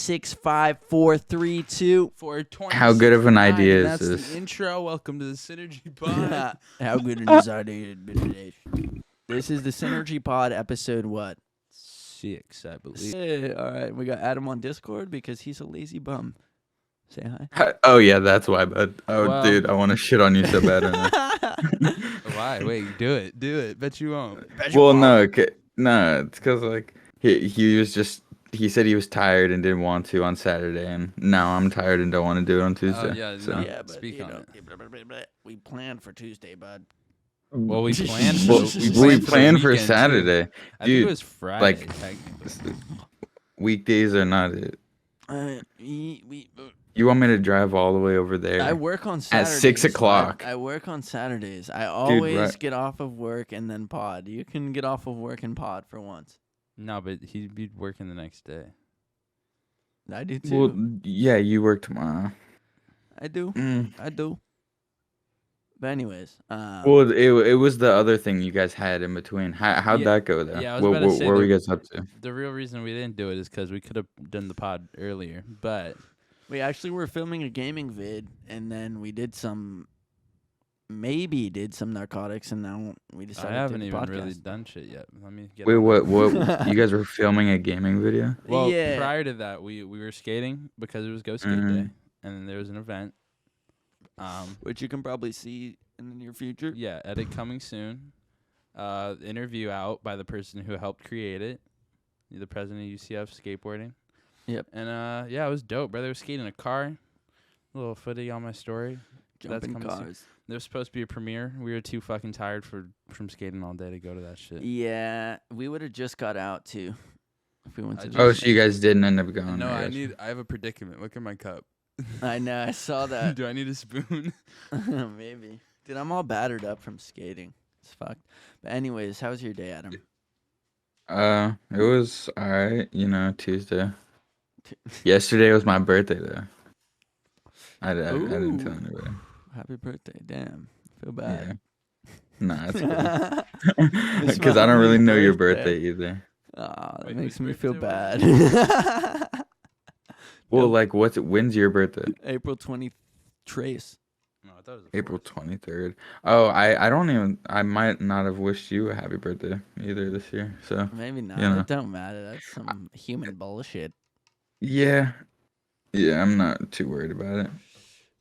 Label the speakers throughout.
Speaker 1: 6, 5, 4, 3, 2.
Speaker 2: 420.
Speaker 3: How good of an idea is
Speaker 2: That's
Speaker 3: this?
Speaker 2: the intro. Welcome to the Synergy Pod.
Speaker 1: How good an idea it is. This is the Synergy Pod episode what?
Speaker 2: 6, I believe.
Speaker 1: Hey, all right, we got Adam on Discord because he's a lazy bum. Say hi.
Speaker 3: Oh yeah, that's why. But
Speaker 2: Well-
Speaker 3: dude, I want to shit on you so bad. Right now.
Speaker 2: Why? Wait, do it. Do it. Bet you won't.
Speaker 3: Well, no, no, it's because like he was just he said he was tired and didn't want to on Saturday, and now I'm tired and don't want to do it on Tuesday.
Speaker 2: yeah,
Speaker 3: so.
Speaker 2: no.
Speaker 1: Yeah, but
Speaker 2: Speak on
Speaker 1: it. We planned for Tuesday, bud.
Speaker 2: Well, we planned.
Speaker 3: Well, we
Speaker 2: the
Speaker 3: planned for
Speaker 2: weekend, too.
Speaker 3: Saturday.
Speaker 2: I think
Speaker 3: Dude,
Speaker 2: it was Friday.
Speaker 3: like-
Speaker 2: technically.
Speaker 3: Weekdays are not it.
Speaker 1: We
Speaker 3: You want me to drive all the way over there?
Speaker 1: I work on
Speaker 3: At
Speaker 1: Saturdays.
Speaker 3: 6 o'clock.
Speaker 1: I work on Saturdays. I always
Speaker 3: right.
Speaker 1: get off of work and then pod. You can get off of work and pod for once.
Speaker 2: No, but he'd be working the next day.
Speaker 1: I do too.
Speaker 3: Well, yeah, you work tomorrow.
Speaker 1: I do.
Speaker 3: Mm.
Speaker 1: I do. But anyways,
Speaker 3: Well, it was the other thing you guys had in between. How'd
Speaker 2: Yeah,
Speaker 3: that go though?
Speaker 2: yeah, I was about to say
Speaker 3: what were
Speaker 2: the-
Speaker 3: you guys up to?
Speaker 2: The real reason we didn't do it is because we could have done the pod earlier, but
Speaker 1: we actually were filming a gaming vid, and then we did some narcotics, and now we decided
Speaker 2: I haven't
Speaker 1: to do
Speaker 2: even
Speaker 1: the
Speaker 2: really
Speaker 1: podcast.
Speaker 2: done shit yet. Let me get.
Speaker 3: Wait,
Speaker 2: on
Speaker 3: what? You guys were filming a gaming video?
Speaker 2: Well,
Speaker 1: Yeah.
Speaker 2: prior to that, we were skating because it was Go Skate Day,
Speaker 3: Mhm.
Speaker 2: and then there was an event.
Speaker 1: Which you can probably see in the near future.
Speaker 2: Yeah, edit coming soon. Interview out by the person who helped create it, the president of UCF skateboarding.
Speaker 1: Yep.
Speaker 2: And yeah, it was dope, brother. Was skating a car. A little footy on my story.
Speaker 1: Jumping
Speaker 2: coming soon.
Speaker 1: cars.
Speaker 2: There was supposed to be a premiere. We were too fucking tired from skating all day to go to that shit.
Speaker 1: Yeah, we would have just got out too if we went to.
Speaker 3: Oh, so you guys didn't end up going?
Speaker 2: No,
Speaker 3: I guess.
Speaker 2: I have a predicament. Look at my cup.
Speaker 1: I know. I saw that.
Speaker 2: Do I need a spoon?
Speaker 1: Maybe. Dude, I'm all battered up from skating. It's fucked. But anyways, how's your day, Adam?
Speaker 3: It was alright. Tuesday. Yesterday was my birthday though. I didn't tell
Speaker 1: Ooh.
Speaker 3: anybody.
Speaker 1: Happy birthday. Damn. I feel bad.
Speaker 3: Yeah. Nah, it's cool.
Speaker 1: It's
Speaker 3: Because
Speaker 1: my
Speaker 3: I don't really
Speaker 1: only
Speaker 3: know your
Speaker 1: birthday.
Speaker 3: birthday either.
Speaker 1: Aw, that
Speaker 2: Wait,
Speaker 1: makes
Speaker 2: whose
Speaker 1: me feel
Speaker 2: birthday
Speaker 1: bad.
Speaker 3: Well,
Speaker 1: Nope.
Speaker 3: like, when's your birthday?
Speaker 1: April 20th. Trace.
Speaker 2: No, I thought it was
Speaker 3: April 23rd. Oh, I might not have wished you a happy birthday either this year. So,
Speaker 1: Maybe not.
Speaker 3: You know.
Speaker 1: It don't matter. That's some human bullshit.
Speaker 3: yeah. Yeah, I'm not too worried about it.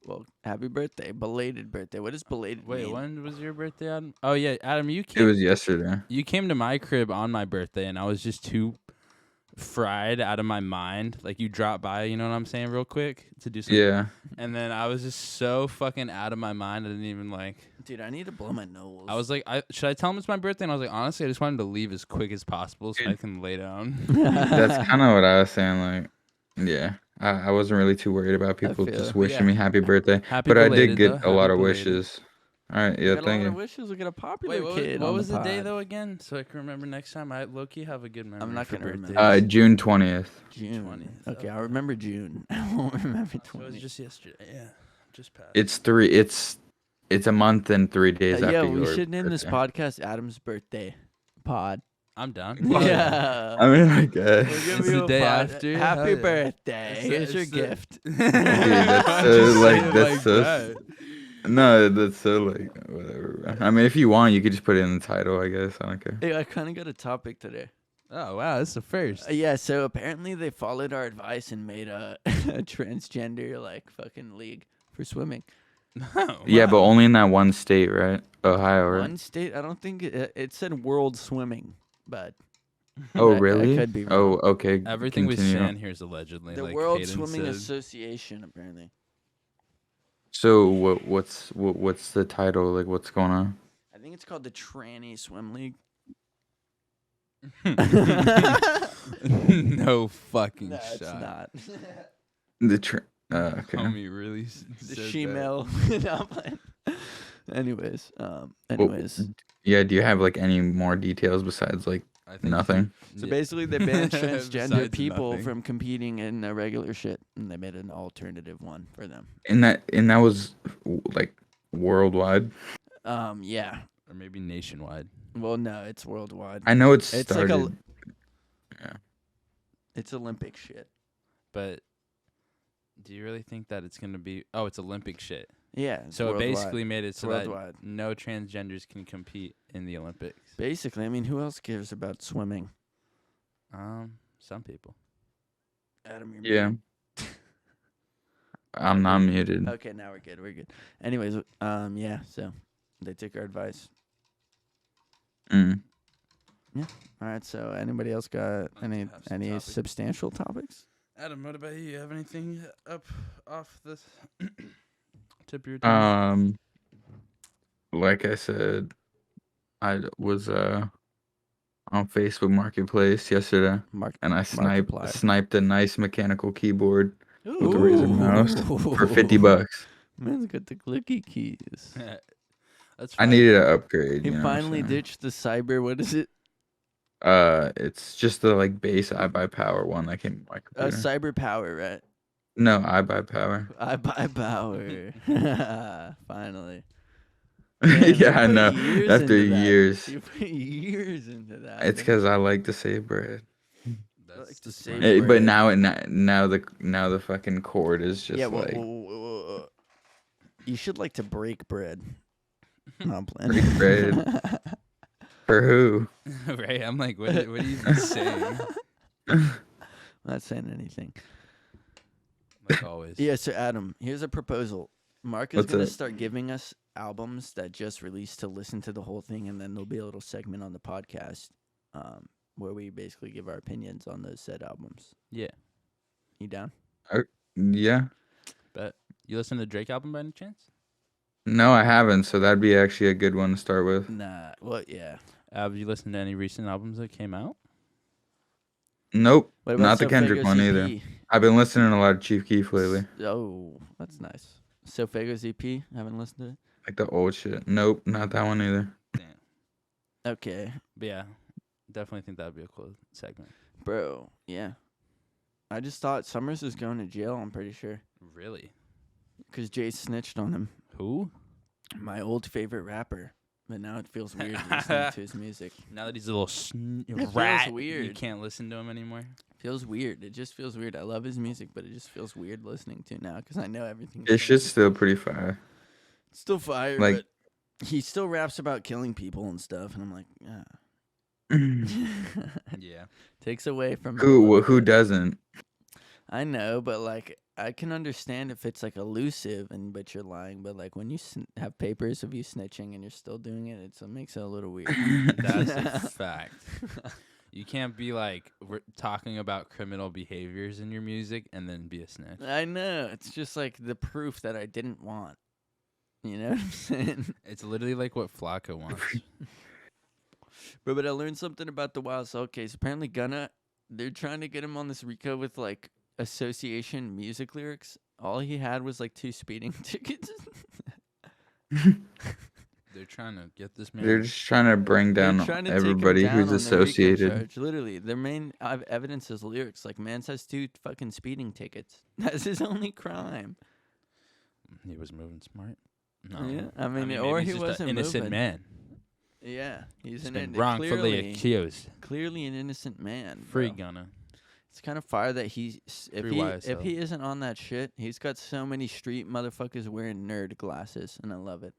Speaker 1: Well, happy birthday. Belated birthday. What does belated
Speaker 2: Wait,
Speaker 1: mean?
Speaker 2: when was your birthday, Adam? Oh yeah, Adam, you
Speaker 3: It
Speaker 2: came.
Speaker 3: was yesterday.
Speaker 2: You came to my crib on my birthday, and I was just too fried out of my mind. Like you dropped by, you know what I'm saying, real quick to do something.
Speaker 3: Yeah.
Speaker 2: And then I was just so fucking out of my mind. I didn't even like.
Speaker 1: Dude, I need to blow my nose.
Speaker 2: I was like, should I tell him it's my birthday? And I was like, honestly, I just wanted to leave as quick as possible so I
Speaker 3: Dude.
Speaker 2: can lay down.
Speaker 3: That's kind of what I was saying. Like, yeah. I wasn't really too worried about people
Speaker 1: feel
Speaker 3: just
Speaker 1: it.
Speaker 3: wishing
Speaker 2: Yeah.
Speaker 3: me happy birthday.
Speaker 2: Happy
Speaker 3: But I
Speaker 2: belated,
Speaker 3: did get
Speaker 2: though.
Speaker 3: a
Speaker 2: Happy
Speaker 3: lot of
Speaker 2: belated.
Speaker 3: wishes. All right.
Speaker 1: We
Speaker 3: Yeah,
Speaker 1: got a
Speaker 3: thank
Speaker 1: lot of
Speaker 3: you.
Speaker 1: wishes. We got a popular
Speaker 2: Wait,
Speaker 1: kid.
Speaker 2: what
Speaker 1: on
Speaker 2: was the day
Speaker 1: pod.
Speaker 2: though again? So I can remember next time. I low-key have a good memory.
Speaker 1: not
Speaker 2: for
Speaker 1: gonna remember.
Speaker 2: birthdays.
Speaker 3: June 20th.
Speaker 1: June.
Speaker 2: 20th.
Speaker 1: Okay, I remember June. I won't remember
Speaker 2: So it
Speaker 1: 20.
Speaker 2: was just yesterday. Yeah, just passed.
Speaker 3: It's a month and 3 days after
Speaker 1: yeah,
Speaker 3: your
Speaker 1: we should name this
Speaker 3: birthday.
Speaker 1: podcast Adam's Birthday Pod.
Speaker 2: I'm done.
Speaker 1: Yeah.
Speaker 3: I mean, I guess.
Speaker 1: We'll give
Speaker 2: It's
Speaker 1: you
Speaker 2: the
Speaker 1: a
Speaker 2: day
Speaker 1: pod.
Speaker 2: after?
Speaker 1: Happy
Speaker 2: Hell yeah.
Speaker 1: birthday.
Speaker 2: It's
Speaker 1: Here's
Speaker 2: the-
Speaker 1: your
Speaker 2: it's the-
Speaker 1: gift.
Speaker 3: that's so,
Speaker 2: Just
Speaker 3: like,
Speaker 2: say it
Speaker 3: that's so-
Speaker 2: that.
Speaker 3: No, that's so like whatever. Bro. I mean, if you want, you could just put it in the title. I guess I don't care.
Speaker 1: Hey, I kind of got a topic today.
Speaker 2: Oh wow, that's the first.
Speaker 1: Yeah, so apparently they followed our advice and made a, a transgender like fucking league for swimming.
Speaker 2: Oh,
Speaker 3: Yeah,
Speaker 2: wow.
Speaker 3: but only in that one state, right? Ohio, right?
Speaker 1: One state, I don't think it said world swimming, but
Speaker 3: Oh,
Speaker 1: I
Speaker 3: really?
Speaker 1: could be
Speaker 3: Oh,
Speaker 1: wrong.
Speaker 3: okay.
Speaker 2: Everything we
Speaker 3: continue.
Speaker 2: saying here is allegedly.
Speaker 1: the
Speaker 2: like
Speaker 1: World
Speaker 2: Hayden
Speaker 1: Swimming
Speaker 2: said.
Speaker 1: Association apparently.
Speaker 3: So what's the title? Like, what's going on?
Speaker 1: I think it's called the Tranny Swim League.
Speaker 2: No fucking
Speaker 1: No,
Speaker 2: shot.
Speaker 1: it's not.
Speaker 3: Okay.
Speaker 2: Homie really
Speaker 1: The
Speaker 2: said that.
Speaker 1: she-male. No, I'm playing. Anyways,
Speaker 3: Yeah. Do you have like any more details besides like
Speaker 2: I think
Speaker 3: nothing?
Speaker 1: so
Speaker 2: Yeah.
Speaker 1: basically they banned transgender
Speaker 2: Besides
Speaker 1: people
Speaker 2: nothing.
Speaker 1: from competing in regular shit, and they made an alternative one for them.
Speaker 3: And that was like worldwide.
Speaker 1: Yeah.
Speaker 2: Or maybe nationwide.
Speaker 1: Well, no, it's worldwide.
Speaker 3: I know it's
Speaker 1: It's like
Speaker 3: started.
Speaker 1: It's Olympic shit.
Speaker 2: But do you really think that it's gonna be? Oh, it's Olympic shit.
Speaker 1: Yeah. It's
Speaker 2: So it
Speaker 1: worldwide.
Speaker 2: basically made it
Speaker 1: It's
Speaker 2: so
Speaker 1: worldwide.
Speaker 2: that no transgenders can compete in the Olympics.
Speaker 1: Basically, I mean, who else cares about swimming?
Speaker 2: Some people.
Speaker 1: Adam, you're
Speaker 3: Yeah.
Speaker 1: muted.
Speaker 3: I'm not muted.
Speaker 1: Okay, now we're good. We're good. Anyways, yeah. So they took our advice.
Speaker 3: Mm.
Speaker 1: All right. So anybody else got any
Speaker 2: have some topics.
Speaker 1: substantial topics?
Speaker 2: Adam, what about you? You have anything up off the tip of your tongue?
Speaker 3: Like I said, I was on Facebook Marketplace yesterday, and I
Speaker 1: Markiplier.
Speaker 3: sniped a nice mechanical keyboard with a Razer mouse for $50.
Speaker 1: Man's got the clicky keys.
Speaker 2: That's
Speaker 3: I
Speaker 2: fine.
Speaker 3: needed an upgrade.
Speaker 1: He
Speaker 3: you know what I'm
Speaker 1: finally
Speaker 3: saying?
Speaker 1: ditched the cyber. What is it?
Speaker 3: It's just the like base iBuyPower one that came with my computer.
Speaker 1: Cyber power, right?
Speaker 3: No, iBuyPower.
Speaker 1: I buy power. Finally. Damn,
Speaker 3: Yeah,
Speaker 1: you
Speaker 3: I
Speaker 1: put
Speaker 3: know.
Speaker 1: years
Speaker 3: After
Speaker 1: into that.
Speaker 3: years,
Speaker 1: You put years into that.
Speaker 3: it's because I like to save bread.
Speaker 2: That's
Speaker 1: like to
Speaker 2: the
Speaker 1: save
Speaker 2: smart-
Speaker 1: bread.
Speaker 3: But now the fucking cord is just
Speaker 1: yeah,
Speaker 3: like
Speaker 1: you should like to break bread. No, I'm playing.
Speaker 3: Break bread? For who?
Speaker 2: Right? I'm like, what are you even saying?
Speaker 1: Not saying anything.
Speaker 2: Like always.
Speaker 1: Yeah, so Adam, here's a proposal. Mark is
Speaker 3: What's
Speaker 1: going to
Speaker 3: that?
Speaker 1: start giving us albums that just released to listen to the whole thing, and then there'll be a little segment on the podcast where we basically give our opinions on those said albums.
Speaker 2: Yeah.
Speaker 1: You down?
Speaker 3: Yeah.
Speaker 2: But you listen to the Drake album by any chance?
Speaker 3: No, I haven't. So that'd be actually a good one to start with.
Speaker 1: Nah. Well, yeah.
Speaker 2: Have you listened to any recent albums that came out?
Speaker 3: Nope.
Speaker 1: What about
Speaker 3: Not the
Speaker 1: So
Speaker 3: Kendrick
Speaker 1: Fago's
Speaker 3: one
Speaker 1: EP?
Speaker 3: either. I've been listening to a lot of Chief Keef lately,
Speaker 1: Oh, that's nice. So Fago's EP? Haven't listened to it?
Speaker 3: like the old shit. Nope, not that one either.
Speaker 2: Damn.
Speaker 1: Okay.
Speaker 2: But yeah, definitely think that would be a cool segment.
Speaker 1: Bro, yeah. I just thought Summers was going to jail, I'm pretty sure.
Speaker 2: Really?
Speaker 1: Because Jay snitched on him.
Speaker 2: Who?
Speaker 1: My old favorite rapper. But now it feels weird listening to his music.
Speaker 2: Now that he's a little
Speaker 1: feels
Speaker 2: rat, you
Speaker 1: weird.
Speaker 2: can't listen to him anymore.
Speaker 1: Feels weird. It just feels weird. I love his music, but it just feels weird listening to it now because I know everything.
Speaker 3: It's just still pretty fire.
Speaker 1: still fire,
Speaker 3: like-
Speaker 1: but he still raps about killing people and stuff, and I'm like, yeah.
Speaker 2: Yeah.
Speaker 1: Takes away from it a little
Speaker 3: Who
Speaker 1: bit.
Speaker 3: doesn't?
Speaker 1: I know, but like I can understand if it's like elusive but you're lying. But like when you have papers of you snitching and you're still doing it, it makes it a little weird.
Speaker 2: That's a fact. You can't be like talking about criminal behaviors in your music and then be a snitch.
Speaker 1: I know. It's just like the proof that I didn't want. You know what I'm saying?
Speaker 2: It's literally like what Flacco wants.
Speaker 1: But I learned something about the Wild Salt case. Apparently, they're trying to get him on this RICO with like association music lyrics. All he had was like 2 speeding tickets.
Speaker 2: They're trying to get this man.
Speaker 3: They're just trying to bring
Speaker 1: They're
Speaker 3: down
Speaker 1: trying to take him
Speaker 3: everybody
Speaker 1: down
Speaker 3: who's
Speaker 1: on the RICO
Speaker 3: associated.
Speaker 1: charge. Literally, their main evidence is lyrics. Like, Mans has 2 fucking speeding tickets. That's his only crime.
Speaker 2: He was moving smart. No.
Speaker 1: Yeah, I mean,
Speaker 2: maybe
Speaker 1: or
Speaker 2: he's
Speaker 1: he
Speaker 2: just an
Speaker 1: wasn't
Speaker 2: innocent
Speaker 1: moving.
Speaker 2: man.
Speaker 1: Yeah, he's
Speaker 2: He's
Speaker 1: an
Speaker 2: been wrongfully accused.
Speaker 1: clearly an innocent man.
Speaker 2: Free
Speaker 1: bro.
Speaker 2: Gunna.
Speaker 1: It's kind of fire that if
Speaker 2: Free
Speaker 1: he
Speaker 2: YSL.
Speaker 1: isn't on that shit, he's got so many street motherfuckers wearing nerd glasses, and I love it.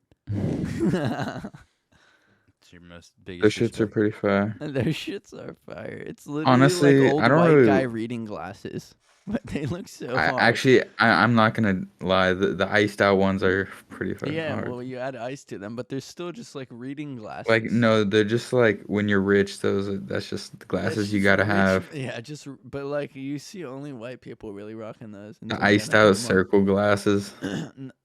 Speaker 2: It's your most biggest.
Speaker 3: Those shits are
Speaker 2: respect.
Speaker 3: pretty fire.
Speaker 1: And their shits are fire. It's literally
Speaker 3: Honestly,
Speaker 1: like old
Speaker 3: I don't
Speaker 1: white
Speaker 3: really-
Speaker 1: guy reading glasses, but they look so hard.
Speaker 3: I'm not gonna lie. The iced out ones are pretty fucking
Speaker 1: yeah,
Speaker 3: hard.
Speaker 1: well, you add ice to them, but they're still just like reading glasses.
Speaker 3: Like no, they're just like when you're rich. That's just the
Speaker 1: That's
Speaker 3: glasses you
Speaker 1: just
Speaker 3: gotta
Speaker 1: rich-
Speaker 3: have.
Speaker 1: Yeah, but like you see only white people really rocking those.
Speaker 3: The
Speaker 1: Indiana
Speaker 3: iced
Speaker 1: have
Speaker 3: out
Speaker 1: 'em on.
Speaker 3: circle glasses.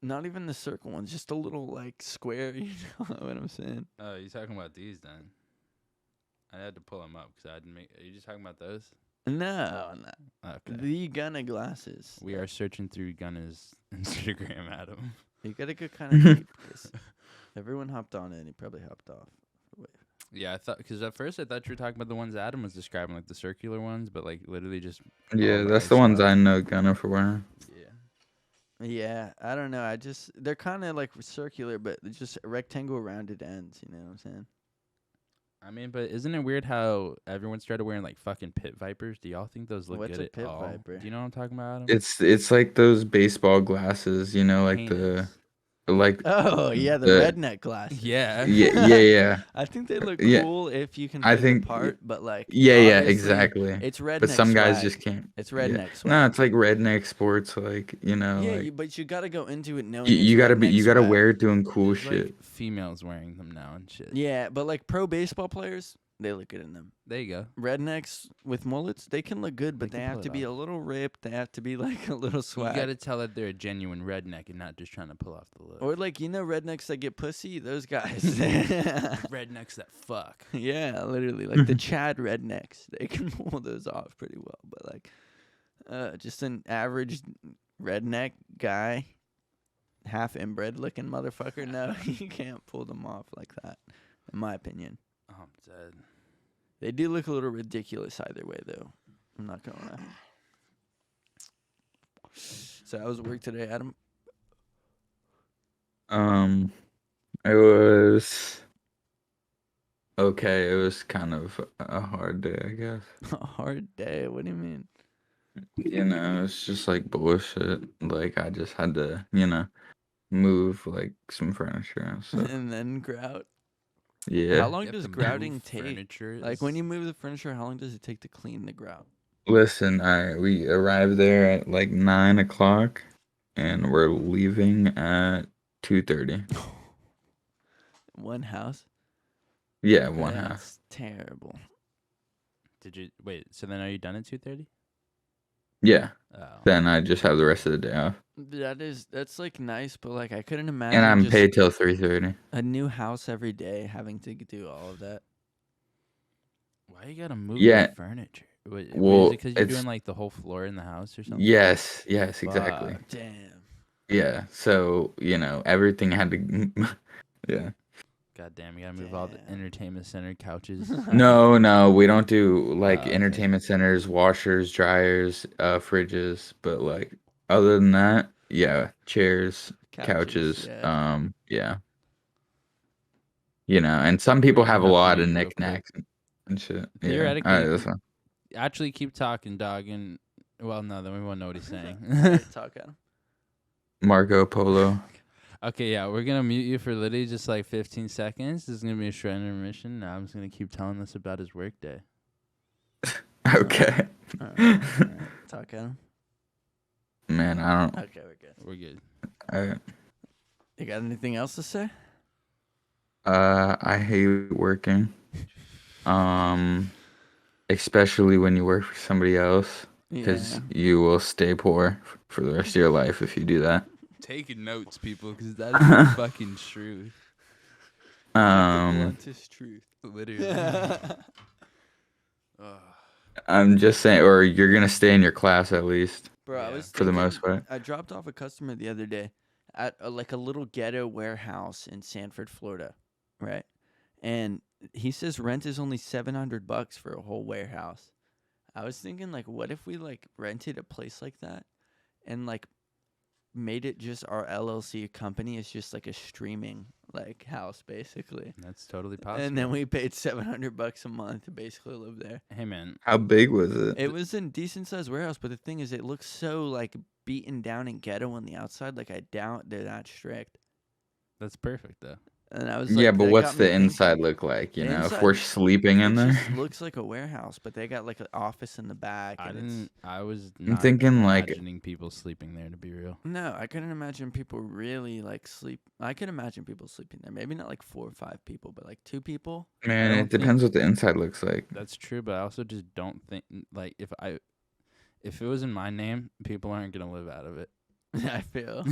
Speaker 1: Not even the circle ones, just a little like square. You know what I'm saying?
Speaker 2: Oh, you talking about these then? I had to pull them up because I didn't make. Are you just talking about those?
Speaker 1: No,
Speaker 2: Okay.
Speaker 1: the Gunna glasses.
Speaker 2: We are searching through Gunna's Instagram, Adam.
Speaker 1: You gotta go kind of deep. 'Cause everyone hopped on it, and he probably hopped off.
Speaker 2: Yeah, I thought because at first I thought you were talking about the ones Adam was describing, like the circular ones, but like literally just.
Speaker 3: Yeah,
Speaker 2: all
Speaker 3: that's
Speaker 2: iced
Speaker 3: the ones
Speaker 2: out.
Speaker 3: I know Gunna for wearing.
Speaker 2: Yeah.
Speaker 1: Yeah, I don't know. They're kind of like circular, but they're just rectangle rounded ends. You know what I'm saying?
Speaker 2: I mean, but isn't it weird how everyone started wearing like fucking pit vipers? Do y'all think those look
Speaker 1: What's
Speaker 2: good
Speaker 1: a
Speaker 2: at
Speaker 1: pit
Speaker 2: all?
Speaker 1: viper?
Speaker 2: Do you know what I'm talking about, Adam?
Speaker 3: It's like those baseball glasses, you know, like
Speaker 2: Heinous.
Speaker 3: like
Speaker 1: Oh yeah, the
Speaker 3: the
Speaker 1: redneck glasses.
Speaker 2: Yeah.
Speaker 3: yeah.
Speaker 1: I think they look
Speaker 3: Yeah,
Speaker 1: cool if you can
Speaker 3: I
Speaker 1: play the
Speaker 3: think
Speaker 1: part, but like
Speaker 3: yeah,
Speaker 1: obviously
Speaker 3: exactly.
Speaker 1: it's
Speaker 3: But
Speaker 1: redneck
Speaker 3: some guys
Speaker 1: swag.
Speaker 3: just can't.
Speaker 1: It's
Speaker 3: Yeah.
Speaker 1: redneck
Speaker 3: No,
Speaker 1: swag.
Speaker 3: it's like redneck sports, like, you know,
Speaker 1: Yeah,
Speaker 3: like
Speaker 1: but you gotta go into it knowing
Speaker 3: you,
Speaker 1: it's
Speaker 3: you gotta be
Speaker 1: redneck
Speaker 3: you gotta
Speaker 1: swag.
Speaker 3: wear it doing cool
Speaker 2: There's
Speaker 3: shit.
Speaker 2: like females wearing them now and shit.
Speaker 1: Yeah, but like pro baseball players, they look good in them.
Speaker 2: There you go.
Speaker 1: Rednecks with mullets, they can look good, but
Speaker 2: They
Speaker 1: they
Speaker 2: can
Speaker 1: have
Speaker 2: pull
Speaker 1: to
Speaker 2: it
Speaker 1: be
Speaker 2: off.
Speaker 1: a little ripped. They have to be like a little swag.
Speaker 2: You got to tell that they're a genuine redneck and not just trying to pull off the look.
Speaker 1: Or like rednecks that get pussy, those guys.
Speaker 2: Rednecks that fuck.
Speaker 1: Yeah, literally like the Chad rednecks. They can pull those off pretty well, but like just an average redneck guy, half inbred looking motherfucker, no, you can't pull them off like that, in my opinion.
Speaker 2: Oh, I'm dead.
Speaker 1: They do look a little ridiculous either way, though. I'm not gonna lie. So how was work today, Adam?
Speaker 3: It was okay. It was kind of a hard day, I guess.
Speaker 1: A hard day. What do you mean?
Speaker 3: You know, it's just like bullshit. Like I just had to, you know, move like some furniture and stuff.
Speaker 1: And then grout.
Speaker 3: Yeah.
Speaker 1: How long
Speaker 2: You have
Speaker 1: does
Speaker 2: to move
Speaker 1: grouting take?
Speaker 2: furniture.
Speaker 1: Like when you move the furniture, how long does it take to clean the grout?
Speaker 3: Listen, we arrived there at like 9 o'clock, and we're leaving at 2:30.
Speaker 1: One house?
Speaker 3: Yeah, one half.
Speaker 1: That's terrible.
Speaker 2: Did you wait? So then, are you done at 2:30?
Speaker 3: Yeah.
Speaker 2: Oh,
Speaker 3: Then I just have the rest of the day off,
Speaker 1: That's like nice, but like I couldn't
Speaker 3: and
Speaker 1: imagine
Speaker 3: I'm
Speaker 1: just
Speaker 3: paid till 3:30.
Speaker 1: a new house every day having to do all of that.
Speaker 2: why you gotta move
Speaker 3: Yeah.
Speaker 2: the furniture? Wait,
Speaker 3: Well,
Speaker 2: is it because you're
Speaker 3: it's
Speaker 2: doing like the whole floor in the house or something?
Speaker 3: yes, exactly.
Speaker 2: Fuck.
Speaker 1: Damn.
Speaker 3: Yeah. So you know everything had to. Yeah.
Speaker 2: God damn, you gotta move all the
Speaker 1: Damn.
Speaker 2: entertainment center couches.
Speaker 3: No, we don't do like
Speaker 2: okay.
Speaker 3: entertainment centers, washers, dryers, fridges, but like other than that, yeah, chairs, couches,
Speaker 1: Yeah.
Speaker 3: yeah. You know, and some
Speaker 2: We're
Speaker 3: people
Speaker 2: gonna
Speaker 3: have a
Speaker 2: have to
Speaker 3: lot of
Speaker 2: mute real quick.
Speaker 3: knickknacks and shit. Yeah. All
Speaker 2: Theoretically,
Speaker 3: right, that's fine.
Speaker 2: Actually, keep talking, dog. And well, no, then we won't know what he's saying.
Speaker 1: Alright, talk at him.
Speaker 3: Marco Polo.
Speaker 2: Okay, yeah, we're gonna mute you for literally just like 15 seconds. This is gonna be a short intermission. Now I'm just gonna keep telling us about his work day.
Speaker 3: Okay.
Speaker 1: Alright, talk at him.
Speaker 3: Man, I don't.
Speaker 1: Okay, we're good.
Speaker 2: We're good.
Speaker 3: I,
Speaker 1: You got anything else to say?
Speaker 3: I hate working. Especially when you work for somebody else, because
Speaker 1: Yeah.
Speaker 3: you will stay poor for the rest of your life if you do that.
Speaker 2: Taking notes, people, because that is the fucking truth.
Speaker 1: Bluntest truth.
Speaker 2: Literally.
Speaker 3: I'm just saying, or you're gonna stay in your class at least
Speaker 1: Bro, I
Speaker 2: Yeah.
Speaker 1: was
Speaker 3: for the
Speaker 1: thinking,
Speaker 3: most part.
Speaker 1: I dropped off a customer the other day at like a little ghetto warehouse in Sanford, Florida, right? And he says rent is only $700 for a whole warehouse. I was thinking like, what if we like rented a place like that, and like made it just our LLC company is just like a streaming like house basically,
Speaker 2: That's totally possible.
Speaker 1: and then we paid $700 a month to basically live there.
Speaker 2: Hey, man.
Speaker 3: How big was it?
Speaker 1: It was a decent sized warehouse, but the thing is, it looks so like beaten down and ghetto on the outside. Like I doubt they're that strict.
Speaker 2: That's perfect, though.
Speaker 1: And I was like,
Speaker 3: Yeah, but
Speaker 1: that
Speaker 3: what's
Speaker 1: got me
Speaker 3: the
Speaker 1: thinking.
Speaker 3: inside look like? You
Speaker 1: The
Speaker 3: know, if
Speaker 1: inside-
Speaker 3: we're sleeping in
Speaker 1: It
Speaker 3: there.
Speaker 1: just looks like a warehouse, but they got like an office in the back.
Speaker 2: I
Speaker 1: and it's-
Speaker 2: didn't. I was
Speaker 3: I'm
Speaker 2: not
Speaker 3: thinking, like-
Speaker 2: imagining people sleeping there. To be real,
Speaker 1: No, I couldn't imagine people really like sleep. I could imagine people sleeping there. Maybe not like 4 or 5 people, but like 2 people.
Speaker 3: Man,
Speaker 2: don't
Speaker 3: it depends what the inside looks like.
Speaker 2: that's true. But I also just don't think like if it was in my name, people aren't gonna live out of it.
Speaker 1: I feel.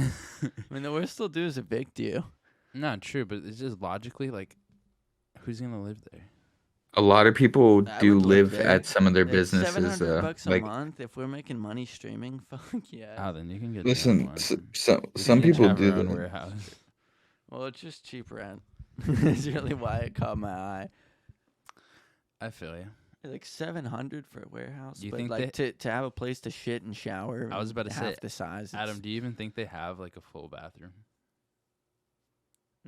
Speaker 1: I mean, the worst they'll do is evict you.
Speaker 2: Not true, but it's just logically like, who's gonna live there?
Speaker 3: A lot of people
Speaker 1: I
Speaker 3: do
Speaker 1: would live
Speaker 3: live
Speaker 1: there.
Speaker 3: at some of their
Speaker 1: It's
Speaker 3: businesses.
Speaker 1: $700 a
Speaker 3: Like,
Speaker 1: month if we're making money streaming. Fuck yeah.
Speaker 2: Oh, then you can get.
Speaker 3: listen,
Speaker 2: one.
Speaker 3: some
Speaker 2: We
Speaker 3: some
Speaker 2: can each
Speaker 3: people
Speaker 2: have
Speaker 3: do
Speaker 2: our own
Speaker 3: that.
Speaker 2: warehouse.
Speaker 1: Well, it's just cheap rent. It's really why it caught my eye.
Speaker 2: I feel you.
Speaker 1: Like $700 for a warehouse,
Speaker 2: You
Speaker 1: but
Speaker 2: think
Speaker 1: like to have a place to shit and shower.
Speaker 2: I was about to say,
Speaker 1: half the size.
Speaker 2: Adam, do you even think they have like a full bathroom?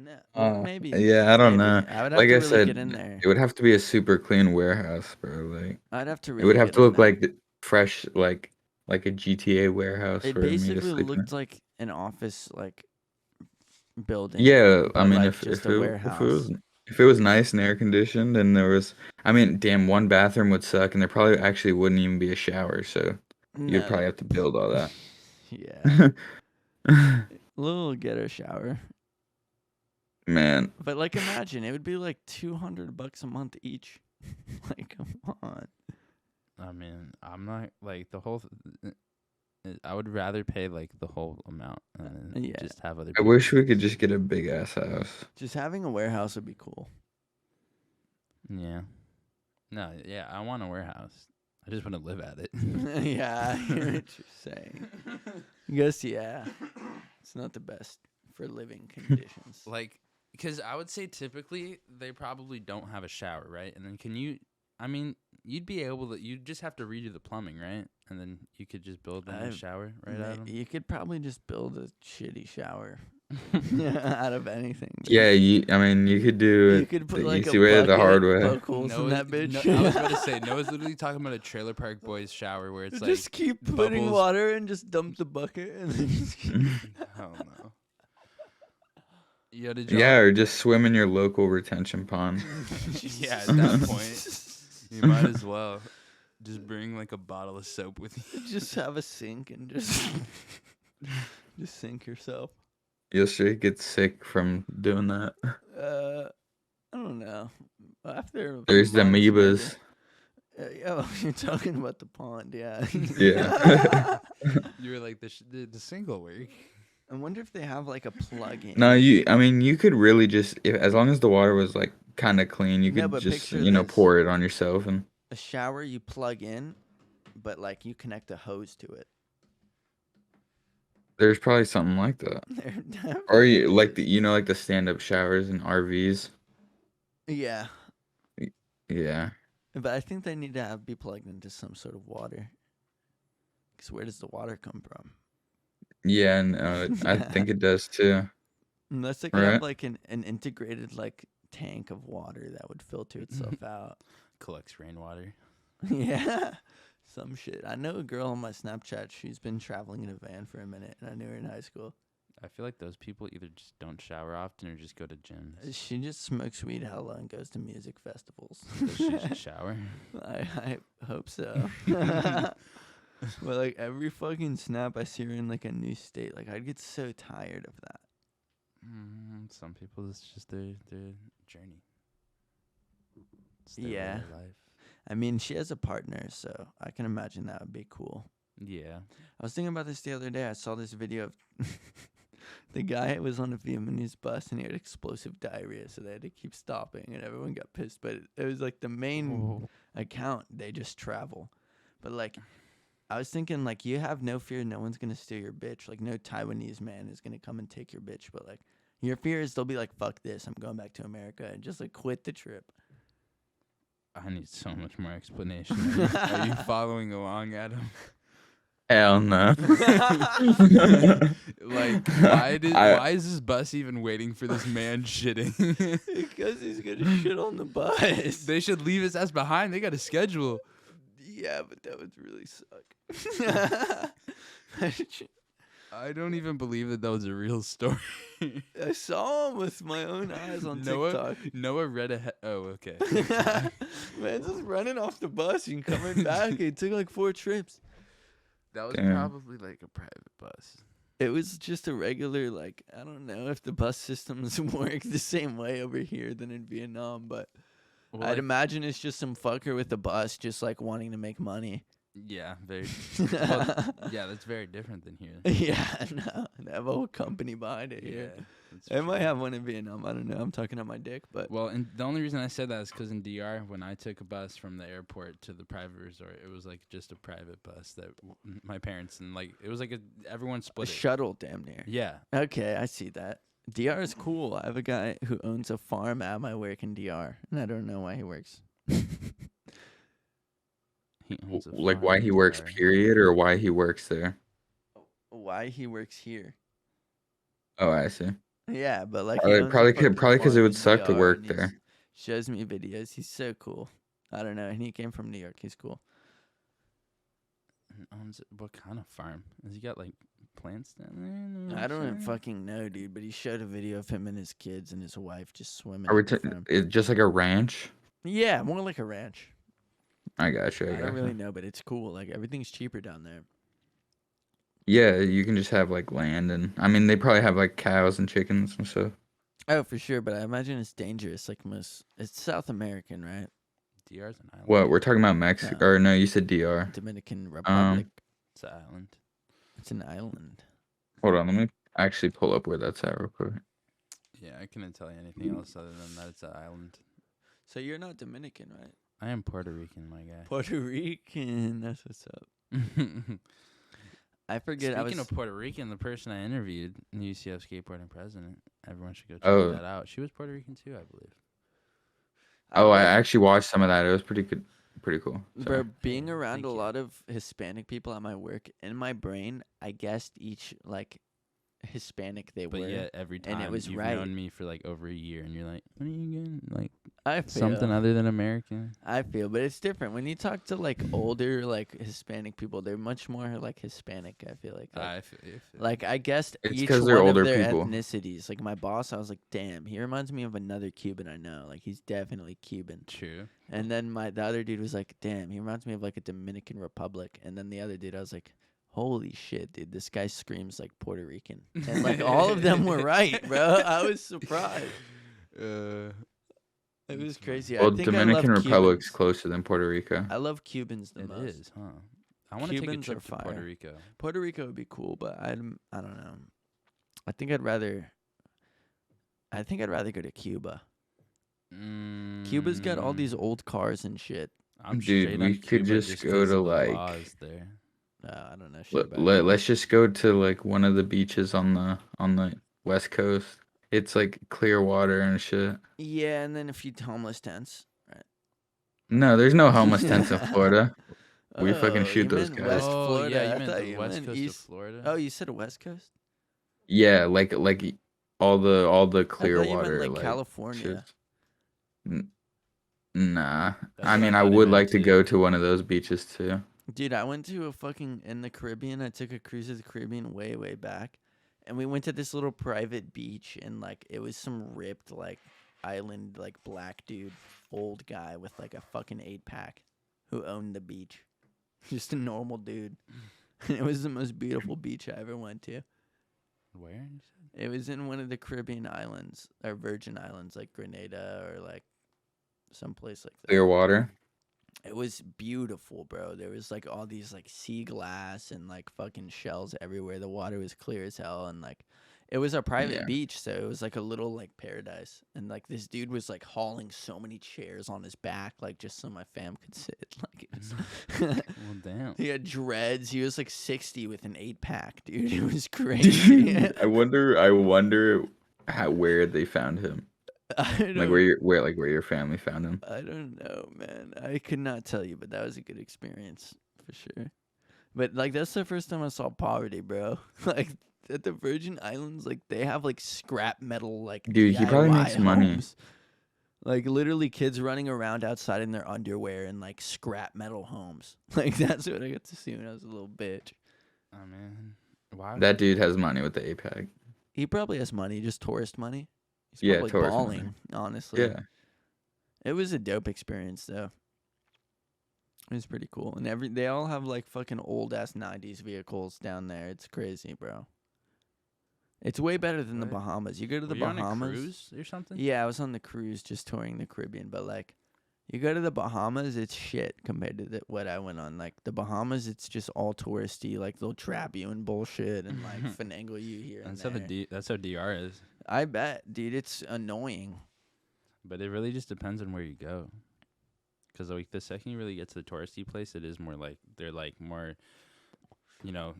Speaker 1: No, well, maybe.
Speaker 3: Yeah, I don't know.
Speaker 1: Maybe I would have
Speaker 3: Like
Speaker 1: to
Speaker 3: I
Speaker 1: really get in
Speaker 3: said,
Speaker 1: there.
Speaker 3: it would have to be a super clean warehouse, bro. Like
Speaker 1: I'd have to
Speaker 3: it would
Speaker 1: really
Speaker 3: have
Speaker 1: get
Speaker 3: to
Speaker 1: in
Speaker 3: look
Speaker 1: there.
Speaker 3: like fresh, like a GTA warehouse
Speaker 1: It
Speaker 3: for me to
Speaker 1: basically
Speaker 3: sleep in.
Speaker 1: looked like an office like building,
Speaker 3: Yeah, I
Speaker 1: but
Speaker 3: mean,
Speaker 1: like just a warehouse.
Speaker 3: if it was nice and air conditioned, and there was, I mean, damn, one bathroom would suck, and there probably actually wouldn't even be a shower, so you'd
Speaker 1: No.
Speaker 3: probably have to build all that.
Speaker 1: Yeah. Little ghetto shower.
Speaker 3: Man,
Speaker 1: But like imagine it would be like $200 a month each. Like come on.
Speaker 2: I mean, I'm not like the whole. I would rather pay like the whole amount and
Speaker 1: Yeah.
Speaker 2: just have other
Speaker 3: I
Speaker 2: people.
Speaker 3: wish we could just get a big ass house.
Speaker 1: Just having a warehouse would be cool.
Speaker 2: Yeah. No, yeah, I want a warehouse. I just want to live at it.
Speaker 1: Yeah, I hear what you're saying. I guess yeah. It's not the best for living conditions.
Speaker 2: Like, because I would say typically they probably don't have a shower, right? And then I mean, you'd be able to, you'd just have to redo the plumbing, right? And then you could just build them a shower, right, Adam?
Speaker 1: You could probably just build a shitty shower out of anything.
Speaker 3: Yeah, I mean, you could do
Speaker 1: You
Speaker 3: it
Speaker 1: could put
Speaker 3: the
Speaker 1: like a
Speaker 3: easy way or the hard
Speaker 1: bucket,
Speaker 3: way.
Speaker 1: poke holes in that bitch.
Speaker 2: I was about to say, Noah's literally talking about a Trailer Park Boys shower where it's
Speaker 1: just
Speaker 2: like
Speaker 1: keep putting
Speaker 2: bubbles.
Speaker 1: water and just dump the bucket and then just keep
Speaker 2: Hell no.
Speaker 3: Yeah, or just swim in your local retention pond.
Speaker 2: Yeah, at that point, you might as well just bring like a bottle of soap with you.
Speaker 1: just have a sink and just just sink yourself.
Speaker 3: You'll sure get sick from doing that.
Speaker 1: I don't know. After a few
Speaker 3: There's the
Speaker 1: months, maybe.
Speaker 3: amoebas.
Speaker 1: Oh, you're talking about the pond, yeah.
Speaker 3: Yeah.
Speaker 2: You were like the single work.
Speaker 1: I wonder if they have like a plug-in.
Speaker 3: No, I mean, you could really just, as long as the water was like kind of clean, you
Speaker 1: No,
Speaker 3: could
Speaker 1: but
Speaker 3: just,
Speaker 1: picture this.
Speaker 3: pour it on yourself and.
Speaker 1: A shower you plug in, but like you connect a hose to it.
Speaker 3: There's probably something like that.
Speaker 1: There
Speaker 3: Or you
Speaker 1: definitely
Speaker 3: like
Speaker 1: is.
Speaker 3: like the stand-up showers in RVs.
Speaker 1: Yeah,
Speaker 3: Yeah.
Speaker 1: but I think they need to be plugged into some sort of water. Because where does the water come from?
Speaker 3: Yeah, and I think it does too.
Speaker 1: Unless they could have
Speaker 3: Right?
Speaker 1: like an integrated like tank of water that would filter itself out.
Speaker 2: Collects rainwater.
Speaker 1: Yeah, some shit. I know a girl on my Snapchat. She's been traveling in a van for a minute, and I knew her in high school.
Speaker 2: I feel like those people either just don't shower often or just go to gyms.
Speaker 1: She just smokes weed hella and goes to music festivals.
Speaker 2: Does she just shower?
Speaker 1: I hope so. But like every fucking snap, I see her in like a new state. Like I'd get so tired of that.
Speaker 2: Some people, it's just their journey. It's their
Speaker 1: Yeah.
Speaker 2: way of life.
Speaker 1: I mean, she has a partner, so I can imagine that would be cool.
Speaker 2: Yeah.
Speaker 1: I was thinking about this the other day. I saw this video of the guy was on a Vietnamese bus and he had explosive diarrhea, so they had to keep stopping, and everyone got pissed. But it was like the main account. They just travel, but like. I was thinking, like, you have no fear no one's going to steal your bitch. Like, no Taiwanese man is going to come and take your bitch. But, like, your fear is they'll be like, fuck this. I'm going back to America and just, like, quit the trip.
Speaker 2: I need so much more explanation. Are you following along, Adam?
Speaker 3: Hell no.
Speaker 2: Like, why is this bus even waiting for this man shitting?
Speaker 1: Because he's going to shit on the bus.
Speaker 2: They should leave his ass behind. They got a schedule.
Speaker 1: Yeah, but that would really suck.
Speaker 2: I don't even believe that was a real story.
Speaker 1: I saw him with my own eyes on TikTok.
Speaker 2: Noah read ahead. Oh, okay.
Speaker 1: Man's just running off the bus and coming back. It took like 4 trips.
Speaker 2: That was
Speaker 3: Damn.
Speaker 2: probably like a private bus.
Speaker 1: It was just a regular, like, I don't know if the bus systems work the same way over here than in Vietnam, but
Speaker 2: Well,
Speaker 1: I'd
Speaker 2: like,
Speaker 1: imagine it's just some fucker with a bus just, like, wanting to make money.
Speaker 2: yeah, very. Well, yeah, that's very different than here.
Speaker 1: Yeah, no. They have a whole company behind it here.
Speaker 2: that's
Speaker 1: They might
Speaker 2: true.
Speaker 1: have one in Vietnam. I don't know. I'm talking on my dick, but
Speaker 2: Well, and the only reason I said that is because in DR, when I took a bus from the airport to the private resort, it was like just a private bus that my parents and like it was like everyone
Speaker 1: a
Speaker 2: split it.
Speaker 1: shuttle damn near.
Speaker 2: Yeah,
Speaker 1: Okay, I see that. DR is cool. I have a guy who owns a farm at my work in DR, and I don't know why he works.
Speaker 2: he owns a
Speaker 3: Like
Speaker 2: farm
Speaker 3: why
Speaker 2: in
Speaker 3: he works,
Speaker 2: DR.
Speaker 3: period, or why he works there.
Speaker 1: Why he works here?
Speaker 3: Oh, I see.
Speaker 1: Yeah, but like he
Speaker 3: Probably,
Speaker 1: owns a
Speaker 3: probably,
Speaker 1: fucking
Speaker 3: probably because it
Speaker 1: farm
Speaker 3: would
Speaker 1: in
Speaker 3: suck to
Speaker 1: DR, and
Speaker 3: work
Speaker 1: he
Speaker 3: there.
Speaker 1: shows me videos. He's so cool. I don't know, and he came from New York. He's cool.
Speaker 2: Owns what kind of farm? Has he got like plants down there?
Speaker 1: I don't fucking know, dude, but he showed a video of him and his kids and his wife just swimming
Speaker 3: Are we
Speaker 1: at the farm.
Speaker 3: it just like a ranch?
Speaker 1: Yeah, more like a ranch.
Speaker 3: I got you.
Speaker 1: I don't really know, but it's cool. Like everything's cheaper down there.
Speaker 3: Yeah, you can just have like land, and I mean they probably have like cows and chickens and stuff.
Speaker 1: Oh, for sure, but I imagine it's dangerous. Like most, it's South American, right?
Speaker 2: DR's an island.
Speaker 3: What we're talking about Mexico?
Speaker 1: No.
Speaker 3: Or no, you said DR.
Speaker 1: Dominican Republic.
Speaker 2: It's an island.
Speaker 1: It's an island.
Speaker 3: Hold on, let me actually pull up where that's at real quick.
Speaker 2: Yeah, I couldn't tell you anything else other than that it's an island.
Speaker 1: So you're not Dominican, right?
Speaker 2: I am Puerto Rican, my guy.
Speaker 1: Puerto Rican. That's what's up. I forget.
Speaker 2: Speaking of Puerto Rican, the person I interviewed, the UCF skateboarding president, everyone should go check
Speaker 3: Oh.
Speaker 2: that out. She was Puerto Rican too, I believe.
Speaker 3: Oh, I actually watched some of that. It was pretty good, pretty cool.
Speaker 1: Bro,
Speaker 3: So,
Speaker 1: being around
Speaker 2: Thank
Speaker 1: a
Speaker 2: you.
Speaker 1: lot of Hispanic people at my work, in my brain, I guessed each like Hispanic they
Speaker 2: But
Speaker 1: were.
Speaker 2: yet every time
Speaker 1: and it was
Speaker 2: you've
Speaker 1: right.
Speaker 2: known me for like over a year, and you're like, what are you getting? Like
Speaker 1: I feel
Speaker 2: something other than American.
Speaker 1: I feel, but it's different when you talk to like older like Hispanic people. They're much more like Hispanic. I feel like.
Speaker 2: I feel
Speaker 1: Like I guessed
Speaker 3: It's
Speaker 1: each
Speaker 3: 'cause
Speaker 1: one
Speaker 3: they're
Speaker 1: of
Speaker 3: older
Speaker 1: their
Speaker 3: people.
Speaker 1: ethnicities. Like my boss, I was like, damn, he reminds me of another Cuban I know. Like he's definitely Cuban.
Speaker 2: true.
Speaker 1: And then the other dude was like, damn, he reminds me of like a Dominican Republic. And then the other dude, I was like, holy shit, dude, this guy screams like Puerto Rican. And like all of them were right, bro. I was surprised. It was crazy.
Speaker 3: well,
Speaker 1: I think
Speaker 3: Dominican
Speaker 1: I love
Speaker 3: Republic's
Speaker 1: Cubans.
Speaker 3: closer than Puerto Rico.
Speaker 1: I love Cubans the
Speaker 2: It
Speaker 1: most.
Speaker 2: is, huh? I want to take a
Speaker 1: Cubans are
Speaker 2: trip to Puerto
Speaker 1: fire.
Speaker 2: Rico.
Speaker 1: Puerto Rico would be cool, but I don't know. I think I'd rather go to Cuba. Cuba's got all these old cars and shit.
Speaker 2: I'm
Speaker 3: Dude,
Speaker 2: straight
Speaker 3: we
Speaker 2: on
Speaker 3: could
Speaker 2: Cuba
Speaker 3: just go
Speaker 2: 'cause
Speaker 3: to,
Speaker 2: of the
Speaker 3: like-
Speaker 2: laws there.
Speaker 1: I don't know shit about
Speaker 3: Let's just go to like one of the beaches on the west coast. It's like clear water and shit.
Speaker 1: Yeah, and then a few homeless tents.
Speaker 3: No, there's no homeless tents in Florida. We fucking
Speaker 1: Oh,
Speaker 3: shoot
Speaker 1: you
Speaker 3: those
Speaker 1: meant
Speaker 3: guys.
Speaker 1: West
Speaker 2: oh
Speaker 1: Florida.
Speaker 2: yeah,
Speaker 1: I
Speaker 2: you meant
Speaker 1: thought
Speaker 2: the
Speaker 1: you
Speaker 2: west
Speaker 1: meant
Speaker 2: coast
Speaker 1: East.
Speaker 2: of Florida.
Speaker 1: Oh, you said West Coast?
Speaker 3: Yeah, like all the clear
Speaker 1: I thought you
Speaker 3: water
Speaker 1: meant like
Speaker 3: like
Speaker 1: California.
Speaker 3: shits. Nah.
Speaker 2: That's
Speaker 3: I
Speaker 2: what
Speaker 3: mean,
Speaker 2: I
Speaker 3: I
Speaker 2: thought he
Speaker 3: would
Speaker 2: meant
Speaker 3: like to
Speaker 2: too.
Speaker 3: go to one of those beaches too.
Speaker 1: Dude, I went to in the Caribbean. I took a cruise to the Caribbean way, way back. And we went to this little private beach, and like it was some ripped like island like black dude, old guy with like a fucking 8-pack who owned the beach. Just a normal dude. It was the most beautiful beach I ever went to.
Speaker 2: Where? you said?
Speaker 1: It was in one of the Caribbean islands or Virgin Islands like Grenada or like someplace like that.
Speaker 3: Clear water.
Speaker 1: It was beautiful, bro. There was like all these like sea glass and like fucking shells everywhere. The water was clear as hell, and like it was a private
Speaker 3: Yeah.
Speaker 1: beach, so it was like a little like paradise. And like this dude was like hauling so many chairs on his back, like just so my fam could sit. Like it was
Speaker 2: Well, damn.
Speaker 1: he had dreads. He was like 60 with an 8-pack, dude. It was crazy.
Speaker 3: I wonder where they found him.
Speaker 1: I don't
Speaker 3: Like where your family found him.
Speaker 1: I don't know, man. I could not tell you, but that was a good experience for sure. But like that's the first time I saw poverty, bro. Like at the Virgin Islands, like they have like scrap metal like
Speaker 3: Dude, he probably
Speaker 1: DIY
Speaker 3: makes money.
Speaker 1: homes. Like literally kids running around outside in their underwear in like scrap metal homes. Like that's what I got to see when I was a little bitch.
Speaker 2: Oh man, why?
Speaker 3: That dude has money with the APAC.
Speaker 1: He probably has money, just tourist money. He's
Speaker 3: Yeah,
Speaker 1: probably
Speaker 3: tourist money.
Speaker 1: balling, honestly.
Speaker 3: Yeah.
Speaker 1: It was a dope experience though. It was pretty cool. And they all have like fucking old ass 90s vehicles down there. It's crazy, bro. It's way better than the
Speaker 2: Right.
Speaker 1: Bahamas. You go to the
Speaker 2: Were you on a
Speaker 1: Bahamas.
Speaker 2: cruise or something?
Speaker 1: Yeah, I was on the cruise just touring the Caribbean, but like you go to the Bahamas, it's shit compared to what I went on. Like the Bahamas, it's just all touristy. Like they'll trap you and bullshit and like finagle you here and
Speaker 2: That's how
Speaker 1: there.
Speaker 2: that's how DR is.
Speaker 1: I bet, dude, it's annoying.
Speaker 2: But it really just depends on where you go. Because like the second you really get to the touristy place, it is more like they're like more, you know,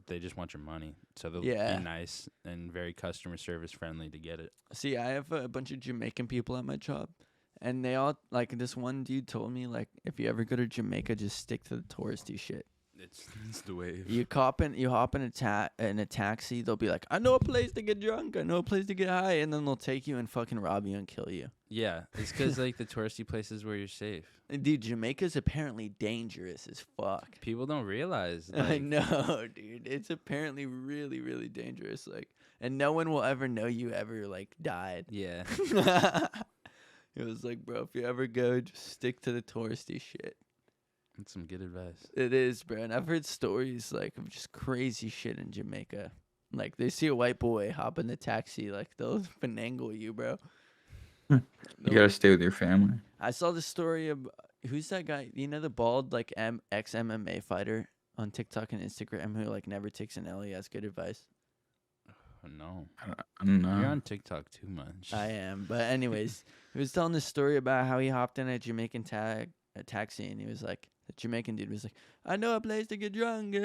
Speaker 2: they just want your money. So they'll
Speaker 1: Yeah.
Speaker 2: be nice and very customer service friendly to get it.
Speaker 1: See, I have a bunch of Jamaican people at my job, and they all like this one dude told me like if you ever go to Jamaica, just stick to the touristy shit.
Speaker 2: It's the wave.
Speaker 1: You hop in a taxi. They'll be like, "I know a place to get drunk. I know a place to get high," and then they'll take you and fucking rob you and kill you.
Speaker 2: Yeah, it's because like the touristy places where you're safe.
Speaker 1: And dude, Jamaica's apparently dangerous as fuck.
Speaker 2: People don't realize.
Speaker 1: I
Speaker 2: Like,
Speaker 1: know, dude. It's apparently really, really dangerous. Like, and no one will ever know you ever like died.
Speaker 2: yeah,
Speaker 1: It was like, bro, if you ever go, just stick to the touristy shit.
Speaker 2: that's some good advice.
Speaker 1: It is, bro. And I've heard stories like of just crazy shit in Jamaica. Like they see a white boy hop in the taxi, like they'll finagle you, bro.
Speaker 3: You
Speaker 1: They'll-
Speaker 3: gotta stay with your family.
Speaker 1: I saw the story of who's that guy? You know the bald like ex MMA fighter on TikTok and Instagram who like never takes an L. He has good advice.
Speaker 2: Oh, no,
Speaker 3: I don't know.
Speaker 2: you're on TikTok too much.
Speaker 1: I am, but anyways, he was telling this story about how he hopped in a Jamaican taxi and he was like, the Jamaican dude was like, "I know a place to get drunk."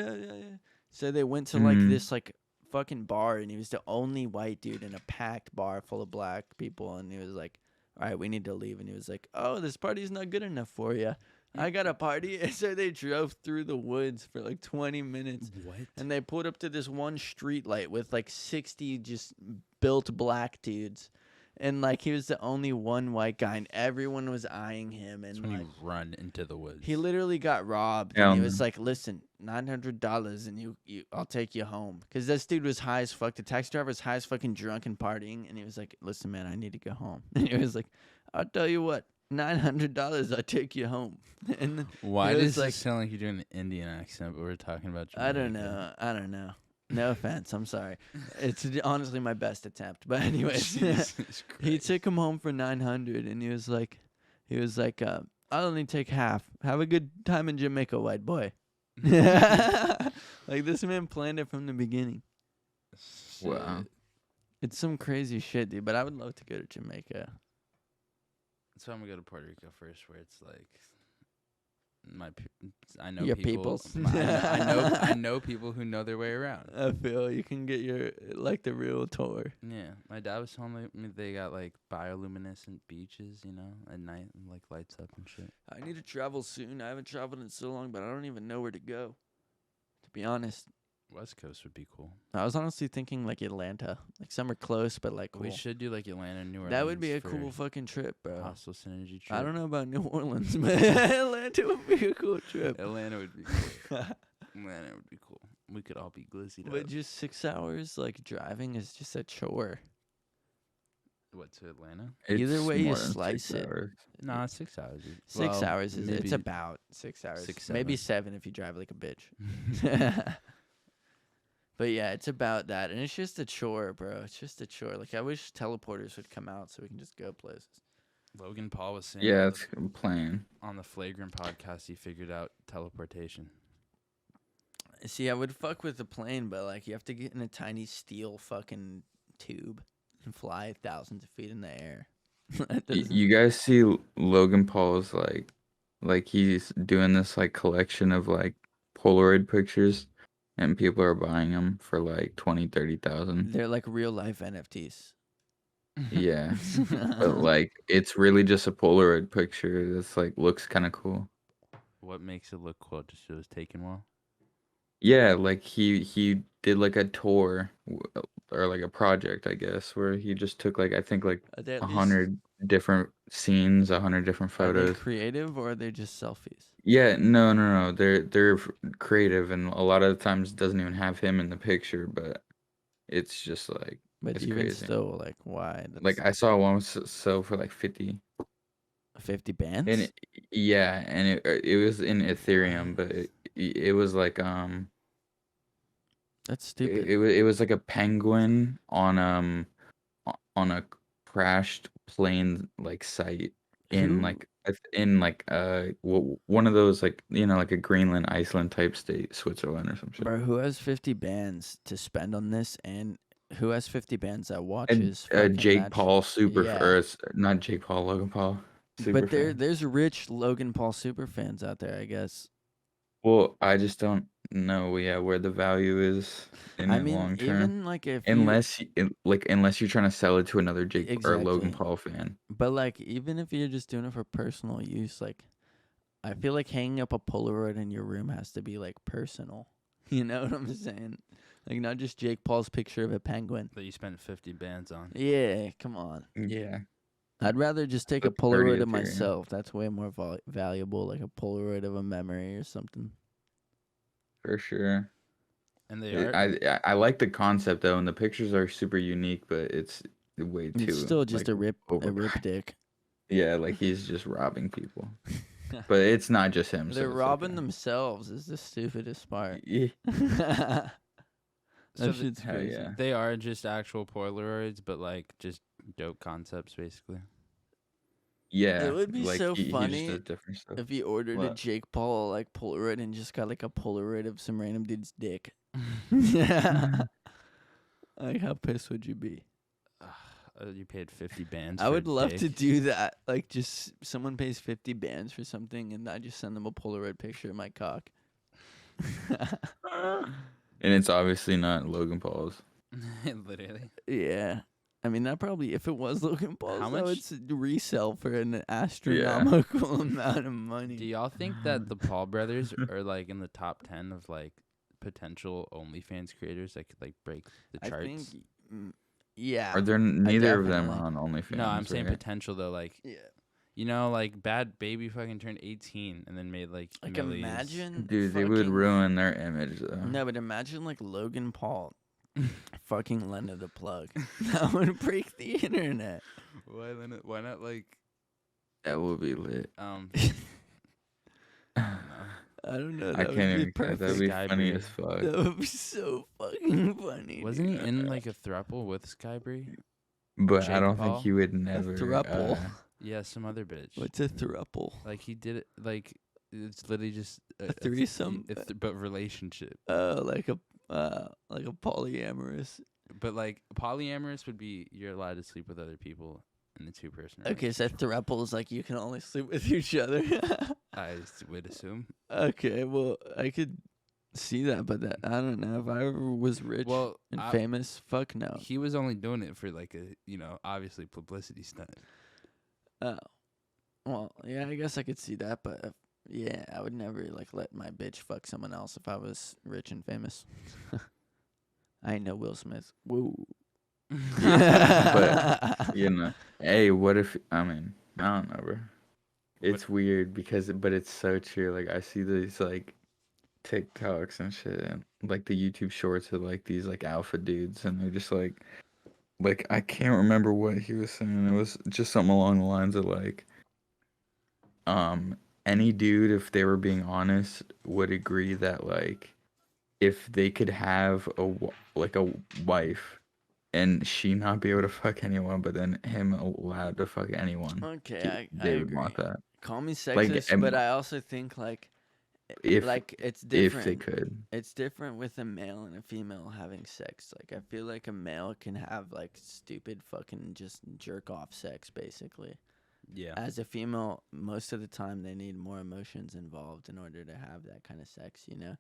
Speaker 1: So they went to like this like fucking bar and he was the only white dude in a packed bar full of black people and he was like, "All right, we need to leave." And he was like, "Oh, this party's not good enough for you. I got a party." And so they drove through the woods for like 20 minutes.
Speaker 2: What?
Speaker 1: And they pulled up to this one street light with like 60 just built black dudes. And like he was the only one white guy and everyone was eyeing him.
Speaker 2: That's
Speaker 1: And
Speaker 2: when
Speaker 1: like,
Speaker 2: you run into the woods.
Speaker 1: he literally got robbed.
Speaker 3: Yeah,
Speaker 1: And he was like, "Listen, $900 and I'll take you home." Because this dude was high as fuck. The taxi driver was high as fucking drunk and partying. And he was like, "Listen, man, I need to go home." And he was like, "I'll tell you what, $900, I'll take you home." And then
Speaker 2: Why
Speaker 1: it was
Speaker 2: does
Speaker 1: like-
Speaker 2: it sound like you're doing an Indian accent, but we're talking about
Speaker 1: I don't
Speaker 2: Jamaica?
Speaker 1: know. I don't know. No offense. I'm sorry. It's honestly my best attempt. But anyways,
Speaker 2: Jesus
Speaker 1: he
Speaker 2: Christ.
Speaker 1: took him home for 900 and he was like, "I'll only take half. Have a good time in Jamaica, white boy." Like this man planned it from the beginning.
Speaker 3: Wow.
Speaker 2: Shit.
Speaker 1: It's some crazy shit, dude. But I would love to go to Jamaica.
Speaker 2: So I'm gonna go to Puerto Rico first, where it's like I know
Speaker 1: Your
Speaker 2: people.
Speaker 1: peoples.
Speaker 2: I know people who know their way around.
Speaker 1: I feel you can get your like the real tour.
Speaker 2: Yeah, my dad was telling me they got like bioluminescent beaches, you know, at night and like lights up and shit.
Speaker 1: I need to travel soon. I haven't traveled in so long, but I don't even know where to go. To be honest,
Speaker 2: West Coast would be cool.
Speaker 1: I was honestly thinking like Atlanta. Like some are close, but like cool.
Speaker 2: We should do like Atlanta, New Orleans.
Speaker 1: That would be a
Speaker 2: for
Speaker 1: cool fucking trip, bro.
Speaker 2: hostile synergy trip.
Speaker 1: I don't know about New Orleans, but Atlanta would be a cool trip.
Speaker 2: Atlanta would be cool. Atlanta would be cool. We could all be glizzied
Speaker 1: But
Speaker 2: up.
Speaker 1: just 6 hours like driving is just a chore.
Speaker 2: What, to Atlanta?
Speaker 1: Either
Speaker 3: It's
Speaker 1: way you
Speaker 3: more than
Speaker 1: slice
Speaker 3: 6
Speaker 1: it.
Speaker 3: hours.
Speaker 2: Nah, 6 hours. dude.
Speaker 1: 6
Speaker 2: Well,
Speaker 1: hours is it's
Speaker 2: maybe
Speaker 1: about 6 hours.
Speaker 2: 6,
Speaker 1: Maybe
Speaker 2: 7.
Speaker 1: 7 if you drive like a bitch. But yeah, it's about that, and it's just a chore, bro. It's just a chore. Like I wish teleporters would come out so we can just go places.
Speaker 2: Logan Paul was saying
Speaker 3: Yeah,
Speaker 2: on
Speaker 3: it's a plan.
Speaker 2: on the Flagrant podcast he figured out teleportation.
Speaker 1: See, I would fuck with the plane, but like you have to get in a tiny steel fucking tube and fly thousands of feet in the air. That doesn't-
Speaker 3: You guys see Logan Paul's like he's doing this like collection of like Polaroid pictures, and people are buying them for like 20,000-30,000.
Speaker 1: They're like real life NFTs.
Speaker 3: Yeah, but like it's really just a Polaroid picture that's like looks kind of cool.
Speaker 2: What makes it look cool? Just it was taken well.
Speaker 3: Yeah, like he did like a tour or like a project, I guess, where he just took like I think like
Speaker 1: Are they at
Speaker 3: 100 different scenes, 100 different
Speaker 1: Are they
Speaker 3: photos.
Speaker 1: creative or are they just selfies?
Speaker 3: Yeah, no. They're creative, and a lot of the times it doesn't even have him in the picture, but it's just like
Speaker 1: But
Speaker 3: it's
Speaker 1: even
Speaker 3: crazy.
Speaker 1: still, like why? That's
Speaker 3: Like I saw one sell for like 50,
Speaker 1: 50 bands.
Speaker 3: and it was in Ethereum, but it was like
Speaker 1: That's stupid.
Speaker 3: it was like a penguin on a crashed plane like site in
Speaker 1: Who-
Speaker 3: like one of those like like a Greenland, Iceland type state, Switzerland or some shit.
Speaker 1: Bro, who has 50 bands to spend on this, and who has 50 bands that
Speaker 3: And
Speaker 1: watches? fucking
Speaker 3: Jake
Speaker 1: match-
Speaker 3: Paul super
Speaker 1: Yeah.
Speaker 3: or not Jake Paul, Logan Paul super
Speaker 1: But
Speaker 3: fan.
Speaker 1: there's rich Logan Paul super fans out there, I guess.
Speaker 3: Well, I just don't know where the value is in
Speaker 1: I
Speaker 3: the
Speaker 1: mean,
Speaker 3: long term.
Speaker 1: even like if you,
Speaker 3: Unless you're trying to sell it to another Jake or Logan
Speaker 1: Exactly.
Speaker 3: Paul fan.
Speaker 1: but like even if you're just doing it for personal use, like I feel like hanging up a Polaroid in your room has to be like personal. You know what I'm saying? Like not just Jake Paul's picture of a penguin.
Speaker 2: that you spent 50 bands on.
Speaker 1: Yeah, come on.
Speaker 3: Yeah,
Speaker 1: I'd rather just take a
Speaker 3: that's pretty
Speaker 1: Polaroid of
Speaker 3: Ethereum.
Speaker 1: myself. That's way more valuable, like a Polaroid of a memory or something.
Speaker 3: For sure.
Speaker 2: And they are.
Speaker 3: I like the concept though, and the pictures are super unique, but it's way too
Speaker 1: It's still just
Speaker 3: like
Speaker 1: a
Speaker 3: over.
Speaker 1: rip dick.
Speaker 3: Yeah, like he's just robbing people. But it's not just him.
Speaker 1: They're
Speaker 3: so it's
Speaker 1: robbing
Speaker 3: okay.
Speaker 1: themselves is the stupidest part.
Speaker 3: Yeah.
Speaker 1: That
Speaker 2: So
Speaker 1: shit's
Speaker 3: Hell
Speaker 1: crazy.
Speaker 3: yeah.
Speaker 2: They are just actual Polaroids, but like just dope concepts, basically.
Speaker 3: Yeah,
Speaker 1: It would be
Speaker 3: like
Speaker 1: so
Speaker 3: he just
Speaker 1: funny
Speaker 3: does different stuff.
Speaker 1: if he ordered a
Speaker 3: What?
Speaker 1: Jake Paul like Polaroid and just got like a Polaroid of some random dude's dick. Yeah. Like how pissed would you be?
Speaker 2: You paid 50 bands.
Speaker 1: I
Speaker 2: for
Speaker 1: would
Speaker 2: a
Speaker 1: love to
Speaker 2: dick.
Speaker 1: do that. Like just someone pays 50 bands for something and I just send them a Polaroid picture of my cock.
Speaker 3: And it's obviously not Logan Paul's.
Speaker 2: Literally.
Speaker 1: Yeah. I mean, that probably, if it was Logan Paul's,
Speaker 2: How
Speaker 1: that would
Speaker 2: much-
Speaker 1: resell for an astronomical amount of money.
Speaker 2: Do y'all think that the Paul brothers are like in the top 10 of like potential OnlyFans creators that could like break the
Speaker 1: I
Speaker 2: charts?
Speaker 1: think, yeah.
Speaker 3: Are there neither of them
Speaker 1: definitely-
Speaker 3: are on OnlyFans?
Speaker 2: No, I'm saying
Speaker 3: right?
Speaker 2: potential though. Like,
Speaker 1: Yeah.
Speaker 2: you know, like Bad Baby fucking turned 18 and then made like
Speaker 1: Like,
Speaker 2: millions.
Speaker 1: imagine.
Speaker 3: Dude, they would
Speaker 1: fucking-
Speaker 3: ruin their image though.
Speaker 1: No, but imagine like Logan Paul fucking Lena the Plug. That would break the internet.
Speaker 2: Why not like
Speaker 3: That would be lit.
Speaker 1: I don't know. That
Speaker 3: I
Speaker 1: would
Speaker 3: can't
Speaker 1: be
Speaker 3: even. That'd
Speaker 1: perfect.
Speaker 3: be
Speaker 2: Sky
Speaker 3: funny
Speaker 2: Bree.
Speaker 3: as fuck.
Speaker 1: That would be so fucking funny.
Speaker 2: wasn't he
Speaker 1: dude.
Speaker 2: in like a throuple with Skybree?
Speaker 3: But I
Speaker 2: Jake
Speaker 3: don't
Speaker 2: Paul?
Speaker 3: think he would never.
Speaker 1: throuple?
Speaker 2: Yeah, some other bitch.
Speaker 1: What's a throuple?
Speaker 2: Like he did it like it's literally just
Speaker 1: A threesome?
Speaker 2: but relationship.
Speaker 1: Like a polyamorous.
Speaker 2: But like polyamorous would be you're allowed to sleep with other people in the two-person.
Speaker 1: Okay, so throuple is like you can only sleep with each other.
Speaker 2: I would assume.
Speaker 1: Okay, well I could see that, but that I don't know if I ever was rich
Speaker 2: Well,
Speaker 1: and
Speaker 2: I-
Speaker 1: famous. Fuck no.
Speaker 2: He was only doing it for like a obviously publicity stunt.
Speaker 1: Oh, well, yeah, I guess I could see that, but yeah, I would never like let my bitch fuck someone else if I was rich and famous. I ain't no Will Smith. Woo.
Speaker 3: But hey, what if? I mean, I don't know, bro. It's weird but it's so true. Like I see these like TikToks and shit, and like the YouTube shorts of like these like alpha dudes, and they're just like I can't remember what he was saying. It was just something along the lines of like, any dude, if they were being honest, would agree that like, if they could have a wife, and she not be able to fuck anyone, but then him allowed to fuck anyone,
Speaker 1: Okay, I
Speaker 3: they would
Speaker 1: agree.
Speaker 3: want that.
Speaker 1: Call me
Speaker 3: Like,
Speaker 1: sexist, but I also think like
Speaker 3: If
Speaker 1: it's
Speaker 3: if
Speaker 1: different.
Speaker 3: they could.
Speaker 1: It's different with a male and a female having sex. Like I feel like a male can have like stupid fucking just jerk off sex basically.
Speaker 2: Yeah.
Speaker 1: As a female, most of the time they need more emotions involved in order to have that kind of sex, you know?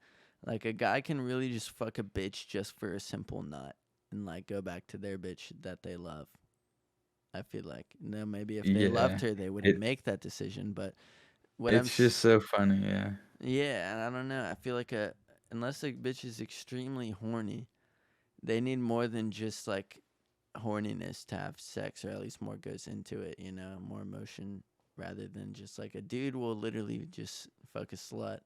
Speaker 1: Like a guy can really just fuck a bitch just for a simple nut and like go back to their bitch that they love. I feel like maybe if they loved
Speaker 3: Yeah,
Speaker 1: her they wouldn't
Speaker 3: it-
Speaker 1: make that decision, but what
Speaker 3: It's just so funny, yeah.
Speaker 1: yeah, and I don't know. I feel like unless a bitch is extremely horny, they need more than just like horniness to have sex, or at least more goes into it, you know, more emotion rather than just like a dude will literally just fuck a slut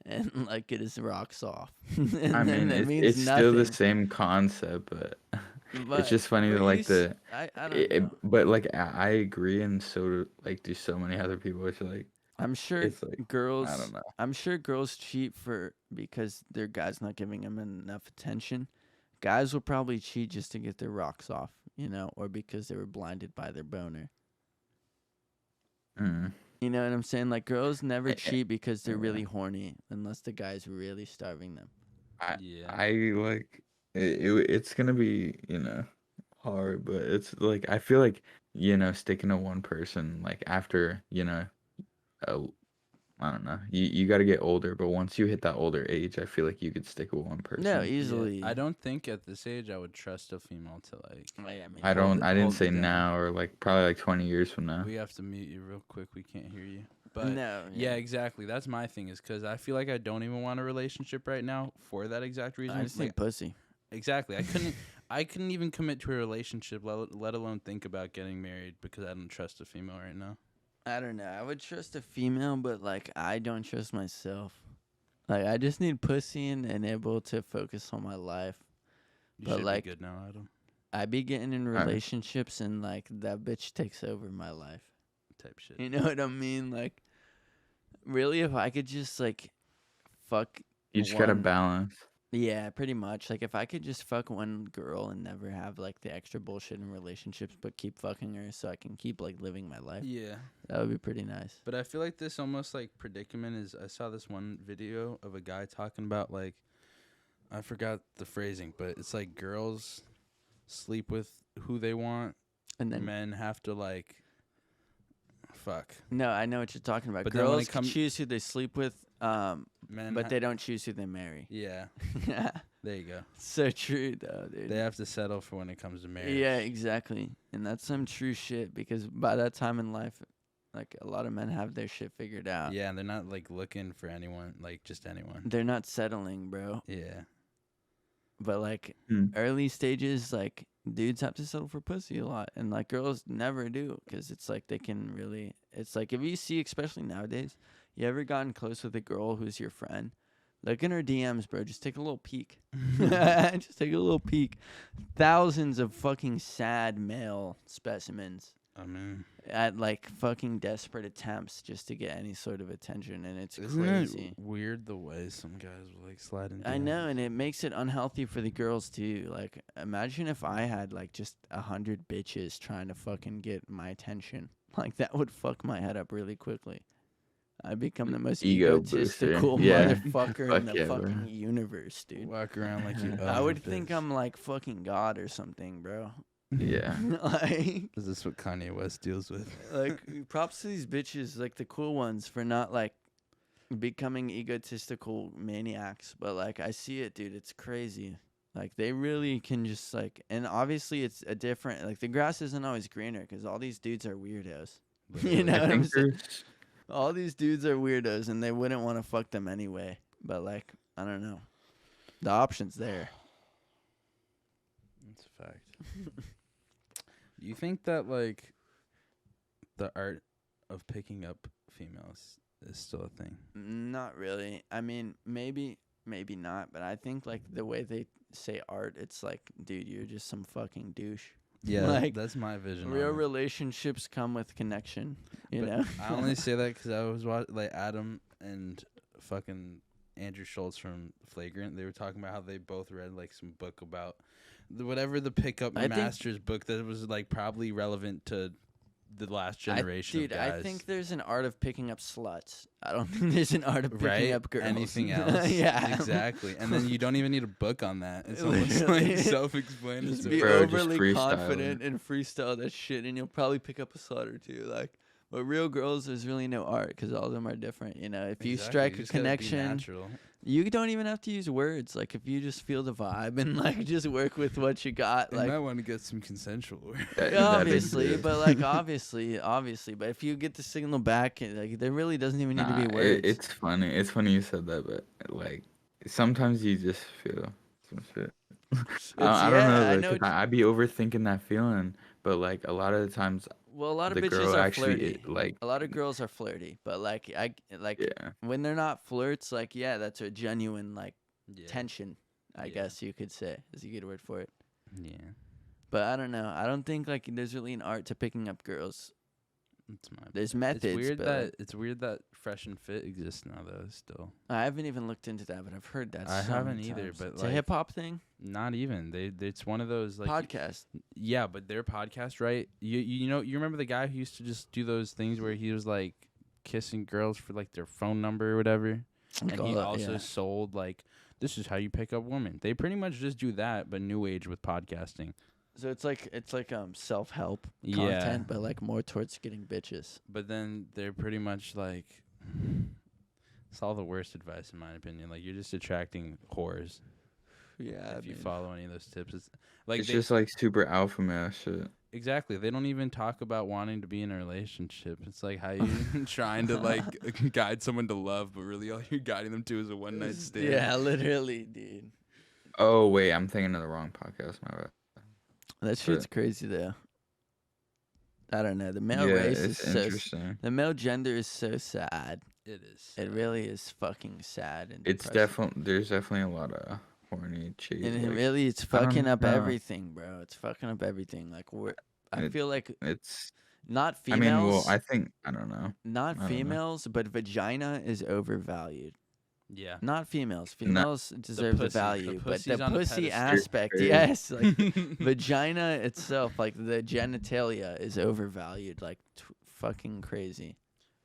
Speaker 1: and like get his rocks off. And
Speaker 3: I
Speaker 1: then
Speaker 3: mean,
Speaker 1: that means
Speaker 3: it's still the
Speaker 1: nothing.
Speaker 3: same concept, but
Speaker 1: But
Speaker 3: it's just funny
Speaker 1: but
Speaker 3: to like the.
Speaker 1: I don't know.
Speaker 3: But like I agree, and so do so many other people. It's like
Speaker 1: I'm sure
Speaker 3: it's like
Speaker 1: girls.
Speaker 3: I don't know.
Speaker 1: I'm sure girls cheat because their guy's not giving them enough attention. Guys will probably cheat just to get their rocks off, you know, or because they were blinded by their boner.
Speaker 3: Mm.
Speaker 1: You know what I'm saying? Like girls never
Speaker 3: Eh,
Speaker 1: cheat because they're
Speaker 3: yeah.
Speaker 1: really horny, unless the guy's really starving them.
Speaker 2: Yeah.
Speaker 3: I like it's gonna be hard, but it's like I feel like sticking to one person like after I don't know, you got to get older, but once you hit that older age, I feel like you could stick with one person.
Speaker 1: No,
Speaker 2: Yeah,
Speaker 1: easily.
Speaker 2: I don't think at this age I would trust a female to like.
Speaker 3: I
Speaker 1: hold
Speaker 3: didn't
Speaker 1: the
Speaker 3: say
Speaker 1: gun.
Speaker 3: now or like probably like 20 years from now.
Speaker 2: We have to mute you real quick. We can't hear you. But
Speaker 1: No,
Speaker 2: yeah, exactly. That's my thing is because I feel like I don't even want a relationship right now for that exact reason.
Speaker 1: I just
Speaker 2: Like,
Speaker 1: need pussy.
Speaker 2: exactly. I couldn't even commit to a relationship, let alone think about getting married because I don't trust a female right now.
Speaker 1: I don't know. I would trust a female, but like I don't trust myself. Like I just need pussy and able to focus on my life.
Speaker 2: You
Speaker 1: But
Speaker 2: should
Speaker 1: like
Speaker 2: be good now, Adam.
Speaker 1: I be getting in
Speaker 3: Alright.
Speaker 1: relationships and like that bitch takes over my life.
Speaker 2: Type shit.
Speaker 1: You know what I mean? Like really, if I could just like fuck
Speaker 3: You just gotta
Speaker 1: one.
Speaker 3: balance.
Speaker 1: Yeah, pretty much. Like if I could just fuck one girl and never have like the extra bullshit in relationships, but keep fucking her so I can keep like living my life.
Speaker 2: Yeah.
Speaker 1: That would be pretty nice.
Speaker 2: But I feel like this almost like predicament is I saw this one video of a guy talking about like I forgot the phrasing, but it's like girls sleep with who they want,
Speaker 1: And then
Speaker 2: men have to like fuck.
Speaker 1: no, I know what you're talking about.
Speaker 2: But then when
Speaker 1: Girls
Speaker 2: it
Speaker 1: can
Speaker 2: come-
Speaker 1: choose who they sleep with,
Speaker 2: Men
Speaker 1: but they don't choose who they marry.
Speaker 2: Yeah, there you go.
Speaker 1: So true though, dude.
Speaker 2: They have to settle for when it comes to marriage.
Speaker 1: Yeah, exactly. And that's some true shit because by that time in life, like a lot of men have their shit figured out.
Speaker 2: Yeah, and they're not like looking for anyone, like just anyone.
Speaker 1: They're not settling, bro.
Speaker 2: Yeah.
Speaker 1: But like
Speaker 3: Hmm.
Speaker 1: early stages, like dudes have to settle for pussy a lot, and like girls never do because it's like they can really. It's like if you see, especially nowadays, you ever gotten close with a girl who's your friend, look in her DMs, bro. Just take a little peek. Just take a little peek. Thousands of fucking sad male specimens
Speaker 2: I mean,
Speaker 1: at like fucking desperate attempts just to get any sort of attention, and it's
Speaker 2: isn't
Speaker 1: crazy.
Speaker 2: it weird the way some guys will like slide into?
Speaker 1: I know, and it makes it unhealthy for the girls too. Like, imagine if I had like just 100 bitches trying to fucking get my attention. Like, that would fuck my head up really quickly. I'd become the most
Speaker 3: Ego booster.
Speaker 1: egotistical
Speaker 3: Yeah.
Speaker 1: motherfucker in
Speaker 3: Fuck
Speaker 1: the
Speaker 3: yeah, bro.
Speaker 1: fucking universe, dude.
Speaker 2: Walk around like you.
Speaker 1: I
Speaker 2: own
Speaker 1: would
Speaker 2: a
Speaker 1: think
Speaker 2: bitch.
Speaker 1: I'm like fucking God or something, bro.
Speaker 3: Yeah.
Speaker 1: like,
Speaker 2: Is this what Kanye West deals with?
Speaker 1: like props to these bitches, like the cool ones, for not like becoming egotistical maniacs. But like I see it, dude. It's crazy. Like they really can just like, and obviously it's a different. Like the grass isn't always greener because all these dudes are weirdos. You know
Speaker 3: I
Speaker 1: what I'm
Speaker 3: think
Speaker 1: saying?
Speaker 3: there's
Speaker 1: All these dudes are weirdos, and they wouldn't want to fuck them anyway. But like, I don't know. The option's there.
Speaker 2: That's a fact. Do you think that like the art of picking up females is still a thing?
Speaker 1: Not really. I mean, maybe not. But I think like the way they say art, it's like, dude, you're just some fucking douche.
Speaker 2: Yeah,
Speaker 1: Like,
Speaker 2: that's my vision.
Speaker 1: Real
Speaker 2: on it.
Speaker 1: relationships come with connection, you
Speaker 2: But
Speaker 1: know.
Speaker 2: I only say that because I was watching like Adam and fucking Andrew Schultz from Flagrant. They were talking about how they both read like some book about whatever the pickup
Speaker 1: I think-
Speaker 2: masters book that was like probably relevant to the last generation
Speaker 1: Dude,
Speaker 2: of guys.
Speaker 1: I think there's an art of picking up sluts. I don't think there's an art of picking
Speaker 2: right?
Speaker 1: up girls.
Speaker 2: Anything else?
Speaker 1: Yeah,
Speaker 2: exactly. And then you don't even need a book on that. It's almost
Speaker 1: Literally.
Speaker 2: like self-explanatory.
Speaker 1: Just be
Speaker 3: Bro, just
Speaker 1: overly
Speaker 3: freestyle
Speaker 1: confident and freestyle that shit, and you'll probably pick up a slut or two. Like, but real girls, there's really no art because all of them are different. You know, if you
Speaker 2: Exactly,
Speaker 1: strike
Speaker 2: you
Speaker 1: a
Speaker 2: just gotta be
Speaker 1: connection,
Speaker 2: natural.
Speaker 1: you don't even have to use words. Like, if you just feel the vibe and like just work with what you got,
Speaker 2: You
Speaker 1: like.
Speaker 2: might want to get some consensual work.
Speaker 3: that
Speaker 1: Obviously,
Speaker 3: exists.
Speaker 1: but like obviously, but if you get the signal back, like there really doesn't even need to be
Speaker 3: Nah,
Speaker 1: words.
Speaker 3: it's funny. It's funny you said that, but like sometimes you just feel some shit. I don't know.
Speaker 1: I
Speaker 3: Like,
Speaker 1: know
Speaker 3: 'cause I be overthinking that feeling, but like a lot of the times,
Speaker 1: Well, a lot of
Speaker 3: the
Speaker 1: bitches
Speaker 3: girl
Speaker 1: are
Speaker 3: actually
Speaker 1: flirty.
Speaker 3: like
Speaker 1: A lot of girls are flirty, but like
Speaker 3: yeah.
Speaker 1: when they're not flirts, like yeah, that's a genuine like
Speaker 2: Yeah.
Speaker 1: tension. I
Speaker 2: Yeah.
Speaker 1: guess you could say is a good word for it.
Speaker 2: Yeah.
Speaker 1: But I don't know. I don't think like there's really an art to picking up girls.
Speaker 2: That's my
Speaker 1: There's
Speaker 2: It's
Speaker 1: methods,
Speaker 2: weird
Speaker 1: but
Speaker 2: that
Speaker 1: like,
Speaker 2: it's weird that Fresh and Fit exists now though. Still,
Speaker 1: I haven't even looked into that, but I've heard that.
Speaker 2: I
Speaker 1: so
Speaker 2: haven't
Speaker 1: many
Speaker 2: either,
Speaker 1: times.
Speaker 2: but,
Speaker 1: it's
Speaker 2: like,
Speaker 1: a hip hop thing.
Speaker 2: not even it's one of those like
Speaker 1: Podcast.
Speaker 2: yeah, but their podcast, right? You know you remember the guy who used to just do those things where he was like kissing girls for like their phone number or whatever, and he also sold like this is how you pick up women. They pretty much just do that, but new age with podcasting.
Speaker 1: So it's like self help
Speaker 2: Yeah.
Speaker 1: content, but like more towards getting bitches.
Speaker 2: But then they're pretty much like it's all the worst advice in my opinion. Like you're just attracting whores
Speaker 1: Yeah,
Speaker 2: if you follow any of those tips. It's like
Speaker 3: It's
Speaker 2: they,
Speaker 3: just like super alpha male shit.
Speaker 2: exactly. They don't even talk about wanting to be in a relationship. It's like how you trying to like guide someone to love, but really all you're guiding them to is a one night stand.
Speaker 1: Yeah, literally, dude.
Speaker 3: Oh wait, I'm thinking of the wrong podcast. My bad.
Speaker 1: That shit's crazy though. I don't know. The male
Speaker 3: Yeah,
Speaker 1: race
Speaker 3: it's
Speaker 1: is so.
Speaker 3: interesting.
Speaker 1: The male gender is so sad.
Speaker 2: It is.
Speaker 1: It really is fucking sad and
Speaker 3: It's
Speaker 1: depressing.
Speaker 3: definitely there's definitely a lot of horny chicks.
Speaker 1: And it
Speaker 3: like,
Speaker 1: really, it's
Speaker 3: I don't
Speaker 1: fucking up
Speaker 3: know.
Speaker 1: everything, bro. It's fucking up everything. Like I feel like
Speaker 3: It's.
Speaker 1: not
Speaker 3: I mean, well,
Speaker 1: females,
Speaker 3: I think I don't know.
Speaker 1: not
Speaker 3: I don't know.
Speaker 1: females, but vagina is overvalued.
Speaker 2: Yeah.
Speaker 1: Not females.
Speaker 3: No.
Speaker 1: Females deserve the
Speaker 2: pussy. The
Speaker 1: value, but
Speaker 2: pussy's
Speaker 1: the
Speaker 2: on a
Speaker 1: pussy
Speaker 2: pedestal.
Speaker 1: aspect,
Speaker 3: Crazy.
Speaker 1: yes, like vagina itself, like the genitalia is overvalued, like fucking crazy.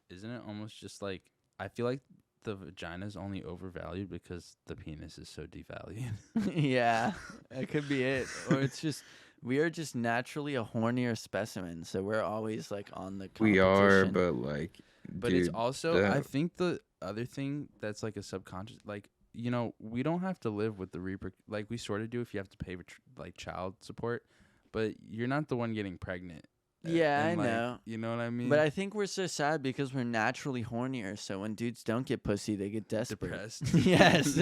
Speaker 2: Isn't it almost just like I feel like the vagina is only overvalued because the penis is so devalued.
Speaker 1: Yeah, that could be it. Or it's just we are just naturally a hornier specimen, so we're always like on the competition.
Speaker 3: We are, but like,
Speaker 2: But
Speaker 3: dude,
Speaker 2: it's also
Speaker 3: the-
Speaker 2: I think the other thing that's like a subconscious, like, you know, we don't have to live with the like we sort of do if you have to pay for like child support, but you're not the one getting pregnant.
Speaker 1: Yeah,
Speaker 2: And,
Speaker 1: I
Speaker 2: like,
Speaker 1: know.
Speaker 2: You know what I mean?
Speaker 1: But I think we're so sad because we're naturally hornier. So when dudes don't get pussy, they get desperate.
Speaker 2: Depressed.
Speaker 1: Yes.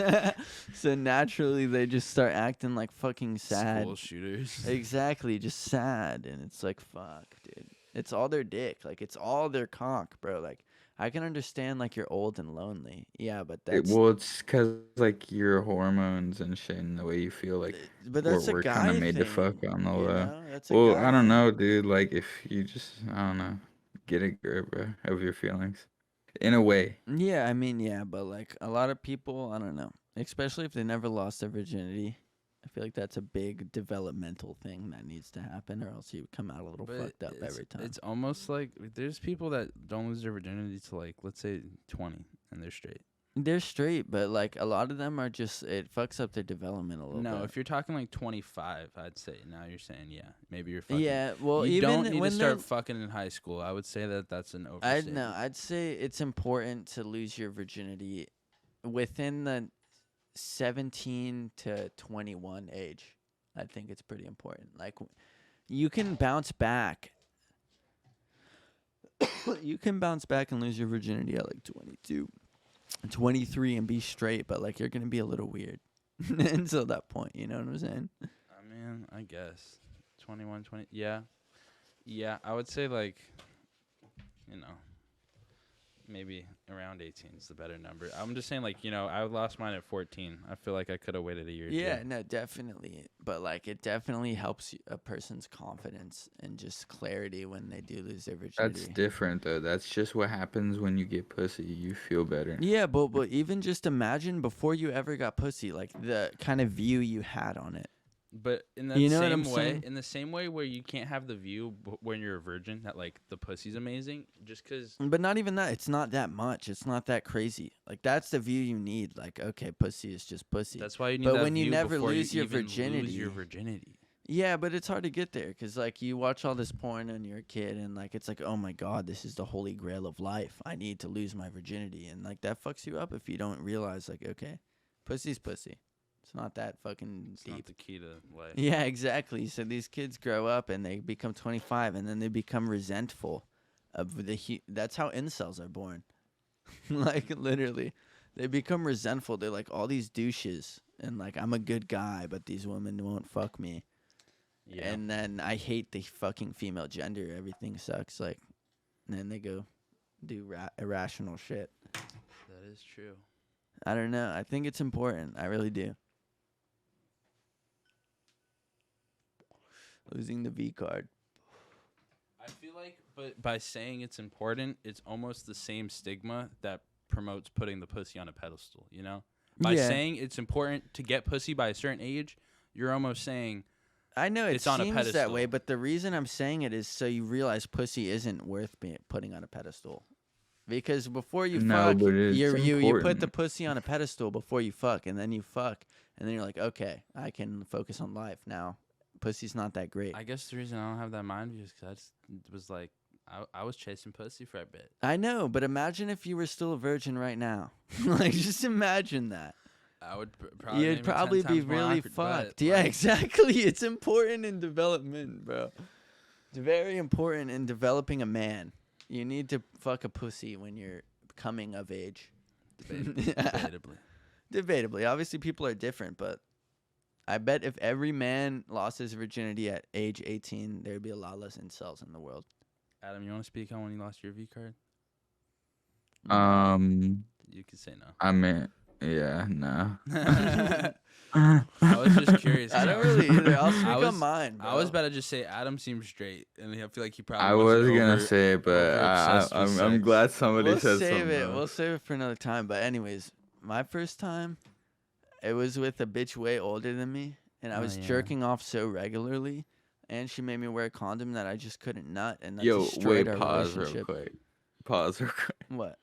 Speaker 1: So naturally, they just start acting like fucking sad.
Speaker 2: School shooters.
Speaker 1: Exactly, just sad, and it's like fuck, dude. It's all their dick, like it's all their cock, bro. Like I can understand like you're old and lonely, yeah, but that's
Speaker 3: well, it's because like your hormones and shit, and the way you feel like
Speaker 1: but that's
Speaker 3: we're
Speaker 1: a guy
Speaker 3: kind of made
Speaker 1: thing,
Speaker 3: to fuck on the
Speaker 1: you
Speaker 3: low.
Speaker 1: know? That's a
Speaker 3: Well,
Speaker 1: guy
Speaker 3: I don't
Speaker 1: thing.
Speaker 3: know, dude. Like if you just, I don't know, get a grip, bro, of your feelings, in a way.
Speaker 1: Yeah, I mean, yeah, but like a lot of people, I don't know, especially if they never lost their virginity. I feel like that's a big developmental thing that needs to happen, or else you come out a little
Speaker 2: But
Speaker 1: fucked up every time.
Speaker 2: It's almost like there's people that don't lose their virginity to like, let's say 20 and they're straight.
Speaker 1: They're straight, but like a lot of them are just, it fucks up their development a little bit.
Speaker 2: No, if you're talking like 25, I'd say now you're saying maybe you're fucking.
Speaker 1: Yeah, well,
Speaker 2: you
Speaker 1: even
Speaker 2: don't need
Speaker 1: when
Speaker 2: to start fucking in high school. I would say that that's an overstatement.
Speaker 1: I'd say it's important to lose your virginity within the 17 to 21 age. I think it's pretty important. Like you can bounce back. You can bounce back and lose your virginity at like 22, 23 and be straight, but like you're going to be a little weird until that point, you know what I'm saying?
Speaker 2: I mean, I guess 21, 20. Yeah. Yeah, I would say like, you know, maybe around 18 is the better number. I'm just saying, like, you know, I lost mine at 14. I feel like I could have waited a year.
Speaker 1: Yeah,
Speaker 2: or two.
Speaker 1: no, definitely. But like, it definitely helps a person's confidence and just clarity when they do lose their virginity.
Speaker 3: That's different though. That's just what happens when you get pussy. You feel better.
Speaker 1: Yeah, but even just imagine before you ever got pussy, like the kind of view you had on it.
Speaker 2: But in the
Speaker 1: You know what
Speaker 2: same
Speaker 1: I'm
Speaker 2: way,
Speaker 1: saying?
Speaker 2: in the same way where you can't have the view when you're a virgin that like the pussy's amazing, just because.
Speaker 1: But not even that. It's not that much. It's not that crazy. Like that's the view you need. Like okay, pussy is just pussy.
Speaker 2: That's why you need.
Speaker 1: But
Speaker 2: that
Speaker 1: when you
Speaker 2: view
Speaker 1: never
Speaker 2: before
Speaker 1: lose your
Speaker 2: even
Speaker 1: virginity,
Speaker 2: lose your virginity.
Speaker 1: Yeah, but it's hard to get there because like you watch all this porn and you're a kid and like it's like, oh my god, this is the holy grail of life. I need to lose my virginity, and like that fucks you up if you don't realize like, okay, pussy's pussy. It's not that fucking
Speaker 2: It's
Speaker 1: deep.
Speaker 2: not the key to life.
Speaker 1: Yeah, exactly. So these kids grow up and they become 25 and then they become resentful of that's how incels are born. Like literally, they become resentful. They're like all these douches and like I'm a good guy, but these women won't fuck me.
Speaker 2: Yeah.
Speaker 1: And then I hate the fucking female gender. Everything sucks. Like, and then they go do irrational shit.
Speaker 2: That is true.
Speaker 1: I don't know. I think it's important. I really do. Losing the V card.
Speaker 2: I feel like, but by saying it's important, it's almost the same stigma that promotes putting the pussy on a pedestal, you know? By
Speaker 1: Yeah.
Speaker 2: saying it's important to get pussy by a certain age, you're almost saying
Speaker 1: I know it
Speaker 2: It's on a
Speaker 1: seems that
Speaker 2: pedestal.
Speaker 1: way, but the reason I'm saying it is so you realize pussy isn't worth putting on a pedestal. Because before you
Speaker 3: No,
Speaker 1: fuck,
Speaker 3: but it's
Speaker 1: you put the
Speaker 3: important.
Speaker 1: pussy on a pedestal before you fuck, and then you fuck, and then you're like, okay, I can focus on life now. Pussy's not that great.
Speaker 2: I guess the reason I don't have that mind view is because I just was like, I was chasing pussy for a bit.
Speaker 1: I know, but imagine if you were still a virgin right now. Like, just imagine that.
Speaker 2: I would probably
Speaker 1: You'd
Speaker 2: maybe 10
Speaker 1: probably be
Speaker 2: times more
Speaker 1: really
Speaker 2: awkward, but,
Speaker 1: fucked. Yeah,
Speaker 2: like,
Speaker 1: exactly. It's important in development, bro. It's very important in developing a man. You need to fuck a pussy when you're coming of age.
Speaker 2: Debatably.
Speaker 1: Debatably. Obviously, people are different, but I bet if every man lost his virginity at age 18, there'd be a lot less incels in the world.
Speaker 2: Adam, you want to speak on when you lost your V card? You can say no.
Speaker 3: I mean, yeah, no.
Speaker 2: I was just curious.
Speaker 1: I don't really either. I'll speak on mine, bro.
Speaker 2: I was about to just say Adam seems straight, and I feel like he probably.
Speaker 3: I was gonna say it, but I'm glad somebody said something.
Speaker 1: We'll save it for another time. But anyways, my first time, it was with a bitch way older than me, and I was jerking off so regularly, and she made me wear a condom that I just couldn't nut, and that destroyed our relationship.
Speaker 3: Pause real quick.
Speaker 1: What?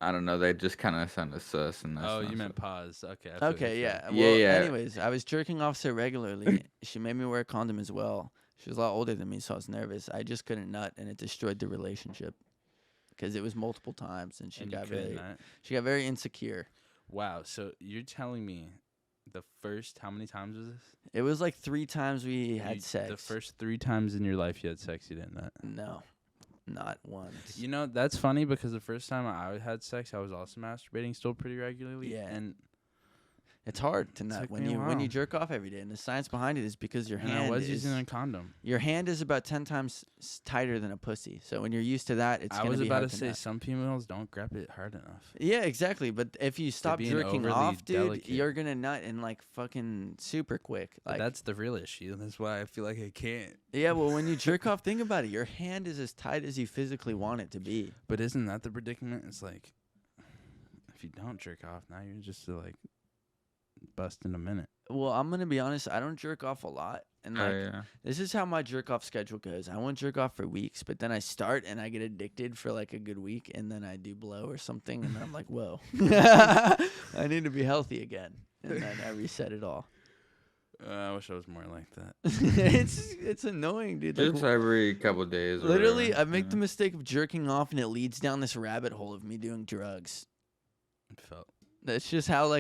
Speaker 3: I don't know. They just kind of sounded sus. And
Speaker 2: you meant pause. Okay.
Speaker 1: Okay, yeah. Well, anyways, I was jerking off so regularly. She made me wear a condom as well. She was a lot older than me, so I was nervous. I just couldn't nut, and it destroyed the relationship because it was multiple times, and she got very insecure.
Speaker 2: Wow. So you're telling me how many times was this?
Speaker 1: It was like 3 times we had sex.
Speaker 2: The first 3 times in your life you had sex, you didn't nut?
Speaker 1: No. Not once.
Speaker 2: You know, that's funny because the first time I had sex, I was also masturbating still pretty regularly.
Speaker 1: Yeah.
Speaker 2: And
Speaker 1: it's hard to nut when you jerk off every day. And the science behind it is because your hand
Speaker 2: I was using a condom.
Speaker 1: Your hand is about 10 times tighter than a pussy. So when you're used to that, it's going to be hard to nut. I was about to say,
Speaker 2: some females don't grab it hard enough.
Speaker 1: Yeah, exactly. But if you stop jerking off, dude, delicate. You're going to nut in like fucking super quick. Like,
Speaker 2: that's the real issue. That's why I feel like I can't.
Speaker 1: Yeah, well, when you jerk off, think about it. Your hand is as tight as you physically want it to be.
Speaker 2: But isn't that the predicament? It's like, if you don't jerk off, now you're just like bust in a minute.
Speaker 1: Well, I'm gonna be honest. I don't jerk off a lot, and this is how my jerk off schedule goes. I won't jerk off for weeks, but then I start and I get addicted for like a good week, and then I do blow or something, and then I'm like, whoa, I need to be healthy again, and then I reset it all.
Speaker 2: I wish I was more like that.
Speaker 1: It's annoying, dude.
Speaker 3: Just like, every couple of days.
Speaker 1: Literally, I make the mistake of jerking off, and it leads down this rabbit hole of me doing drugs.
Speaker 2: It felt.
Speaker 1: That's just how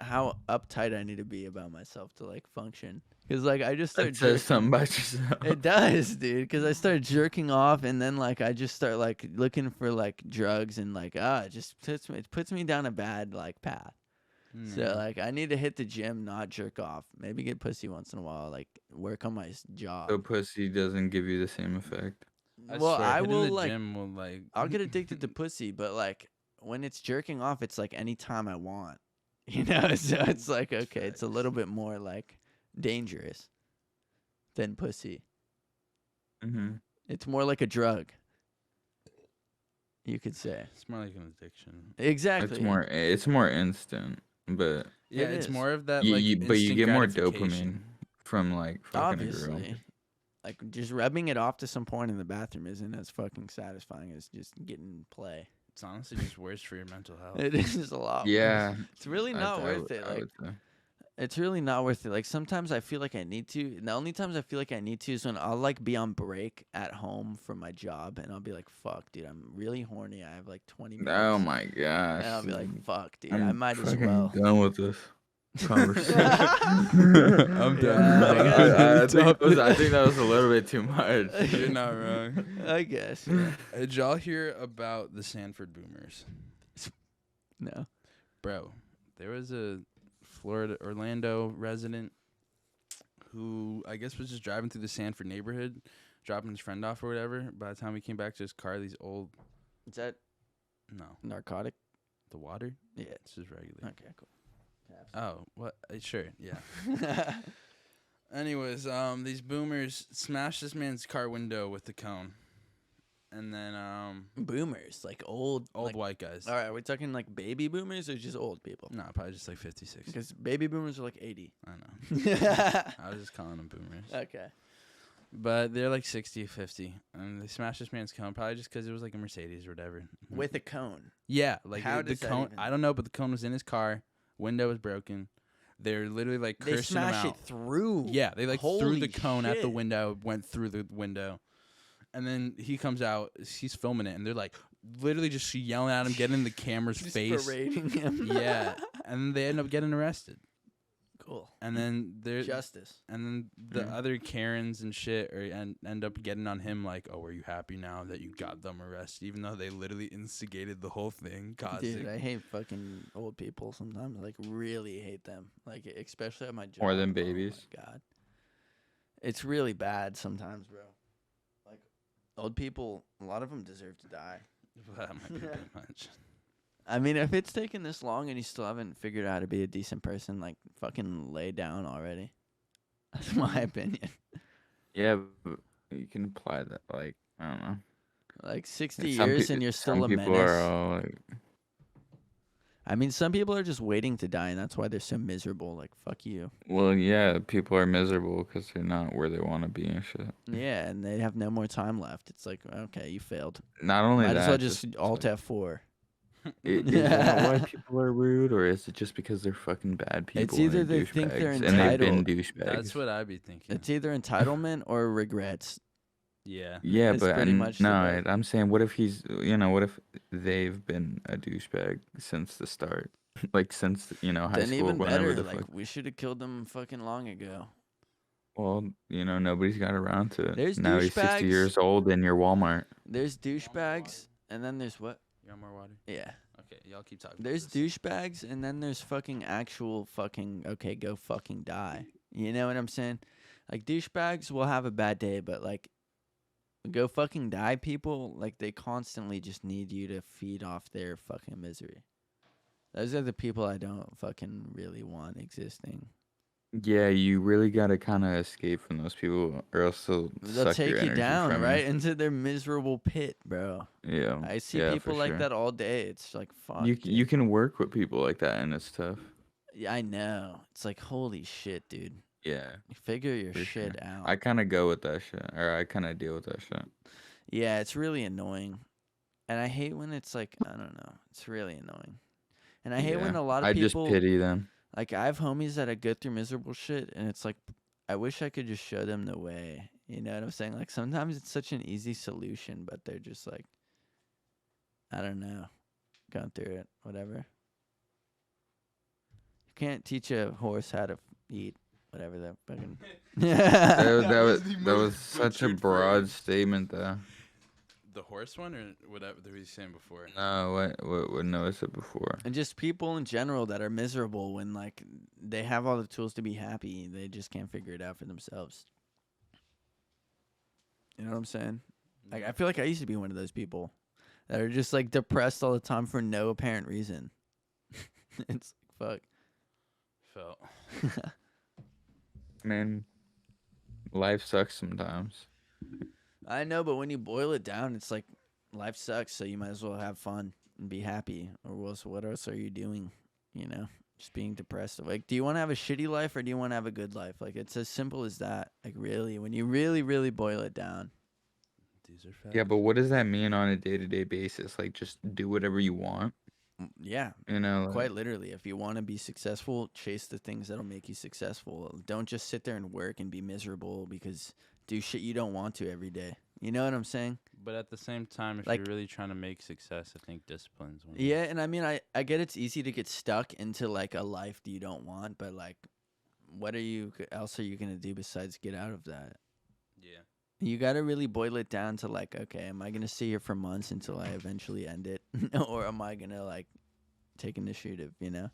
Speaker 1: how uptight I need to be about myself to like function. Because like I just start.
Speaker 3: It says something about yourself.
Speaker 1: It does, dude. Because I start jerking off, and then like I just start like looking for like drugs, and like it just puts me down a bad like path. So like I need to hit the gym, not jerk off. Maybe get pussy once in a while, like work on my job.
Speaker 3: So pussy doesn't give you the same effect.
Speaker 1: I will like. I'll get addicted to pussy, but like. When it's jerking off, it's like any time I want, you know. So it's like okay, it's a little bit more like dangerous than pussy. It's more like a drug, you could say.
Speaker 2: It's more like an addiction.
Speaker 1: Exactly.
Speaker 3: It's more instant, but
Speaker 2: yeah, it's more of that.
Speaker 3: But you get more dopamine from like fucking
Speaker 1: obviously. A girl. Like just rubbing it off to some point in the bathroom isn't as fucking satisfying as just getting play.
Speaker 2: It's honestly just worse for your mental health.
Speaker 1: It is a lot.
Speaker 3: Yeah,
Speaker 1: worse. It's really not worth it. Like, it's really not worth it. Like sometimes I feel like I need to. The only times I feel like I need to is when I'll like be on break at home from my job, and I'll be like, "Fuck, dude, I'm really horny. I have like 20 minutes."
Speaker 3: Oh my gosh!
Speaker 1: And I'll be like, "Fuck, dude, I might as well."
Speaker 3: Done with this conversation.
Speaker 2: I'm done.
Speaker 3: I think that was a little bit too much.
Speaker 2: You're not wrong.
Speaker 1: I guess. Yeah.
Speaker 2: Did y'all hear about the Sanford boomers?
Speaker 1: No.
Speaker 2: Bro, there was a Orlando resident who I guess was just driving through the Sanford neighborhood, dropping his friend off or whatever. By the time he came back to his car, these old...
Speaker 1: Is that narcotic?
Speaker 2: The water?
Speaker 1: Yeah.
Speaker 2: It's just regular.
Speaker 1: Okay, cool.
Speaker 2: Oh, what? Sure, yeah. Anyways, these boomers smashed this man's car window with the cone. And then,
Speaker 1: boomers, like old like,
Speaker 2: white guys.
Speaker 1: All right, are we talking like baby boomers or just old people?
Speaker 2: No, probably just like 56.
Speaker 1: Because baby boomers are like 80.
Speaker 2: I know. I was just calling them boomers.
Speaker 1: Okay.
Speaker 2: But they're like 60, 50. And they smashed this man's cone, probably just because it was like a Mercedes or whatever.
Speaker 1: With a cone?
Speaker 2: Yeah. Like
Speaker 1: How
Speaker 2: the
Speaker 1: does
Speaker 2: cone,
Speaker 1: that even...
Speaker 2: I don't know, but the cone was in his car. Window was broken. They're literally like cursing him out. They smash it
Speaker 1: through?
Speaker 2: Yeah, they like threw the cone
Speaker 1: shit.
Speaker 2: at the window, went through the window. And then he comes out, he's filming it, and they're like literally just yelling at him, getting in the camera's face.
Speaker 1: Berating him.
Speaker 2: Yeah. And they end up getting arrested.
Speaker 1: Cool.
Speaker 2: And then
Speaker 1: Justice.
Speaker 2: And then the other Karens and shit end up getting on him like, oh, are you happy now that you got them arrested? Even though they literally instigated the whole thing.
Speaker 1: Dude, I hate fucking old people sometimes. Like, really hate them. Like, especially at my job.
Speaker 3: More than babies.
Speaker 1: Oh, my God. It's really bad sometimes, bro. Like, old people, a lot of them deserve to die.
Speaker 2: That might be a bit much.
Speaker 1: I mean, if it's taken this long and you still haven't figured out how to be a decent person, like, fucking lay down already. That's my opinion.
Speaker 3: Yeah, but you can apply that, like, I don't know.
Speaker 1: Like, 60 years and you're still a menace. Some people are all, like... I mean, some people are just waiting to die, and that's why they're so miserable. Like, fuck you.
Speaker 3: Well, yeah, people are miserable because they're not where they want to be and shit.
Speaker 1: Yeah, and they have no more time left. It's like, okay, you failed.
Speaker 3: Not only that,
Speaker 1: might as well just alt
Speaker 3: like,
Speaker 1: F4.
Speaker 3: Is that why people are rude, or is it just because they're fucking bad people?
Speaker 1: It's either they think they're entitled.
Speaker 3: And they've been douchebags.
Speaker 2: That's what I'd be thinking.
Speaker 1: It's either entitlement or regrets.
Speaker 2: Yeah.
Speaker 3: Yeah,
Speaker 1: it's
Speaker 3: but
Speaker 1: pretty much
Speaker 3: no, I'm saying, what if what if they've been a douchebag since the start? Like, since, high
Speaker 1: then
Speaker 3: school,
Speaker 1: even
Speaker 3: whenever
Speaker 1: better,
Speaker 3: the
Speaker 1: like,
Speaker 3: fuck.
Speaker 1: we should have killed them fucking long ago.
Speaker 3: Well, nobody's got around to it.
Speaker 1: There's
Speaker 3: now he's 60 years old in your Walmart.
Speaker 1: There's douchebags, and then there's what?
Speaker 2: You want more water?
Speaker 1: Yeah.
Speaker 2: Okay, y'all keep talking.
Speaker 1: There's douchebags, and then there's fucking actual fucking, okay, go fucking die. You know what I'm saying? Like, douchebags will have a bad day, but, like, go fucking die people, like, they constantly just need you to feed off their fucking misery. Those are the people I don't fucking really want existing.
Speaker 3: Yeah, you really gotta kind of escape from those people, or else they'll suck
Speaker 1: take
Speaker 3: your
Speaker 1: you
Speaker 3: energy
Speaker 1: down,
Speaker 3: from
Speaker 1: right,
Speaker 3: you.
Speaker 1: into their miserable pit, bro.
Speaker 3: Yeah,
Speaker 1: I see
Speaker 3: yeah,
Speaker 1: people
Speaker 3: for
Speaker 1: like
Speaker 3: sure.
Speaker 1: that all day. It's like, fuck.
Speaker 3: You can work with people like that, and it's tough.
Speaker 1: Yeah, I know. It's like, holy shit, dude.
Speaker 3: Yeah,
Speaker 1: figure your shit out.
Speaker 3: I kind of go with that shit, or I kind of deal with that shit.
Speaker 1: Yeah, it's really annoying, and I hate when it's like, I don't know. It's really annoying, and I hate when a lot of people.
Speaker 3: I just pity them.
Speaker 1: Like, I have homies that I go through miserable shit, and it's like, I wish I could just show them the way. You know what I'm saying? Like, sometimes it's such an easy solution, but they're just like, I don't know, going through it, whatever. You can't teach a horse how to eat, whatever that fucking.
Speaker 3: that was such a broad statement, though.
Speaker 2: The horse one, or whatever that we saying before?
Speaker 3: No, what Noah said before.
Speaker 1: And just people in general that are miserable when, like, they have all the tools to be happy, they just can't figure it out for themselves. You know what I'm saying? Like, I feel like I used to be one of those people that are just, like, depressed all the time for no apparent reason. It's like, fuck.
Speaker 3: Felt. Man, life sucks sometimes.
Speaker 1: I know, but when you boil it down, it's like life sucks, so you might as well have fun and be happy. Or what else are you doing? You know, just being depressed. Like, do you want to have a shitty life or do you want to have a good life? Like, it's as simple as that. Like, really, when you really, really boil it down.
Speaker 2: These are facts.
Speaker 3: Yeah, but what does that mean on a day-to-day basis? Like, just do whatever you want?
Speaker 1: Yeah. Quite literally. If you want to be successful, chase the things that'll make you successful. Don't just sit there and work and be miserable because do shit you don't want to every day. You know what I'm saying?
Speaker 2: But at the same time, if you're really trying to make success, I think discipline's one.
Speaker 1: Yeah, and I mean, I get it's easy to get stuck into, like, a life that you don't want, but, like, what else are you going to do besides get out of that?
Speaker 2: Yeah.
Speaker 1: You got to really boil it down to, like, okay, am I going to stay here for months until I eventually end it? Or am I going to, like, take initiative, you know?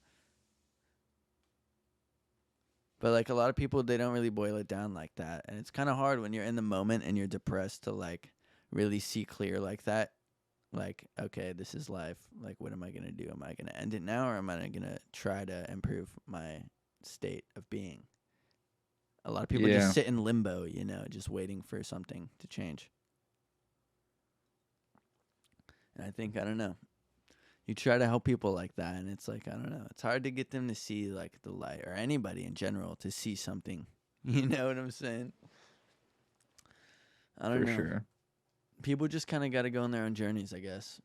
Speaker 1: But, like, a lot of people, they don't really boil it down like that. And it's kind of hard when you're in the moment and you're depressed to, like, really see clear like that. Like, okay, this is life. Like, what am I going to do? Am I going to end it now, or am I going to try to improve my state of being? A lot of people just sit in limbo, you know, just waiting for something to change. And I think, I don't know. You try to help people like that, and it's like, I don't know. It's hard to get them to see, like, the light, or anybody in general to see something. You know what I'm saying? I don't know. For sure. People just kind of got to go on their own journeys, I guess.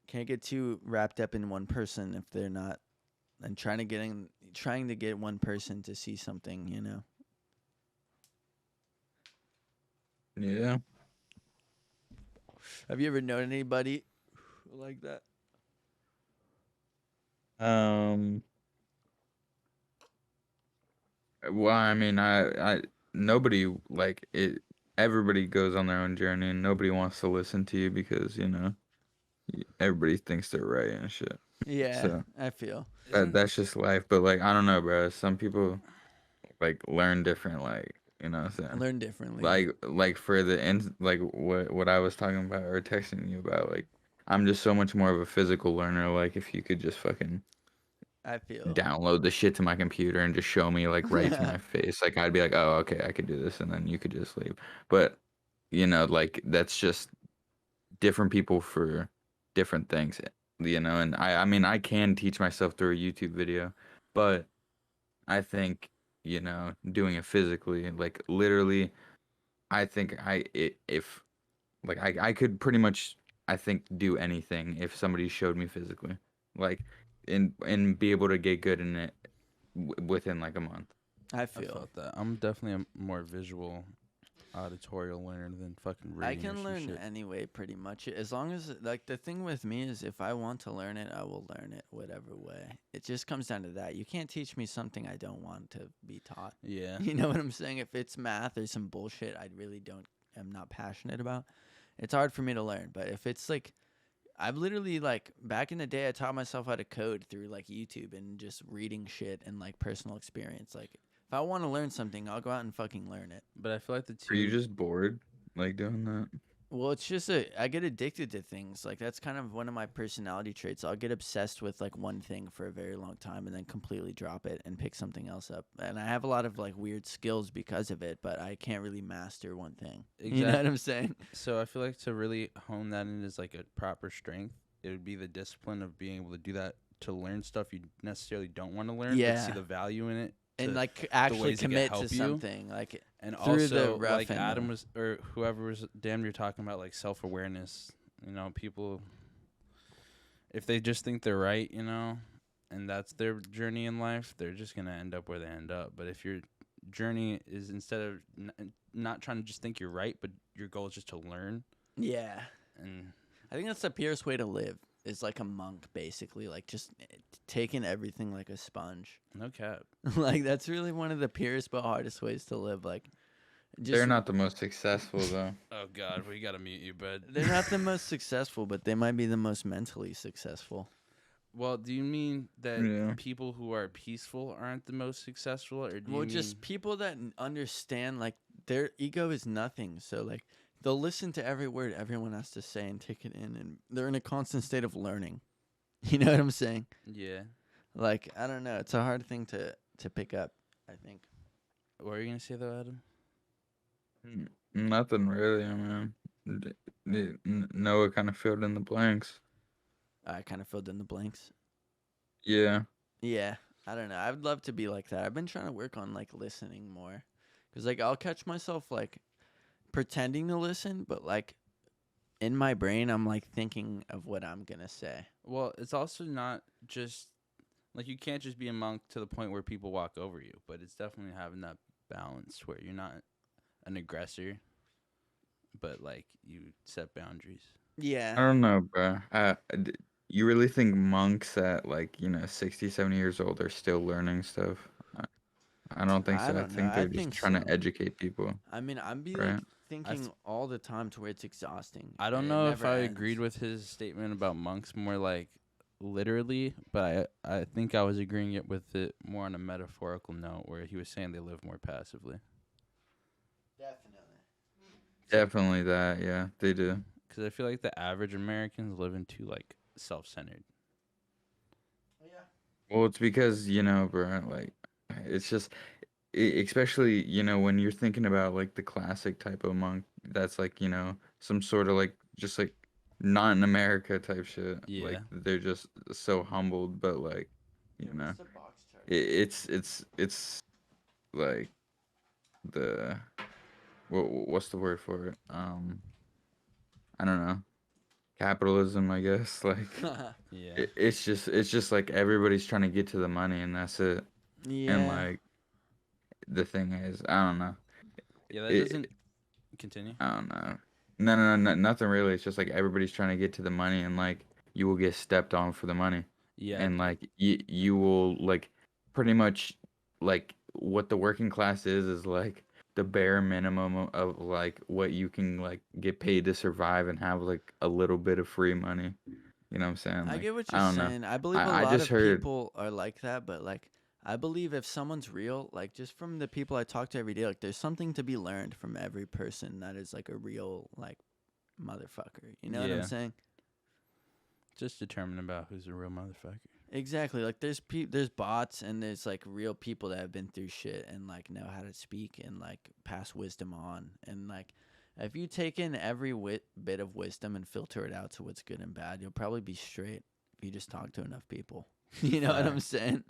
Speaker 1: Can't get too wrapped up in one person if they're not, and trying to get one person to see something, you know?
Speaker 3: Yeah.
Speaker 1: Have you ever known anybody like that?
Speaker 3: Well, I mean, nobody like it. Everybody goes on their own journey, and nobody wants to listen to you because everybody thinks they're right and shit.
Speaker 1: Yeah,
Speaker 3: So
Speaker 1: I feel.
Speaker 3: that's just life. But like, I don't know, bro. Some people like learn different. Like, you know what I'm saying?
Speaker 1: Learn differently.
Speaker 3: Like for the end, like what I was talking about or texting you about. Like, I'm just so much more of a physical learner. Like, if you could just fucking
Speaker 1: I feel.
Speaker 3: download the shit to my computer and just show me like right to my face, like I'd be like, oh, okay, I could do this, and then you could just leave. But like that's just different people for different things, and I mean, I can teach myself through a YouTube video, but I think, doing it physically, like literally, I think if like I could pretty much, I think, do anything if somebody showed me physically, like, and be able to get good in it within like a month.
Speaker 1: I
Speaker 2: I
Speaker 1: feel.
Speaker 2: felt that. I'm definitely a more visual, auditorial learner than fucking
Speaker 1: I
Speaker 2: reading or
Speaker 1: can
Speaker 2: some
Speaker 1: learn
Speaker 2: shit.
Speaker 1: anyway, pretty much. As long as, like, the thing with me is if I want to learn it, I will learn it whatever way. It just comes down to that. You can't teach me something I don't want to be taught.
Speaker 2: Yeah.
Speaker 1: You know what I'm saying? If it's math or some bullshit I really am not passionate about, it's hard for me to learn. But if it's like, I've literally, like, back in the day, I taught myself how to code through like YouTube and just reading shit and like personal experience. Like, if I want to learn something, I'll go out and fucking learn it.
Speaker 2: But I feel like the
Speaker 3: Are you
Speaker 2: two.
Speaker 3: just bored like doing that?
Speaker 1: Well, it's just I get addicted to things. Like, that's kind of one of my personality traits. I'll get obsessed with like one thing for a very long time and then completely drop it and pick something else up. And I have a lot of like weird skills because of it, but I can't really master one thing. You know what I'm saying?
Speaker 2: So I feel like to really hone that in as like a proper strength, it would be the discipline of being able to do that, to learn stuff you necessarily don't want to learn, but see
Speaker 1: Yeah.
Speaker 2: the value in it.
Speaker 1: And
Speaker 2: to
Speaker 1: like actually
Speaker 2: ways it can
Speaker 1: commit
Speaker 2: help
Speaker 1: to
Speaker 2: you.
Speaker 1: something. Like,
Speaker 2: And
Speaker 1: through the
Speaker 2: also,
Speaker 1: rough
Speaker 2: like
Speaker 1: and
Speaker 2: Adam
Speaker 1: the-
Speaker 2: was, or whoever was, damn, you're talking about like self awareness. People, if they just think they're right, and that's their journey in life, they're just gonna end up where they end up. But if your journey is, instead of not trying to just think you're right, but your goal is just to learn,
Speaker 1: yeah.
Speaker 2: and
Speaker 1: I think that's the purest way to live. Is like a monk, basically, like just taking everything like a sponge.
Speaker 2: no cap.
Speaker 1: Like, that's really one of the purest but hardest ways to live. Like, just
Speaker 3: They're not the most successful though.
Speaker 2: Oh God, we gotta mute you, bud.
Speaker 1: they're not the most successful, but they might be the most mentally successful.
Speaker 2: Well, do you mean that
Speaker 3: Yeah.
Speaker 2: people who are peaceful aren't the most successful, or do
Speaker 1: Well,
Speaker 2: you
Speaker 1: just
Speaker 2: mean
Speaker 1: people that understand like their ego is nothing. So like they'll listen to every word everyone has to say and take it in, and they're in a constant state of learning. You know what I'm saying?
Speaker 2: yeah?
Speaker 1: Like, I don't know. It's a hard thing to pick up, I think.
Speaker 2: What are you gonna say though, Adam?
Speaker 3: Nothing really, man. Noah kind of filled in the blanks.
Speaker 1: I kind of filled in the blanks.
Speaker 3: Yeah.
Speaker 1: Yeah, I don't know. I would love to be like that. I've been trying to work on like listening more, cause like I'll catch myself like pretending to listen, but like in my brain I'm like thinking of what I'm gonna say.
Speaker 2: Well, it's also not just like you can't just be a monk to the point where people walk over you, but it's definitely having that balance where you're not an aggressor, but like you set boundaries.
Speaker 3: I
Speaker 1: Yeah,
Speaker 3: don't know, bro. You really think monks at like 60, 70 years old are still learning stuff? I don't think
Speaker 1: I
Speaker 3: so. I
Speaker 1: don't know.
Speaker 3: think
Speaker 1: I
Speaker 3: they're just
Speaker 1: think
Speaker 3: trying
Speaker 1: so.
Speaker 3: to educate people,
Speaker 1: I mean, I'm be like
Speaker 3: right?
Speaker 1: thinking all the time to where it's exhausting.
Speaker 2: I don't
Speaker 1: and it
Speaker 2: know if
Speaker 1: never
Speaker 2: I
Speaker 1: ends.
Speaker 2: agreed with his statement about monks more like literally, but I think I was agreeing it with it more on a metaphorical note where he was saying they live more passively.
Speaker 1: Definitely.
Speaker 3: Definitely that. Yeah, they do.
Speaker 2: Because I feel like the average American's living too like self-centered.
Speaker 1: Yeah.
Speaker 3: Well, it's because bro. Like, it's just, especially when you're thinking about like the classic type of monk. That's like some sort of like just like not in America type shit.
Speaker 2: Yeah.
Speaker 3: Like they're just so humbled, but like you know,
Speaker 1: The box chart?
Speaker 3: it's like the what's the word for it? I don't know. Capitalism, I guess. Like
Speaker 2: Yeah.
Speaker 3: it's just like everybody's trying to get to the money, and that's it. And
Speaker 1: Yeah.
Speaker 3: like the thing is, I don't know.
Speaker 2: Yeah, that
Speaker 3: It-
Speaker 2: doesn't continue.
Speaker 3: I don't know. No, nothing really. It's just like everybody's trying to get to the money, and like you will get stepped on for the money,
Speaker 2: Yeah.
Speaker 3: and like you will like pretty much like what the working class is like the bare minimum of like what you can like get paid to survive and have like a little bit of free money. You know what I'm saying?
Speaker 1: I
Speaker 3: Like
Speaker 1: get what
Speaker 3: I
Speaker 1: you're
Speaker 3: don't know.
Speaker 1: saying. I believe a
Speaker 3: I
Speaker 1: lot
Speaker 3: just
Speaker 1: of
Speaker 3: heard.
Speaker 1: people are like that, but like I believe if someone's real, like just from the people I talk to every day, like there's something to be learned from every person that is like a real like motherfucker. You know what I'm
Speaker 2: Yeah.
Speaker 1: saying?
Speaker 2: Just determine about who's a real motherfucker.
Speaker 1: Exactly. Like there's bots and there's like real people that have been through shit and like know how to speak and like pass wisdom on. And like if you take in every bit of wisdom and filter it out to what's good and bad, you'll probably be straight if you just talk to enough people. You know what I'm
Speaker 2: Facts.
Speaker 1: saying?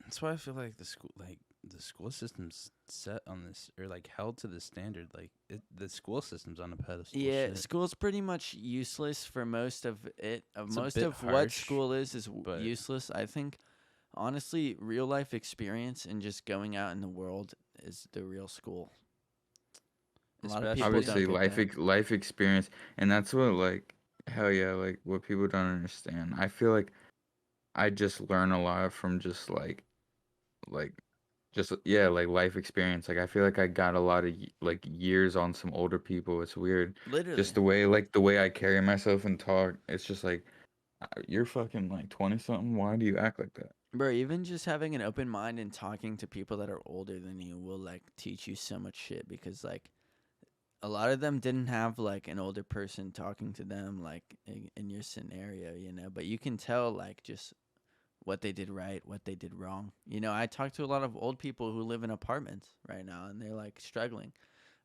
Speaker 2: That's why I feel like the school system's set on this or like held to this standard. Like the school system's on a pedestal.
Speaker 1: Yeah,
Speaker 2: Shit.
Speaker 1: school's pretty much useless for most of it.
Speaker 2: It's a
Speaker 1: Most
Speaker 2: bit
Speaker 1: of what
Speaker 2: harsh,
Speaker 1: school is
Speaker 2: but
Speaker 1: useless. I think honestly, real life experience and just going out in the world is the real school. A lot of people
Speaker 2: especially
Speaker 1: don't
Speaker 3: Obviously
Speaker 1: get that.
Speaker 3: life experience, and that's what like hell yeah, like what people don't understand. I feel like I just learn a lot from just like just yeah, like life experience. Like I feel like I got a lot of like years on some older people. It's weird. Just
Speaker 1: Literally.
Speaker 3: the way I carry myself and talk. It's just like you're fucking like 20 something. Why do you act like that?
Speaker 1: Bro, even just having an open mind and talking to people that are older than you will like teach you so much shit because like a lot of them didn't have like an older person talking to them like in your scenario, you know, but you can tell like just what they did right, what they did wrong. You know, I talk to a lot of old people who live in apartments right now and they're like struggling.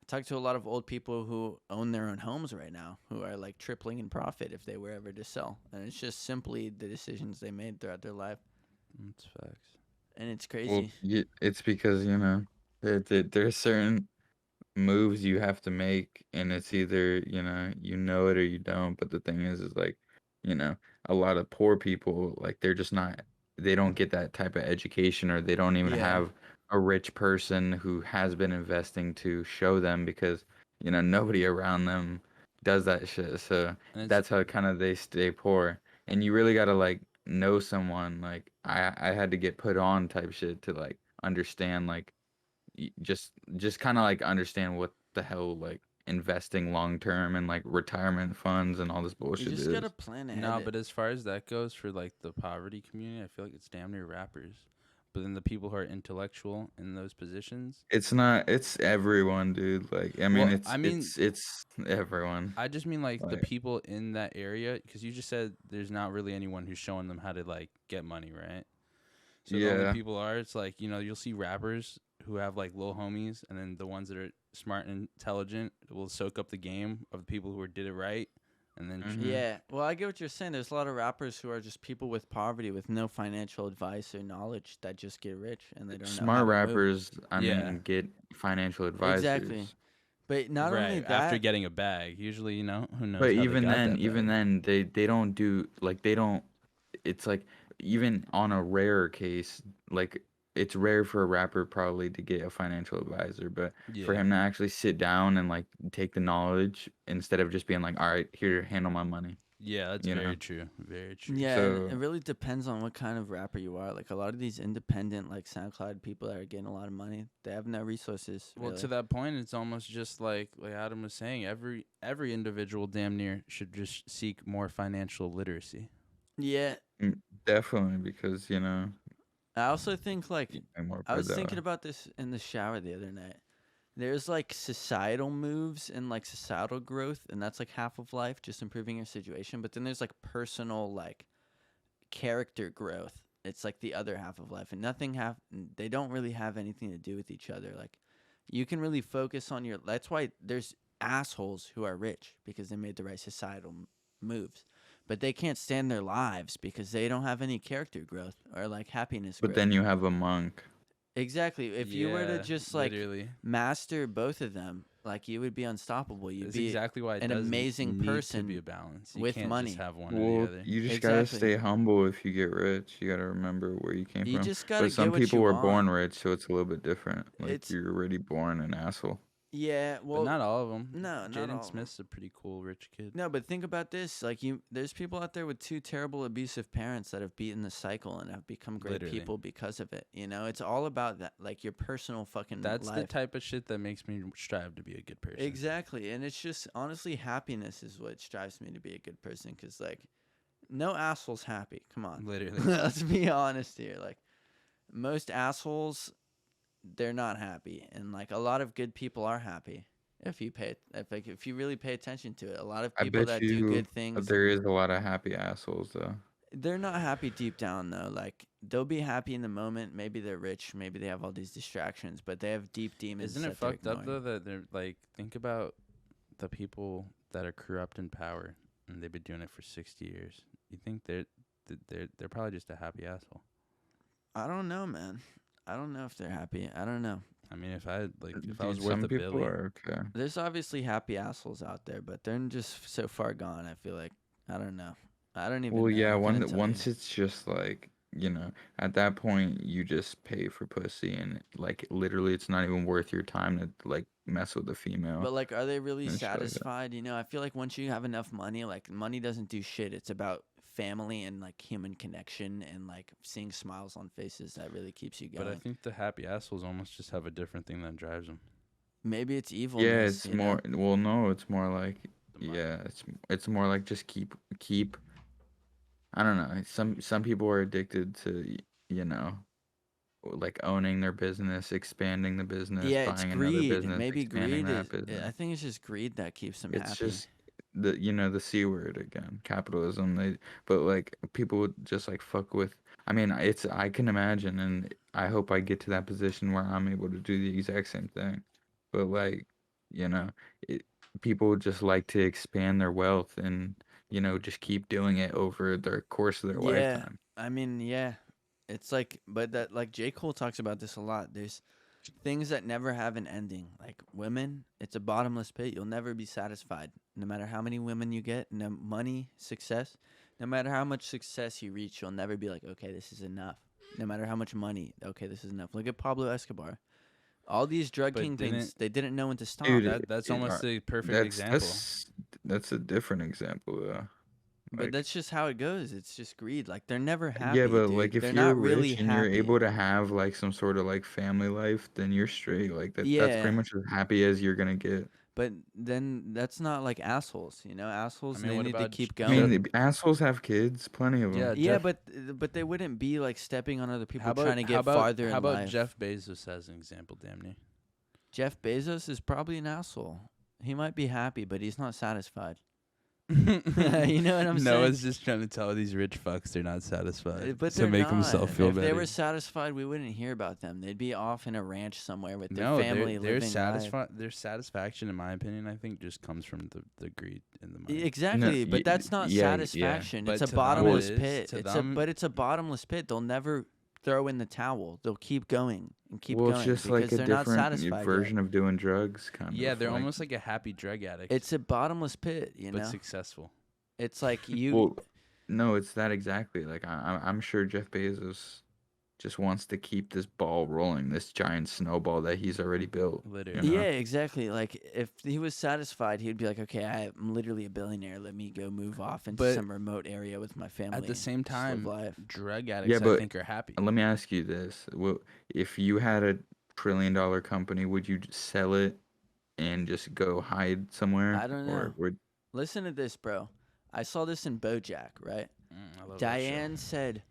Speaker 1: I talk to a lot of old people who own their own homes right now who are like tripling in profit if they were ever to sell. And it's just simply the decisions they made throughout their life.
Speaker 2: that's facts.
Speaker 1: And it's
Speaker 3: Well,
Speaker 1: crazy.
Speaker 3: it's because there's certain moves you have to make, and it's either you know it or you don't. But the thing is like you know a lot of poor people, like they're just not, they don't get that type of education, or they don't even
Speaker 1: Yeah.
Speaker 3: have a rich person who has been investing to show them, because nobody around them does that shit. So
Speaker 2: And it's
Speaker 3: that's how kind of they stay poor. And you really got to like know someone. Like I had to get put on type shit to like understand, like just kind of like understand what the hell like investing long term and like retirement funds and all this
Speaker 1: You
Speaker 3: bullshit
Speaker 1: just got to
Speaker 3: is.
Speaker 1: plan
Speaker 2: no,
Speaker 1: ahead.
Speaker 2: but as far as that goes for like the poverty community, I feel like it's damn near rappers. But then the people who are intellectual in those positions,
Speaker 3: It's not. It's everyone, dude. Like I mean,
Speaker 2: well,
Speaker 3: it's
Speaker 2: I mean,
Speaker 3: it's everyone.
Speaker 2: I just mean like the
Speaker 3: Like
Speaker 2: people in that area, because you just said there's not really anyone who's showing them how to like get money, right? So the only
Speaker 3: yeah.
Speaker 2: people are, it's like, you'll see rappers who have like little homies, and then the ones that are smart and intelligent will soak up the game of the people who did it right, and then
Speaker 3: Hmm.
Speaker 1: Yeah. Well, I get what you're saying. There's a lot of rappers who are just people with poverty with no financial advice or knowledge that just get rich and they don't know how
Speaker 3: Smart
Speaker 1: to move.
Speaker 3: rappers, I
Speaker 2: yeah,
Speaker 3: mean, get financial
Speaker 1: Exactly.
Speaker 3: advisors.
Speaker 1: But not only
Speaker 2: right after
Speaker 1: that,
Speaker 2: getting a bag. Usually, who knows
Speaker 3: But
Speaker 2: how they got that
Speaker 3: even
Speaker 2: bag.
Speaker 3: then, they don't do like they don't. It's like even on a rare case, like it's rare for a rapper probably to get a financial advisor, but for
Speaker 2: Yeah,
Speaker 3: him to actually sit down and like take the knowledge instead of just being like, all right, here, handle my money,
Speaker 2: yeah, that's
Speaker 3: you know.
Speaker 2: very true. Very true.
Speaker 1: yeah, and it
Speaker 3: So
Speaker 1: really depends on what kind of rapper you are. Like a lot of these independent, like SoundCloud people that are getting a lot of money, they have no resources
Speaker 2: Well, to
Speaker 1: really.
Speaker 2: that point, it's almost just like Adam was saying. Every individual, damn near, should just seek more financial literacy.
Speaker 1: Yeah,
Speaker 3: definitely because
Speaker 1: I also think like
Speaker 3: you make more
Speaker 1: I
Speaker 3: bread
Speaker 1: was
Speaker 3: that
Speaker 1: thinking
Speaker 3: way.
Speaker 1: about this in the shower the other night. There's like societal moves and like societal growth, and that's like half of life, just improving your situation. But then there's like personal like character growth. It's like the other half of life, and they don't really have anything to do with each other. Like you can really focus on your. That's why there's assholes who are rich because they made the right societal moves, but they can't stand their lives because they don't have any character growth or like happiness
Speaker 3: But
Speaker 1: growth.
Speaker 3: then you have a monk.
Speaker 1: Exactly. If you were to
Speaker 2: Yeah,
Speaker 1: just like
Speaker 2: literally.
Speaker 1: master both of them, like you would be unstoppable. You'd
Speaker 2: That's
Speaker 1: be
Speaker 2: exactly why it
Speaker 1: an
Speaker 2: does
Speaker 1: amazing
Speaker 2: need to be a
Speaker 1: person
Speaker 2: balance. You
Speaker 1: with
Speaker 2: can't just
Speaker 1: money.
Speaker 2: have one or the
Speaker 3: Well,
Speaker 2: other.
Speaker 3: you just gotta
Speaker 1: Exactly.
Speaker 3: stay humble if you get rich. You gotta remember where you came
Speaker 1: You
Speaker 3: from.
Speaker 1: just got to
Speaker 3: But
Speaker 1: get
Speaker 3: some
Speaker 1: what
Speaker 3: people
Speaker 1: you
Speaker 3: were
Speaker 1: want.
Speaker 3: born rich, so it's a little bit different. Like
Speaker 1: It's
Speaker 3: you're already born an asshole.
Speaker 1: Yeah,
Speaker 2: But
Speaker 1: well,
Speaker 2: not all of them.
Speaker 1: no, not
Speaker 2: Jaden
Speaker 1: all of 'em.
Speaker 2: Smith's a pretty cool rich kid.
Speaker 1: No, but think about this. Like there's people out there with two terrible abusive parents that have beaten the cycle and have become great
Speaker 2: Literally.
Speaker 1: people because of it. You know, it's all about that, like your personal fucking
Speaker 2: That's the
Speaker 1: life.
Speaker 2: type of shit that makes me strive to be a good person.
Speaker 1: Exactly, and it's just honestly happiness is what strives me to be a good person. Cause like, no asshole's happy. Come on,
Speaker 2: Literally.
Speaker 1: let's be honest here. Like, most assholes, they're not happy, and like a lot of good people are happy. If you really pay attention to it, a lot of
Speaker 3: I
Speaker 1: people
Speaker 3: bet
Speaker 1: that do
Speaker 3: you
Speaker 1: good things,
Speaker 3: there is a lot of happy assholes though.
Speaker 1: they're not happy deep down though. Like they'll be happy in the moment. Maybe they're rich. Maybe they have all these distractions, but they have deep demons.
Speaker 2: Isn't it
Speaker 1: that they're
Speaker 2: fucked up
Speaker 1: ignoring.
Speaker 2: though that they're like, think about the people that are corrupt in power and they've been doing it for 60 years. You think they're probably just a happy asshole.
Speaker 1: I don't know, man. I don't know if they're happy. I don't know.
Speaker 2: I mean, if I
Speaker 3: Dude,
Speaker 2: was worth
Speaker 3: some
Speaker 2: a
Speaker 3: people
Speaker 2: billion,
Speaker 3: are okay.
Speaker 1: There's obviously happy assholes out there, but they're just so far gone. I feel like I don't know. I don't even
Speaker 3: Well,
Speaker 1: know.
Speaker 3: yeah,
Speaker 1: I couldn't tell
Speaker 3: once
Speaker 1: you.
Speaker 3: it's just like, at that point you just pay for pussy and like literally it's not even worth your time to like mess with a female
Speaker 1: But like, are they really
Speaker 3: and shit like that.
Speaker 1: satisfied? You know, I feel like once you have enough money, like money doesn't do shit. It's about family and like human connection and like seeing smiles on faces that really keeps you going.
Speaker 2: but I think the happy assholes almost just have a different thing that drives them.
Speaker 1: Maybe it's
Speaker 3: Yeah,
Speaker 1: evilness.
Speaker 3: it's
Speaker 1: you know?
Speaker 3: more, well, no, it's more like,
Speaker 2: The money.
Speaker 3: yeah, it's more like just keep I don't know. Some people are addicted to, you know, like owning their business, expanding the business,
Speaker 1: Yeah, it's
Speaker 3: buying another
Speaker 1: greed.
Speaker 3: business,
Speaker 1: Maybe
Speaker 3: expanding
Speaker 1: greed is.
Speaker 3: that business.
Speaker 1: I think it's just greed that keeps them
Speaker 3: It's
Speaker 1: happy.
Speaker 3: just the C word again, capitalism. But like people would just like fuck with. I mean, I can imagine, and I hope I get to that position where I'm able to do the exact same thing. But like, you know, it, people just like to expand their wealth and just keep doing it over the course of their
Speaker 1: Yeah,
Speaker 3: lifetime.
Speaker 1: I mean, yeah, it's like, but that like J. Cole talks about this a lot. There's things that never have an ending. Like women, it's a bottomless pit. You'll never be satisfied, no matter how many women you get, no money, success. No matter how much success you reach, you'll never be like, okay, this is enough. No matter how much money, okay, this is enough. Look at Pablo Escobar. All these drug
Speaker 2: But
Speaker 1: kingpins, they didn't know when to stop.
Speaker 3: Dude,
Speaker 2: That's
Speaker 3: it-
Speaker 2: almost the perfect
Speaker 3: that's
Speaker 2: example.
Speaker 3: that's a different example though.
Speaker 1: But
Speaker 3: Like,
Speaker 1: that's just how it goes. It's just greed. Like they're never happy,
Speaker 3: yeah, but
Speaker 1: dude.
Speaker 3: like if
Speaker 1: They're
Speaker 3: you're
Speaker 1: not really
Speaker 3: rich and you're
Speaker 1: happy.
Speaker 3: able to have like some sort of like family life, then you're straight. Like that's
Speaker 1: Yeah,
Speaker 3: pretty much as happy as you're gonna get.
Speaker 1: but then that's not like assholes. You know, assholes,
Speaker 2: I mean,
Speaker 1: they
Speaker 2: what
Speaker 1: need to
Speaker 2: about
Speaker 1: keep
Speaker 3: I mean,
Speaker 1: going.
Speaker 3: the assholes have kids, plenty of
Speaker 2: Yeah,
Speaker 3: them.
Speaker 1: Yeah,
Speaker 2: Jeff-
Speaker 1: but they wouldn't be like stepping on other people
Speaker 2: How about
Speaker 1: trying to get farther
Speaker 2: how
Speaker 1: in
Speaker 2: about
Speaker 1: life.
Speaker 2: Jeff Bezos as an example? Damn near.
Speaker 1: Jeff Bezos is probably an asshole. He might be happy, but he's not satisfied. You know what I'm saying?
Speaker 2: Noah's just trying to tell these rich fucks they're not satisfied
Speaker 1: But
Speaker 2: to
Speaker 1: they're
Speaker 2: make
Speaker 1: not.
Speaker 2: himself feel
Speaker 1: If
Speaker 2: better.
Speaker 1: they were satisfied, we wouldn't hear about them. They'd be off in a ranch somewhere with their
Speaker 2: No,
Speaker 1: family
Speaker 2: they're
Speaker 1: living life.
Speaker 2: Their satisfaction, in my opinion, I think, just comes from the greed and the money.
Speaker 1: Exactly,
Speaker 3: No,
Speaker 1: but that's not
Speaker 3: yeah, yeah.
Speaker 1: satisfaction.
Speaker 2: But
Speaker 1: It's a
Speaker 2: to them
Speaker 1: bottomless
Speaker 2: it is.
Speaker 1: pit.
Speaker 2: To
Speaker 1: It's
Speaker 2: them-
Speaker 1: but it's a bottomless pit. They'll never throw in the towel. They'll keep going and keep
Speaker 3: Well,
Speaker 1: going
Speaker 3: it's just
Speaker 1: because
Speaker 3: like a
Speaker 1: they're not
Speaker 3: different
Speaker 1: satisfied
Speaker 3: version of doing drugs, kind of.
Speaker 2: Yeah, they're almost like a happy drug addict,
Speaker 1: It's a bottomless pit,
Speaker 2: but
Speaker 1: know.
Speaker 2: successful.
Speaker 1: It's like you.
Speaker 3: Well, no, it's that exactly. Like I'm sure Jeff Bezos just wants to keep this ball rolling, this giant snowball that he's already built.
Speaker 2: Literally.
Speaker 3: you know?
Speaker 1: Yeah, exactly. Like if he was satisfied, he'd be like, "Okay, I'm literally a billionaire. Let me go move off into
Speaker 2: But
Speaker 1: some remote area with my family."
Speaker 2: At the same
Speaker 1: just live
Speaker 2: time,
Speaker 1: life.
Speaker 2: drug addicts, I
Speaker 3: but-
Speaker 2: think, are happy.
Speaker 3: Let me ask you this: if you had a $1 trillion company, would you sell it and just go hide somewhere?
Speaker 1: I don't know.
Speaker 3: Or would
Speaker 1: Listen to this, bro. I saw this in BoJack, right?
Speaker 2: I love that show.
Speaker 1: Diane said,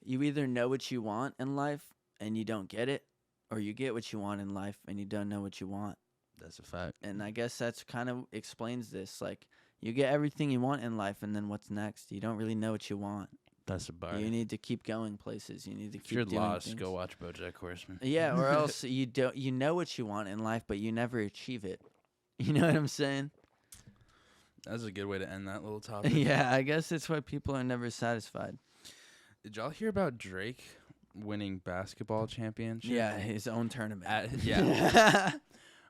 Speaker 1: "You either know what you want in life and you don't get it, or you get what you want in life and you don't know what you want."
Speaker 2: That's a fact.
Speaker 1: And I guess that's kind of explains this. Like, you get everything you want in life, and then what's next? You don't really know what you want.
Speaker 2: That's a bar.
Speaker 1: You need to keep going places. You need to
Speaker 2: If
Speaker 1: keep
Speaker 2: you're
Speaker 1: doing
Speaker 2: lost,
Speaker 1: things.
Speaker 2: go watch BoJack Horseman.
Speaker 1: Yeah, or else you don't. You know what you want in life, but you never achieve it. You know what I'm saying?
Speaker 2: That's a good way to end that little topic.
Speaker 1: Yeah, I guess that's why people are never satisfied.
Speaker 2: Did y'all hear about Drake winning basketball championship?
Speaker 1: Yeah, his own tournament.
Speaker 2: Yeah.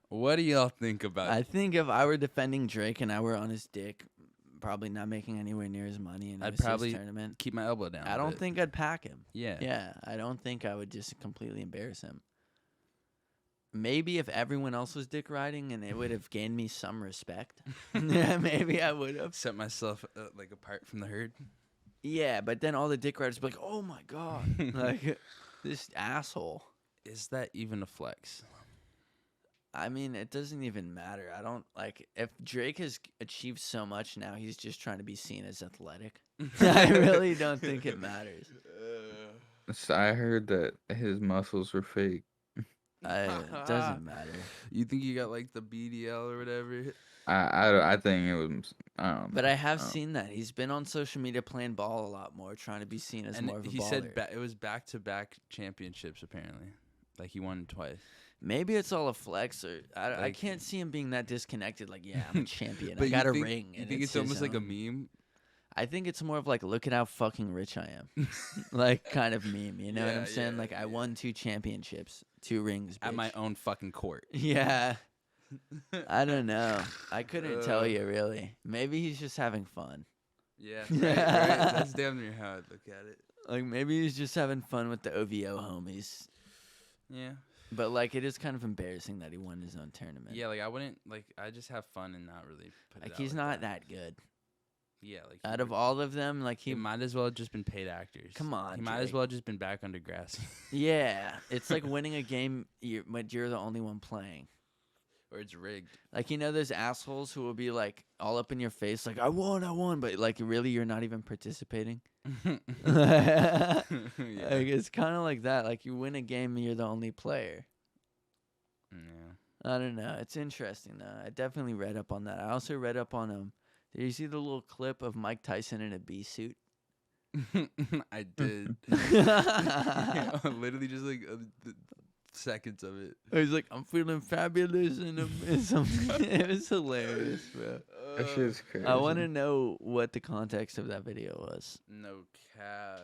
Speaker 2: What do y'all think about
Speaker 1: I think if I were defending Drake and I were on his dick, probably not making anywhere near his money, and it
Speaker 2: I'd
Speaker 1: was his
Speaker 2: probably
Speaker 1: tournament,
Speaker 2: keep my elbow down?
Speaker 1: I
Speaker 2: a
Speaker 1: don't
Speaker 2: bit.
Speaker 1: think I'd pack him.
Speaker 2: Yeah.
Speaker 1: Yeah, I don't think I would just completely embarrass him. maybe if everyone else was dick riding, and it would have gained me some respect. Yeah, maybe I would have
Speaker 2: set myself like apart from the herd.
Speaker 1: Yeah, but then all the dick riders be like, "Oh my god, like this asshole."
Speaker 2: Is that even a flex?
Speaker 1: I mean, it doesn't even matter. I don't like if Drake has achieved so much now. He's just trying to be seen as athletic. I really don't think it matters.
Speaker 3: So I heard that his muscles were fake.
Speaker 1: It doesn't matter.
Speaker 2: You think you got like the BDL or whatever?
Speaker 3: I think it was. I don't know.
Speaker 1: But I have seen that he's been on social media playing ball a lot more, trying to be seen as more of a baller.
Speaker 2: He said it was back-to-back championships apparently. Like he won twice.
Speaker 1: Maybe it's all a flex, or I can't see him being that disconnected. Like, yeah, I'm a champion.
Speaker 2: But
Speaker 1: I got a ring.
Speaker 2: You think it's almost like a meme?
Speaker 1: I think it's more of like, look at how fucking rich I am. Like, kind of meme. You know what I'm saying? Like, I won 2 championships, 2 rings. Bitch.
Speaker 2: At my own fucking court.
Speaker 1: Yeah. I don't know. I couldn't tell you, really. Maybe he's just having fun.
Speaker 2: Yeah, right. That's damn near how I look at it.
Speaker 1: Like, maybe he's just having fun with the OVO homies.
Speaker 2: Yeah.
Speaker 1: But, like, it is kind of embarrassing that he won his own tournament.
Speaker 2: Yeah, like, I wouldn't, like, I just have fun and not really put it
Speaker 1: Like,
Speaker 2: out
Speaker 1: he's
Speaker 2: like
Speaker 1: not that good.
Speaker 2: Yeah, like.
Speaker 1: Out of all of them, like,
Speaker 2: he might as well have just been paid actors.
Speaker 1: Come on,
Speaker 2: he might as well have just been back under grass.
Speaker 1: Yeah. It's like winning a game but you're the only one playing.
Speaker 2: Or it's rigged.
Speaker 1: Like, you know those assholes who will be, like, all up in your face, like, I won, but, like, really you're not even participating?
Speaker 2: Yeah.
Speaker 1: Like, it's kind of like that. Like, you win a game and you're the only player.
Speaker 2: Yeah.
Speaker 1: I don't know. It's interesting, though. I definitely read up on that. I also read up on, did you see the little clip of Mike Tyson in a bee suit?
Speaker 2: I did. Literally just, like, seconds of it.
Speaker 1: He's like, I'm feeling fabulous, and it was hilarious, bro.
Speaker 3: That shit's crazy.
Speaker 1: I want to know what the context of that video was.
Speaker 2: No cap.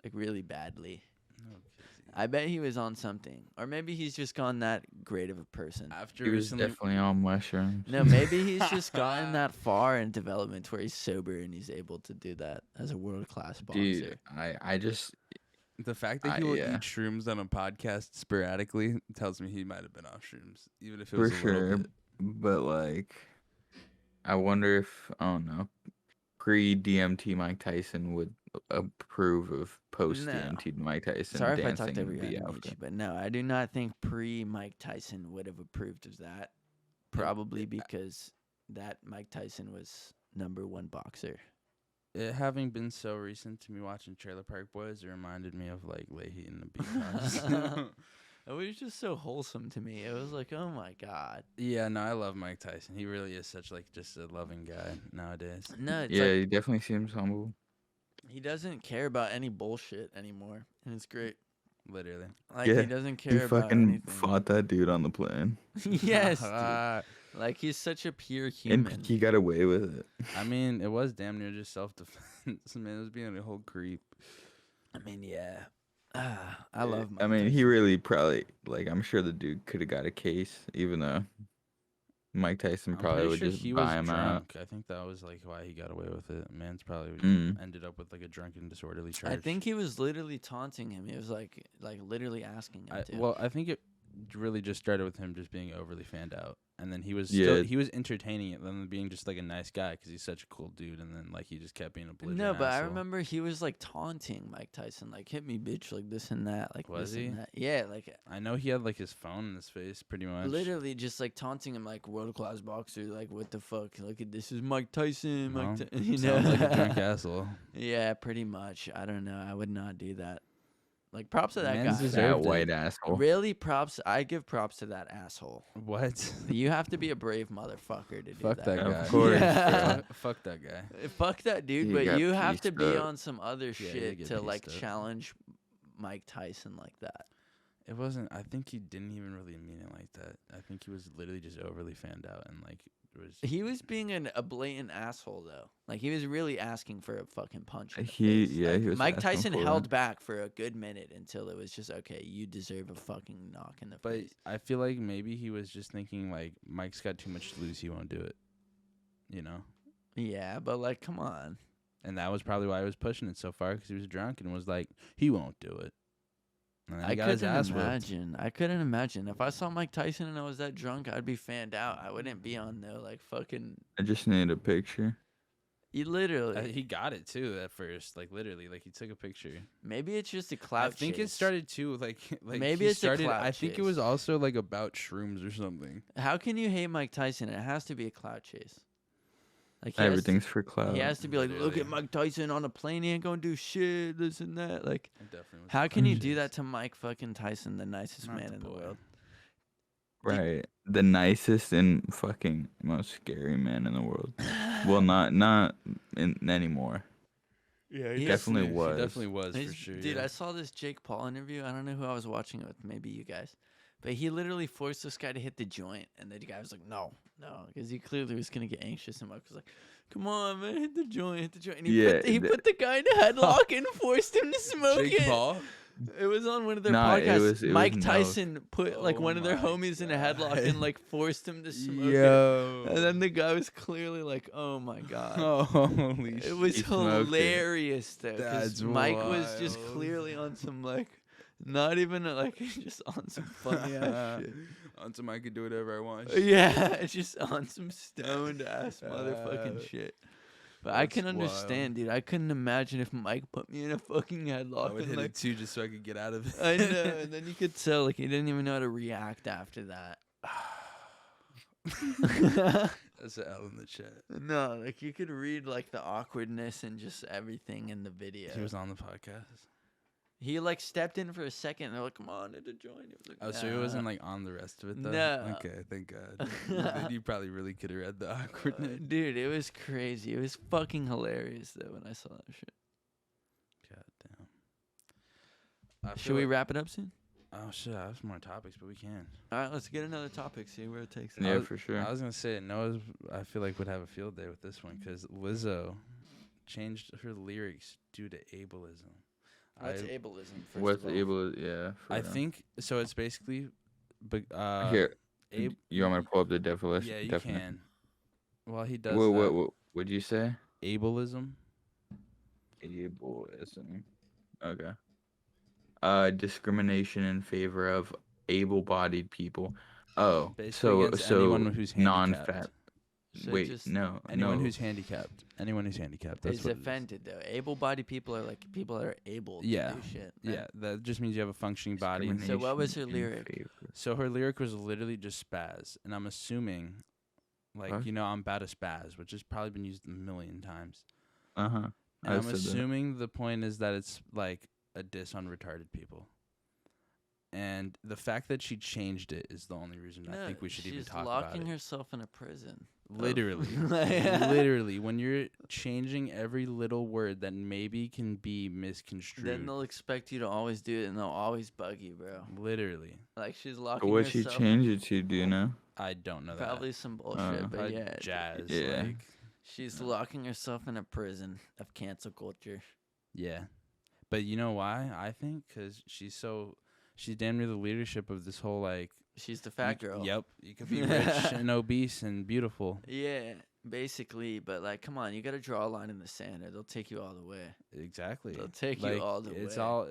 Speaker 1: Like, really badly.
Speaker 2: No kizzy.
Speaker 1: I bet he was on something. Or maybe he's just gone that great of a person.
Speaker 2: After
Speaker 3: He was
Speaker 2: recently,
Speaker 3: definitely on mushrooms.
Speaker 1: No, maybe he's just gotten that far in development where he's sober and he's able to do that as a world-class boxer.
Speaker 3: Dude, I just
Speaker 2: the fact that he will eat shrooms on a podcast sporadically tells me he might have been off shrooms, even if it was
Speaker 3: for
Speaker 2: a
Speaker 3: sure.
Speaker 2: little bit.
Speaker 3: But like, I wonder if I don't know, pre-DMT Mike Tyson would approve of post-DMT Mike Tyson.
Speaker 1: Sorry if I
Speaker 3: dancing
Speaker 1: talked over
Speaker 3: and be
Speaker 1: you,
Speaker 3: after.
Speaker 1: but no, I do not think pre-Mike Tyson would have approved of that. Probably because that Mike Tyson was #1 boxer.
Speaker 2: It having been so recent to me watching Trailer Park Boys, it reminded me of like Leahy and the Beatnuts.
Speaker 1: It was just so wholesome to me. It was like, oh my god.
Speaker 2: Yeah, no, I love Mike Tyson. He really is such like just a loving guy nowadays.
Speaker 1: No, it's
Speaker 3: Yeah,
Speaker 1: like,
Speaker 3: he definitely seems humble.
Speaker 1: he doesn't care about any bullshit anymore, and it's great.
Speaker 2: Literally.
Speaker 1: Like,
Speaker 3: Yeah,
Speaker 1: he doesn't
Speaker 3: He
Speaker 1: care about
Speaker 3: fucking
Speaker 1: anything.
Speaker 3: fought that dude on the plane,
Speaker 1: Yes, dude. Like, he's such a pure human.
Speaker 3: and he got away with it.
Speaker 2: I mean, it was damn near just self-defense. Man, it was being a whole creep.
Speaker 1: I mean, yeah. I love Mike
Speaker 3: I mean,
Speaker 1: Tyson.
Speaker 3: he really probably I'm sure the dude could have got a case, even though Mike Tyson
Speaker 2: I'm
Speaker 3: probably
Speaker 2: pretty
Speaker 3: would
Speaker 2: sure
Speaker 3: just
Speaker 2: he
Speaker 3: buy
Speaker 2: was
Speaker 3: him out.
Speaker 2: drunk. I think that was like why he got away with it. Man's probably ended up with like a drunken disorderly charge.
Speaker 1: I think he was literally taunting him. He was like literally asking him to.
Speaker 2: Well, I think it really just started with him just being overly fanned out, and then he was
Speaker 3: Yeah.
Speaker 2: he was entertaining it, then being just like a nice guy because he's such a cool dude, and then like he just kept being a belligerent
Speaker 1: No, but I
Speaker 2: asshole.
Speaker 1: remember he was like taunting Mike Tyson, like, hit me, bitch, like this and that, like
Speaker 2: Was
Speaker 1: this
Speaker 2: he?
Speaker 1: and that. Yeah, like
Speaker 2: I know he had like his phone in his face, pretty much.
Speaker 1: literally just like taunting him, like world class boxer, like what the fuck, look at this is Mike Tyson,
Speaker 2: Well,
Speaker 1: you know,
Speaker 2: sounds like a drunk asshole.
Speaker 1: Yeah, pretty much. I don't know. I would not do that. Like, props to that
Speaker 2: Man's
Speaker 1: guy.
Speaker 2: deserved
Speaker 3: That
Speaker 2: it.
Speaker 3: white asshole.
Speaker 1: Really, props. I give props to that asshole.
Speaker 2: What?
Speaker 1: You have to be a brave motherfucker to do
Speaker 2: Fuck that guy.
Speaker 3: Of course,
Speaker 1: Yeah.
Speaker 3: bro.
Speaker 2: Fuck that guy.
Speaker 1: Fuck that dude,
Speaker 3: He
Speaker 1: but
Speaker 3: got
Speaker 1: you have to
Speaker 3: pieced
Speaker 1: be
Speaker 3: up.
Speaker 1: on some other
Speaker 2: you
Speaker 1: shit
Speaker 2: get
Speaker 1: to like
Speaker 2: pieced up.
Speaker 1: challenge Mike Tyson like that.
Speaker 2: It wasn't. I think he didn't even really mean it like that. I think he was literally just overly fanned out and like it was.
Speaker 1: He was being a blatant asshole though. Like, he was really asking for a fucking punch. In the
Speaker 3: He-
Speaker 1: face.
Speaker 3: yeah,
Speaker 1: Like,
Speaker 3: he was
Speaker 1: Mike
Speaker 3: asking
Speaker 1: Tyson
Speaker 3: for
Speaker 1: held
Speaker 3: it.
Speaker 1: back for a good minute until it was just okay. You deserve a fucking knock in the
Speaker 2: But
Speaker 1: face.
Speaker 2: I feel like maybe he was just thinking like Mike's got too much to lose. He won't do it. You know.
Speaker 1: Yeah, but like, come on.
Speaker 2: And that was probably why he was pushing it so far because he was drunk and was like, he won't do it. And then
Speaker 1: I
Speaker 2: he got his
Speaker 1: couldn't
Speaker 2: ass whipped.
Speaker 1: imagine. I couldn't imagine. If I saw Mike Tyson and I was that drunk, I'd be fanned out. I wouldn't be on no like fucking.
Speaker 3: I just need a picture.
Speaker 1: You literally.
Speaker 2: He got it too at first, like literally, like he took a picture.
Speaker 1: Maybe it's just a clout.
Speaker 2: I think
Speaker 1: chase.
Speaker 2: it started too, like
Speaker 1: Maybe
Speaker 2: he
Speaker 1: it's
Speaker 2: started.
Speaker 1: a clout
Speaker 2: I think it
Speaker 1: chase.
Speaker 2: was also like about shrooms or something.
Speaker 1: How can you hate Mike Tyson? It has to be a clout chase. Like he
Speaker 3: Everything's for clout.
Speaker 1: He has to be like, look
Speaker 2: Literally.
Speaker 1: at Mike Tyson on a plane. He ain't gonna do shit. This and that. Like,
Speaker 2: It definitely was
Speaker 1: how
Speaker 2: a
Speaker 1: can you
Speaker 2: clout
Speaker 1: do
Speaker 2: chase.
Speaker 1: that to Mike fucking Tyson, the nicest
Speaker 2: Not
Speaker 1: man
Speaker 2: the
Speaker 1: in the
Speaker 2: boy.
Speaker 1: world?
Speaker 3: Right. The nicest and fucking most scary man in the world. Well, not anymore.
Speaker 2: Yeah,
Speaker 1: He
Speaker 3: definitely
Speaker 2: He
Speaker 3: was.
Speaker 2: definitely was for
Speaker 1: He's-
Speaker 2: sure.
Speaker 1: Dude,
Speaker 2: yeah.
Speaker 1: I saw this Jake Paul interview. I don't know who I was watching it with. Maybe you guys. But he literally forced this guy to hit the joint. And the guy was like, no. Because he clearly was going to get anxious. And Mike was like, come on, man, hit the joint. And he put the guy in a headlock and forced him to smoke
Speaker 2: Jake
Speaker 1: it.
Speaker 2: Paul.
Speaker 1: It was on one of their
Speaker 3: Nah, it
Speaker 1: podcasts.
Speaker 3: was
Speaker 1: Mike
Speaker 3: no.
Speaker 1: Tyson put like
Speaker 2: Oh
Speaker 1: one of their
Speaker 2: my
Speaker 1: homies in a headlock
Speaker 2: God.
Speaker 1: and like forced him to smoke it.
Speaker 2: Yo.
Speaker 1: And then the guy was clearly like, "Oh my god."
Speaker 2: Holy
Speaker 1: It
Speaker 2: shit.
Speaker 1: was
Speaker 3: He smoked it.
Speaker 1: hilarious though, because
Speaker 2: That's
Speaker 1: Mike was just
Speaker 2: wild.
Speaker 1: clearly on some like, not even like just on some funny ass shit.
Speaker 2: Until I could do whatever I want.
Speaker 1: Yeah, just on some stoned ass motherfucking shit. But I
Speaker 2: That's
Speaker 1: can understand, dude. I couldn't imagine if Mike put me in a fucking
Speaker 2: I
Speaker 1: headlock
Speaker 2: would
Speaker 1: and
Speaker 2: hit
Speaker 1: like
Speaker 2: it too just so I could get out of it.
Speaker 1: I know, and then you could tell like he didn't even know how to react after that.
Speaker 2: That's an L in the chat.
Speaker 1: No, like you could read like the awkwardness and just everything in the video.
Speaker 2: He was on the podcast.
Speaker 1: He like stepped in for a second. And they're like, "Come on, hit a joint." He was like,
Speaker 2: Oh, so he wasn't like on the rest of it though?
Speaker 1: No.
Speaker 2: Okay, thank God. Then you probably really could have read the awkwardness.
Speaker 1: Dude, it was crazy. It was fucking hilarious though when I saw that shit.
Speaker 2: God damn.
Speaker 1: Should we wrap it up soon?
Speaker 2: Oh shit, I have some more topics, but we can.
Speaker 1: All right, let's get another topic. See where it takes us.
Speaker 3: Yeah, for sure.
Speaker 2: I was gonna say Noah's. I feel like would have a field day with this one because Lizzo changed her lyrics due to ableism.
Speaker 1: What's ableism? First
Speaker 3: What's
Speaker 1: of all?
Speaker 3: able? Yeah. for
Speaker 2: I
Speaker 3: real.
Speaker 2: think so. It's basically, but
Speaker 3: Here,
Speaker 2: ab-
Speaker 3: you want me to pull up the definition?
Speaker 2: yeah, you can. Well, he does.
Speaker 3: What would you say?
Speaker 2: Ableism.
Speaker 3: Ableism. Okay. Discrimination in favor of able-bodied people. Oh,
Speaker 2: Basically against anyone who's handicapped.
Speaker 3: non-fat.
Speaker 1: So
Speaker 3: Wait,
Speaker 1: just
Speaker 3: no,
Speaker 2: Anyone
Speaker 3: no.
Speaker 2: who's handicapped. Anyone who's handicapped. That's
Speaker 1: is
Speaker 2: what it is.
Speaker 1: offended though. Able-bodied people are like people that are able to
Speaker 2: Yeah.
Speaker 1: do shit. right?
Speaker 2: Yeah, that just means you have a functioning body.
Speaker 1: So what was her
Speaker 3: Discrimination in
Speaker 1: lyric?
Speaker 3: favor-
Speaker 2: So her lyric was literally just spaz, and I'm assuming, like
Speaker 3: What?
Speaker 2: I'm about to spaz, which has probably been used a million times.
Speaker 3: Uh-huh.
Speaker 2: And
Speaker 3: I
Speaker 2: I'm
Speaker 3: said that.
Speaker 2: assuming the point is that it's like a diss on retarded people. And the fact that she changed it is the only reason I think we should even talk about
Speaker 1: locking
Speaker 2: it.
Speaker 1: herself in a prison.
Speaker 2: Literally.
Speaker 1: Yeah.
Speaker 2: Literally, when you're changing every little word that maybe can be misconstrued.
Speaker 1: Then they'll expect you to always do it, and they'll always bug you, bro.
Speaker 2: Literally.
Speaker 1: Like she's
Speaker 3: But
Speaker 1: locking
Speaker 3: what'd she
Speaker 1: herself.
Speaker 3: change it to? Do you know?
Speaker 2: I don't know
Speaker 1: Probably
Speaker 2: that.
Speaker 1: some bullshit, but
Speaker 2: Probably
Speaker 1: yeah,
Speaker 2: jazz.
Speaker 3: Yeah.
Speaker 2: Like,
Speaker 1: she's locking herself in a prison of cancel culture.
Speaker 2: yeah. But you know why? I think because she's damn near the leadership of this whole like.
Speaker 1: She's the fat
Speaker 2: you c-
Speaker 1: girl.
Speaker 2: Yep. You could be rich and obese and beautiful.
Speaker 1: Yeah, basically, but like, come on, you got to draw a line in the sand, or they'll take you all the way.
Speaker 2: Exactly.
Speaker 1: They'll take
Speaker 2: Like,
Speaker 1: you all the
Speaker 2: it's
Speaker 1: way.
Speaker 2: all.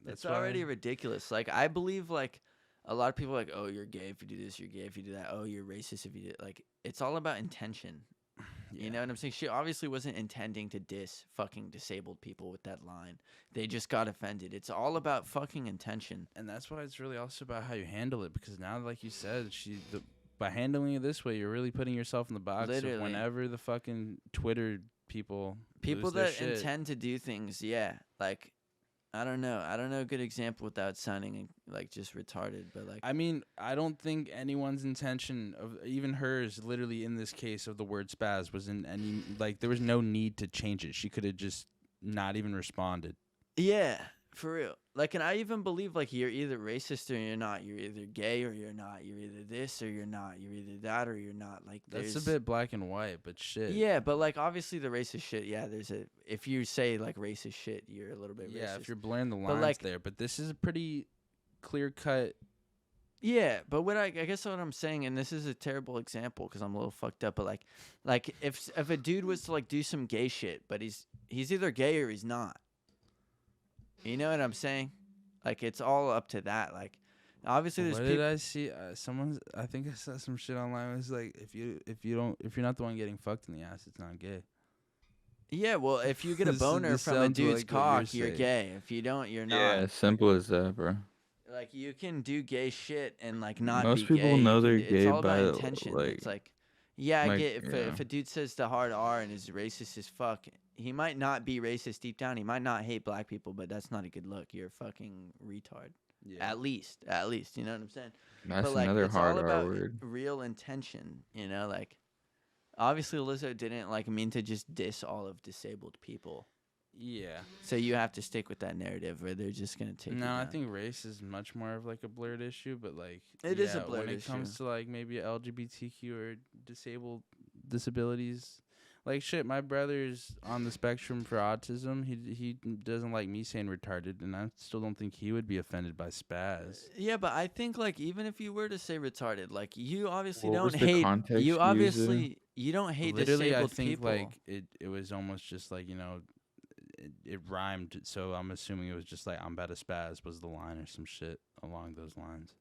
Speaker 2: That's
Speaker 1: It's
Speaker 2: why-
Speaker 1: already ridiculous. Like, I believe like a lot of people are like, oh, you're gay if you do this, you're gay if you do that. Oh, you're racist if you do it. Like, it's all about intention. You know what I'm saying? She obviously wasn't intending to diss fucking disabled people with that line. They just got offended. It's all about fucking intention.
Speaker 2: And that's why it's really also about how you handle it. Because now, like you said, by handling it this way, you're really putting yourself in the box
Speaker 1: Literally.
Speaker 2: of whenever the fucking Twitter people
Speaker 1: People
Speaker 2: lose their
Speaker 1: that
Speaker 2: shit.
Speaker 1: intend to do things, yeah. Like, I don't know a good example without sounding like just retarded, but like
Speaker 2: I mean, I don't think anyone's intention of even hers, literally in this case of the word spaz, was in any like there was no need to change it. She could have just not even responded.
Speaker 1: yeah, for real. Like, and I even believe like you're either racist or you're not. You're either gay or you're not. You're either this or you're not. You're either that or you're not. Like,
Speaker 2: That's
Speaker 1: there's
Speaker 2: a bit black and white, but shit.
Speaker 1: yeah, but like obviously the racist shit. Yeah, there's a if you say like racist shit, you're a little bit
Speaker 2: Yeah,
Speaker 1: racist.
Speaker 2: if you're blurring the lines
Speaker 1: like-
Speaker 2: there, but this is a pretty clear cut.
Speaker 1: Yeah, but what I guess what I'm saying, and this is a terrible example because I'm a little fucked up, but like if a dude was to like do some gay shit, but he's either gay or he's not. You know what I'm saying? Like it's all up to that. Like obviously there's
Speaker 2: What
Speaker 1: people.
Speaker 2: did I see? I think I saw some shit online. It was like if you're not the one getting fucked in the ass, it's not gay.
Speaker 1: Yeah, well, if you get a
Speaker 2: This
Speaker 1: boner from a
Speaker 2: sounds
Speaker 1: dude's
Speaker 2: like what you're
Speaker 1: cock, you're
Speaker 2: saying.
Speaker 1: gay. If you don't, you're not.
Speaker 3: Yeah, simple as that, bro.
Speaker 1: Like you can do gay shit and like not
Speaker 3: Most
Speaker 1: be
Speaker 3: people
Speaker 1: gay.
Speaker 3: know they're
Speaker 1: It's
Speaker 3: gay
Speaker 1: all about
Speaker 3: by
Speaker 1: intention. It's like, yeah, I get
Speaker 3: yeah.
Speaker 1: if a dude says the hard R and is racist as fuck, he might not be racist deep down. He might not hate black people, but that's not a good look. You're a fucking retard.
Speaker 2: Yeah.
Speaker 1: At least, you know what I'm saying?
Speaker 3: That's
Speaker 1: But like,
Speaker 3: another
Speaker 1: it's
Speaker 3: hard
Speaker 1: all
Speaker 3: R
Speaker 1: about
Speaker 3: word.
Speaker 1: real intention. You know, like obviously Lizzo didn't like mean to just diss all of disabled people.
Speaker 2: Yeah.
Speaker 1: So you have to stick with that narrative where they're just gonna take.
Speaker 2: No,
Speaker 1: it
Speaker 2: I
Speaker 1: down.
Speaker 2: think race is much more of like a blurred issue, but like
Speaker 1: It is a blurred
Speaker 2: when it comes
Speaker 1: issue.
Speaker 2: to like maybe LGBTQ or disabled disabilities, like shit. My brother's on the spectrum for autism. He doesn't like me saying retarded, and I still don't think he would be offended by spaz.
Speaker 1: Yeah, but I think like even if you were to say retarded, like you obviously
Speaker 3: What was
Speaker 1: don't
Speaker 3: the
Speaker 1: hate.
Speaker 3: context
Speaker 1: You
Speaker 3: used
Speaker 1: obviously you don't hate
Speaker 2: Literally, I
Speaker 1: disabled
Speaker 2: think
Speaker 1: people.
Speaker 2: like it was almost just like it rhymed, so I'm assuming it was just like I'm about to spaz was the line or some shit along those lines.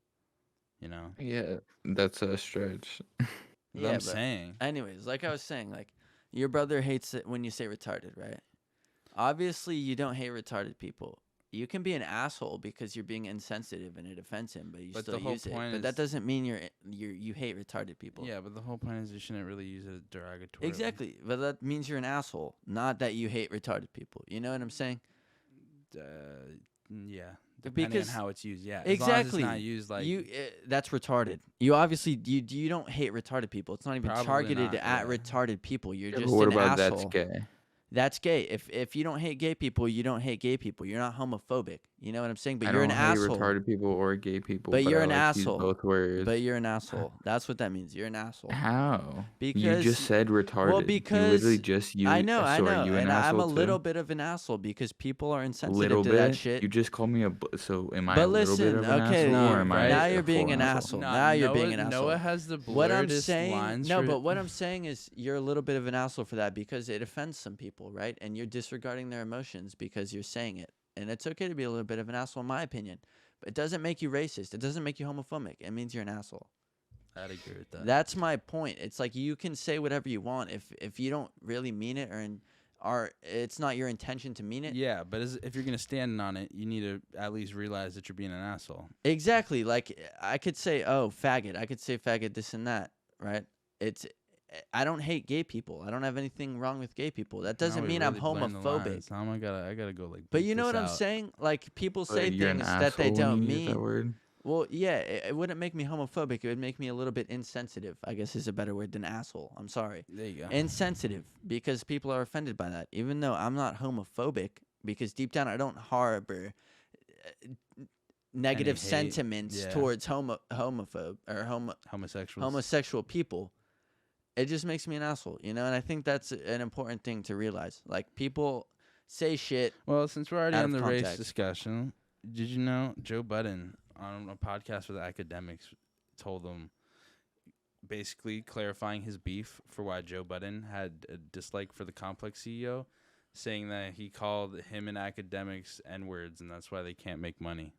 Speaker 2: You know?
Speaker 3: Yeah, that's a stretch.
Speaker 2: Yeah, I'm saying.
Speaker 1: Anyways, like I was saying, like your brother hates it when you say retarded, right? Obviously, you don't hate retarded people. You can be an asshole because you're being insensitive and it offends him, but you
Speaker 2: But
Speaker 1: still
Speaker 2: the whole
Speaker 1: use it.
Speaker 2: point
Speaker 1: But that
Speaker 2: is-
Speaker 1: doesn't mean you hate retarded people.
Speaker 2: Yeah, but the whole point is you shouldn't really use it derogatory.
Speaker 1: Exactly, but that means you're an asshole, not that you hate retarded people. You know what I'm saying?
Speaker 2: Yeah, depending
Speaker 1: Because
Speaker 2: on how it's used. Yeah,
Speaker 1: exactly.
Speaker 2: As long as it's not used like
Speaker 1: that's retarded. You obviously you don't hate retarded people. It's not even
Speaker 2: Probably
Speaker 1: targeted
Speaker 2: not,
Speaker 1: at
Speaker 2: yeah.
Speaker 1: retarded people. You're
Speaker 3: Yeah,
Speaker 1: just
Speaker 3: but what
Speaker 1: an
Speaker 3: about
Speaker 1: asshole.
Speaker 3: that's gay?
Speaker 1: That's gay. If you don't hate gay people, you don't hate gay people. You're not homophobic. You know what I'm saying? But
Speaker 3: I
Speaker 1: you're
Speaker 3: don't
Speaker 1: an
Speaker 3: hate
Speaker 1: asshole.
Speaker 3: retarded people or gay people,
Speaker 1: But you're
Speaker 3: I
Speaker 1: an
Speaker 3: like to use
Speaker 1: asshole.
Speaker 3: both words.
Speaker 1: But you're an asshole. That's what that means. You're an asshole.
Speaker 3: How? You
Speaker 1: Because
Speaker 3: just said retarded.
Speaker 1: well,
Speaker 3: you
Speaker 1: because
Speaker 3: literally just used.
Speaker 1: I know,
Speaker 3: So are you an
Speaker 1: and I'm
Speaker 3: asshole
Speaker 1: a little
Speaker 3: too?
Speaker 1: bit of an asshole because people are insensitive
Speaker 3: Little
Speaker 1: to
Speaker 3: bit.
Speaker 1: that shit.
Speaker 3: You just called me so am I
Speaker 1: But
Speaker 3: a little bit
Speaker 1: listen,
Speaker 3: of an
Speaker 1: okay,
Speaker 3: asshole
Speaker 2: you-
Speaker 3: or am I
Speaker 1: now
Speaker 2: right?
Speaker 1: you're
Speaker 3: a
Speaker 1: being
Speaker 3: full
Speaker 1: an asshole. Now you're being an asshole.
Speaker 2: Noah has the
Speaker 1: What I'm
Speaker 2: blurredest
Speaker 1: saying,
Speaker 2: lines.
Speaker 1: no,
Speaker 2: for
Speaker 1: but what I'm saying is you're a little bit of an asshole for that because it offends some people, right? And you're disregarding their emotions because you're saying it. And it's okay to be a little bit of an asshole, in my opinion. But it doesn't make you racist. It doesn't make you homophobic. It means you're an asshole.
Speaker 2: I'd agree with that.
Speaker 1: That's my point. It's like you can say whatever you want if you don't really mean it or it's not your intention to mean it.
Speaker 2: Yeah, but if you're gonna stand on it, you need to at least realize that you're being an asshole.
Speaker 1: Exactly. Like I could say, "Oh, faggot." I could say faggot this and that, right? I don't hate gay people. I don't have anything wrong with gay people. That doesn't
Speaker 2: Now we
Speaker 1: mean I'm
Speaker 2: really blurring the
Speaker 1: homophobic.
Speaker 2: lines. Now I gotta go like.
Speaker 1: But
Speaker 2: beep
Speaker 1: you know
Speaker 2: this
Speaker 1: what I'm
Speaker 2: out.
Speaker 1: saying? Like people say
Speaker 3: you're an
Speaker 1: things that they
Speaker 3: asshole when
Speaker 1: don't
Speaker 3: you use that
Speaker 1: mean.
Speaker 3: word?
Speaker 1: Well, yeah, it wouldn't make me homophobic. It would make me a little bit insensitive, I guess is a better word than asshole. I'm sorry.
Speaker 2: There you go.
Speaker 1: Insensitive because people are offended by that. Even though I'm not homophobic because deep down I don't harbor negative
Speaker 2: hate,
Speaker 1: sentiments
Speaker 2: yeah.
Speaker 1: towards homophobe or
Speaker 2: Homosexuals.
Speaker 1: homosexual people. It just makes me an asshole, you know? And I think that's an important thing to realize. Like people say shit.
Speaker 2: Well, since we're already
Speaker 1: out
Speaker 2: on
Speaker 1: of
Speaker 2: the race
Speaker 1: context.
Speaker 2: discussion, did you know Joe Budden on a podcast with academics told them basically clarifying his beef for why Joe Budden had a dislike for the Complex CEO, saying that he called him and academics N-words and that's why they can't make money.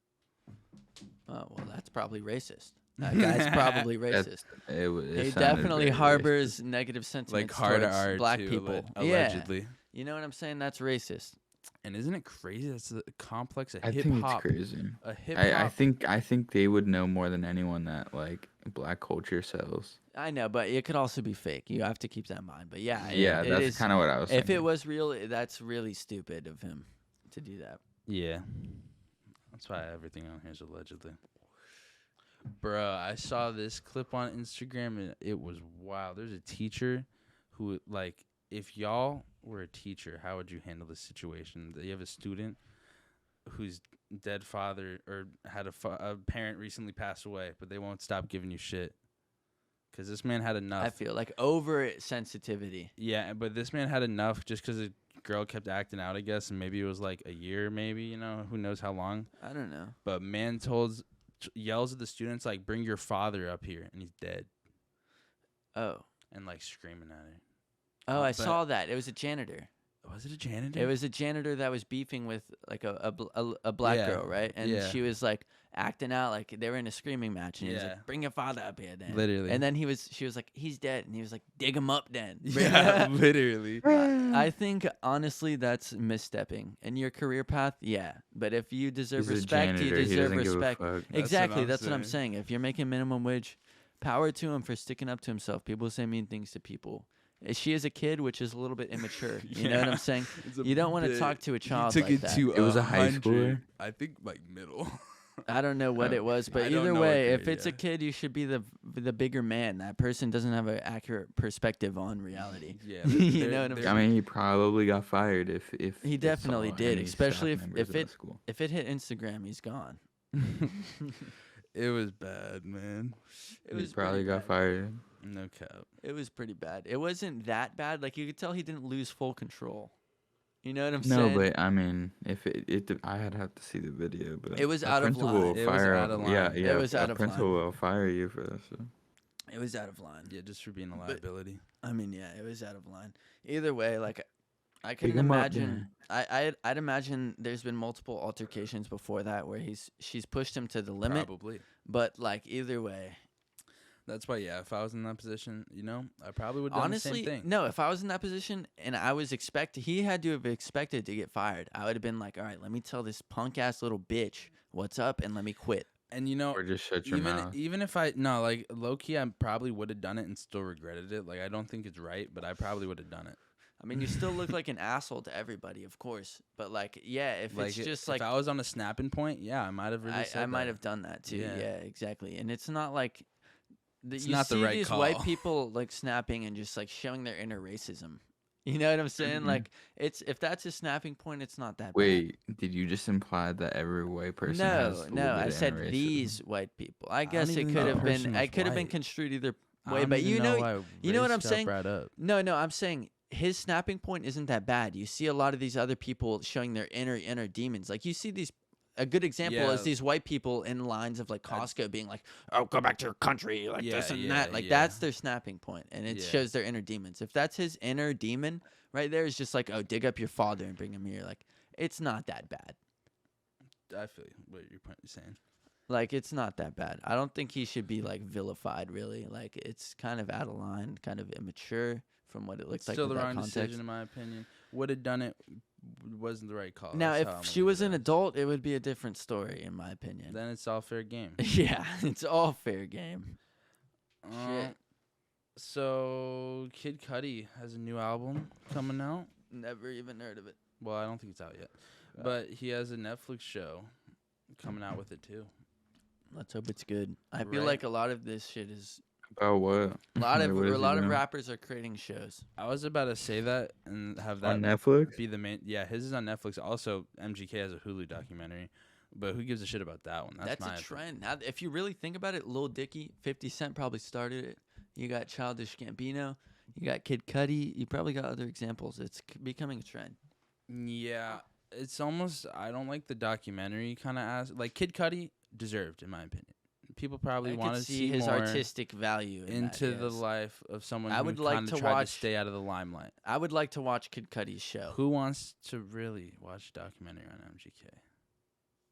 Speaker 1: Oh, well, that's probably racist. That guy's probably racist.
Speaker 3: It
Speaker 1: He
Speaker 3: sounded
Speaker 1: definitely
Speaker 3: very
Speaker 1: harbors negative sentiments
Speaker 2: Like hard
Speaker 1: towards
Speaker 2: R
Speaker 1: black
Speaker 2: too,
Speaker 1: people.
Speaker 2: allegedly.
Speaker 1: Yeah. You know what I'm saying? That's racist.
Speaker 2: And isn't it crazy? That's a complex.
Speaker 3: I think it's crazy.
Speaker 2: A hip
Speaker 3: I
Speaker 2: hop.
Speaker 3: think they would know more than anyone that like black culture sells.
Speaker 1: I know, but it could also be fake. You have to keep that in mind. But yeah,
Speaker 3: Yeah,
Speaker 1: it
Speaker 3: that's
Speaker 1: is-
Speaker 3: kind of what I was saying.
Speaker 1: If it was real, that's really stupid of him to do that.
Speaker 2: Yeah. That's why everything on here is allegedly. Bruh, I saw this clip on Instagram and it was wild. There's a teacher who, like, if y'all were a teacher, how would you handle this situation? You have a student whose dead father or had a parent recently pass away, but they won't stop giving you shit. Because this man had enough.
Speaker 1: I feel like over sensitivity.
Speaker 2: Yeah, but this man had enough just because the girl kept acting out, I guess, and maybe it was like a year, maybe, who knows how long.
Speaker 1: I don't know.
Speaker 2: But man yells at the students, like, bring your father up here, and he's dead.
Speaker 1: Oh.
Speaker 2: And, like, screaming at her.
Speaker 1: Oh, I
Speaker 2: but-
Speaker 1: saw that. It was a janitor.
Speaker 2: Was it a janitor?
Speaker 1: It was a janitor that was beefing with like a black girl, right? And she was like acting out like they were in a screaming match, and he was like, "Bring your father up here, then."
Speaker 2: Literally.
Speaker 1: And then she was like, "He's dead," and he was like, "Dig him up, then."
Speaker 2: Yeah, literally.
Speaker 1: I think honestly that's misstepping in your career path. Yeah, but if you deserve respect, you deserve respect. Exactly, that's what I'm saying. If you're making minimum wage, power to him for sticking up to himself. People say mean things to people. She is a kid, which is a little bit immature. You know what I'm saying? You don't want to talk to a child like that.
Speaker 3: It was a high schooler.
Speaker 2: I think like middle.
Speaker 1: I don't know what it was, but either way, if it's a kid, you should be the bigger man. That person doesn't have an accurate perspective on reality.
Speaker 2: Yeah,
Speaker 1: you know what I'm saying?
Speaker 3: I mean, he probably got fired if
Speaker 1: he definitely did, especially if it hit Instagram, he's gone.
Speaker 2: It was bad, man.
Speaker 3: He probably got fired.
Speaker 2: No cap.
Speaker 1: It was pretty bad. It wasn't that bad. Like you could tell he didn't lose full control. You know what I'm saying?
Speaker 3: No, but I mean, if I'd have to see the video, but
Speaker 1: it was out of line.
Speaker 2: It was out of line.
Speaker 3: Yeah,
Speaker 1: it was out of line.
Speaker 3: Principal will fire you for this. So.
Speaker 1: It was out of line.
Speaker 2: Yeah, just for being a liability.
Speaker 1: But, I mean, yeah, it was out of line. Either way, like I couldn't imagine. I'd imagine there's been multiple altercations before that where she's pushed him to the limit.
Speaker 2: Probably.
Speaker 1: But like either way.
Speaker 2: That's why, yeah, if I was in that position, I probably would have done the same thing.
Speaker 1: No, if I was in that position and I was he had to have expected to get fired. I would have been like, all right, let me tell this punk ass little bitch what's up and let me quit.
Speaker 2: And
Speaker 3: or just shut your mouth.
Speaker 2: Even if low key, I probably would have done it and still regretted it. Like, I don't think it's right, but I probably would have done it.
Speaker 1: I mean, you still look like an asshole to everybody, of course. But like, yeah, if it's just like
Speaker 2: if I was on a snapping point, yeah, I might have really said
Speaker 1: I might have done that too. Yeah, exactly. And it's not like.
Speaker 2: It's
Speaker 1: you
Speaker 2: not
Speaker 1: see
Speaker 2: the right
Speaker 1: these
Speaker 2: call.
Speaker 1: white people like snapping and just like showing their inner racism. You know what I'm saying?
Speaker 3: Mm-hmm.
Speaker 1: Like if that's a snapping point, it's not that
Speaker 3: Wait, did you just imply that every white person has
Speaker 1: No, I said
Speaker 3: racism?
Speaker 1: These white people. I guess it could have been been construed either way, but you know what I'm saying?
Speaker 2: Right up.
Speaker 1: No, I'm saying his snapping point isn't that bad. You see a lot of these other people showing their inner demons. Like you see these. A good example is these white people in lines of like Costco being like, "Oh, go back to your country," like this and that. Like that's their snapping point, and it shows their inner demons. If that's his inner demon, right there is just like, "Oh, dig up your father and bring him here." Like it's not that bad.
Speaker 2: I feel what you're saying.
Speaker 1: Like it's not that bad. I don't think he should be like vilified. Really, like it's kind of out of line, kind of immature from what it looks like.
Speaker 2: Still the wrong decision, in my opinion. Would have done it. Wasn't the right call.
Speaker 1: Now, if she was an adult, it would be a different story, in my opinion.
Speaker 2: Then it's all fair game.
Speaker 1: Yeah, it's all fair game. Shit.
Speaker 2: So, Kid Cudi has a new album coming out.
Speaker 1: Never even heard of it.
Speaker 2: Well, I don't think it's out yet. But he has a Netflix show coming out with it, too.
Speaker 1: Let's hope it's good. I feel like a lot of this shit is...
Speaker 3: About what?
Speaker 1: A lot of rappers are creating shows.
Speaker 2: I was about to say that and have that
Speaker 3: on Netflix
Speaker 2: be the main. Yeah, his is on Netflix. Also, MGK has a Hulu documentary, but who gives a shit about that one?
Speaker 1: That's a trend. Now, if you really think about it, Lil Dicky, 50 Cent probably started it. You got Childish Gambino, you got Kid Cudi. You probably got other examples. It's becoming a trend.
Speaker 2: Yeah, it's almost. I don't like the documentary kind of like Kid Cudi deserved, in my opinion. People probably want to see
Speaker 1: his
Speaker 2: more
Speaker 1: artistic value
Speaker 2: into the life of someone
Speaker 1: who
Speaker 2: would like to try to stay out of the limelight.
Speaker 1: I would like to watch Kid Cudi's show.
Speaker 2: Who wants to really watch a documentary on MGK?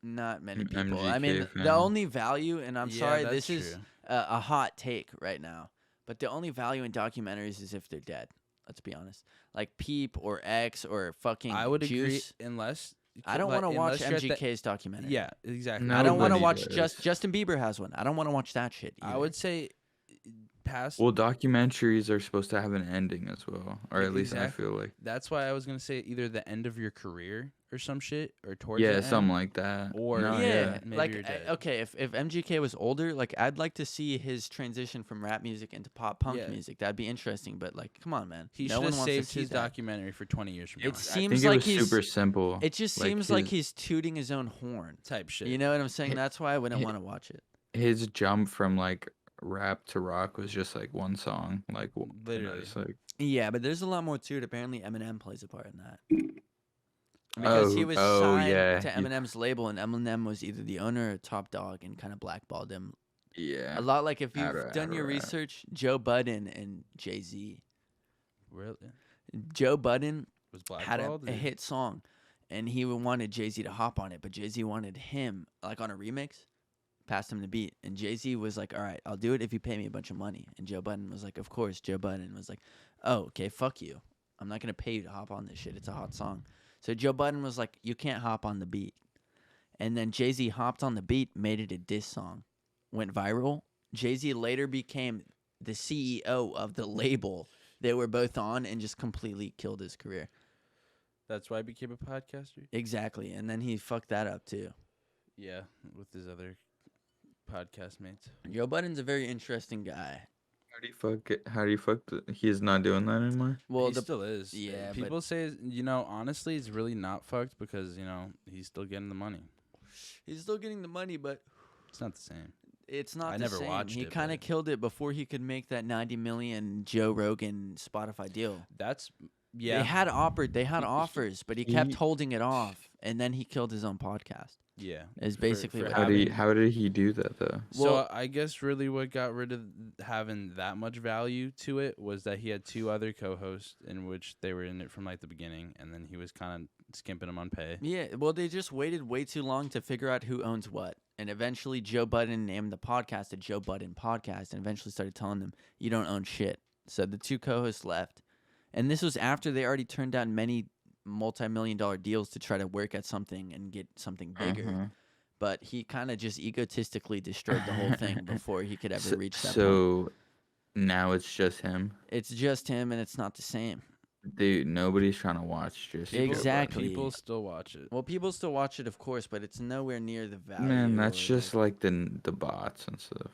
Speaker 1: Not many people.
Speaker 3: MGK
Speaker 1: I mean,
Speaker 3: fan.
Speaker 1: the only value, and I'm sorry, this
Speaker 2: true.
Speaker 1: is a hot take right now, but the only value in documentaries is if they're dead. Let's be honest. Like Peep or X or fucking
Speaker 2: I would
Speaker 1: Juice.
Speaker 2: agree, unless...
Speaker 1: I don't want to watch MGK's documentary.
Speaker 2: Yeah, exactly.
Speaker 1: I don't want to watch Justin Bieber has one. I don't want to watch that shit either.
Speaker 2: I would say past.
Speaker 3: Well, documentaries are supposed to have an ending as well, or at least I feel like.
Speaker 2: That's why I was gonna say either the end of your career or some shit, or towards
Speaker 3: something like that.
Speaker 2: Or
Speaker 1: maybe like you're dead. Okay, if MGK was older, like I'd like to see his transition from rap music into pop punk music. That'd be interesting. But like, come on, man,
Speaker 2: he should have saved his documentary for 20 years from now.
Speaker 1: It seems like he's
Speaker 3: super simple.
Speaker 1: It just seems like he's tooting his own horn
Speaker 2: type shit.
Speaker 1: You know what I'm saying? That's why I wouldn't want to watch it.
Speaker 3: His jump from like rap to rock was just like one song, like literally.
Speaker 1: Yeah, but there's a lot more to it. Apparently, Eminem plays a part in that. Because he was signed to Eminem's label, and Eminem was either the owner or top dog, and kind of blackballed him.
Speaker 3: Yeah,
Speaker 1: a lot like if you've done your research, Joe Budden and Jay-Z.
Speaker 2: Really?
Speaker 1: Joe Budden
Speaker 2: Was
Speaker 1: had
Speaker 2: blackballed?
Speaker 1: a hit song, and he wanted Jay-Z to hop on it, but Jay-Z wanted him like on a remix, passed him the beat, and Jay-Z was like, all right, I'll do it if you pay me a bunch of money. And Joe Budden was like, of course. Joe Budden was like, oh, okay, fuck you. I'm not going to pay you to hop on this shit. It's a hot song. So Joe Budden was like, you can't hop on the beat. And then Jay-Z hopped on the beat, made it a diss song, went viral. Jay-Z later became the CEO of the label they were both on and just completely killed his career.
Speaker 2: That's why I became a podcaster?
Speaker 1: Exactly. And then he fucked that up too.
Speaker 2: Yeah, with his other podcast mates.
Speaker 1: Joe Budden's a very interesting guy.
Speaker 3: How do you fuck? He's not doing that anymore.
Speaker 2: Well, he still is.
Speaker 1: Yeah,
Speaker 2: people say, honestly, it's really not fucked because he's still getting the money.
Speaker 1: He's still getting the money, but
Speaker 2: it's not the same.
Speaker 1: It's not
Speaker 2: I
Speaker 1: the
Speaker 2: never
Speaker 1: same.
Speaker 2: watched
Speaker 1: He
Speaker 2: it,
Speaker 1: kind of killed it before he could make that 90 million Joe Rogan Spotify deal.
Speaker 2: Yeah.
Speaker 1: They had offers, but he kept holding it off, and then he killed his own podcast.
Speaker 2: Yeah,
Speaker 1: is basically what
Speaker 3: happened. How did he do that though?
Speaker 2: So I guess really what got rid of having that much value to it was that he had two other co-hosts in which they were in it from like the beginning, and then he was kind of skimping them on pay.
Speaker 1: Yeah, well, they just waited way too long to figure out who owns what, and eventually Joe Budden named the podcast the Joe Budden Podcast, and eventually started telling them you don't own shit. So the two co-hosts left, and this was after they already turned down many multi-million-dollar deals to try to work at something and get something bigger. But he kind of just egotistically destroyed the whole thing before he could ever reach that point.
Speaker 3: So now it's just him?
Speaker 1: It's just him, and it's not the same.
Speaker 3: Dude, nobody's trying to watch just
Speaker 1: exactly.
Speaker 2: People still watch it.
Speaker 1: Well, people still watch it, of course, but it's nowhere near the value.
Speaker 3: Man, that's just like the bots and stuff.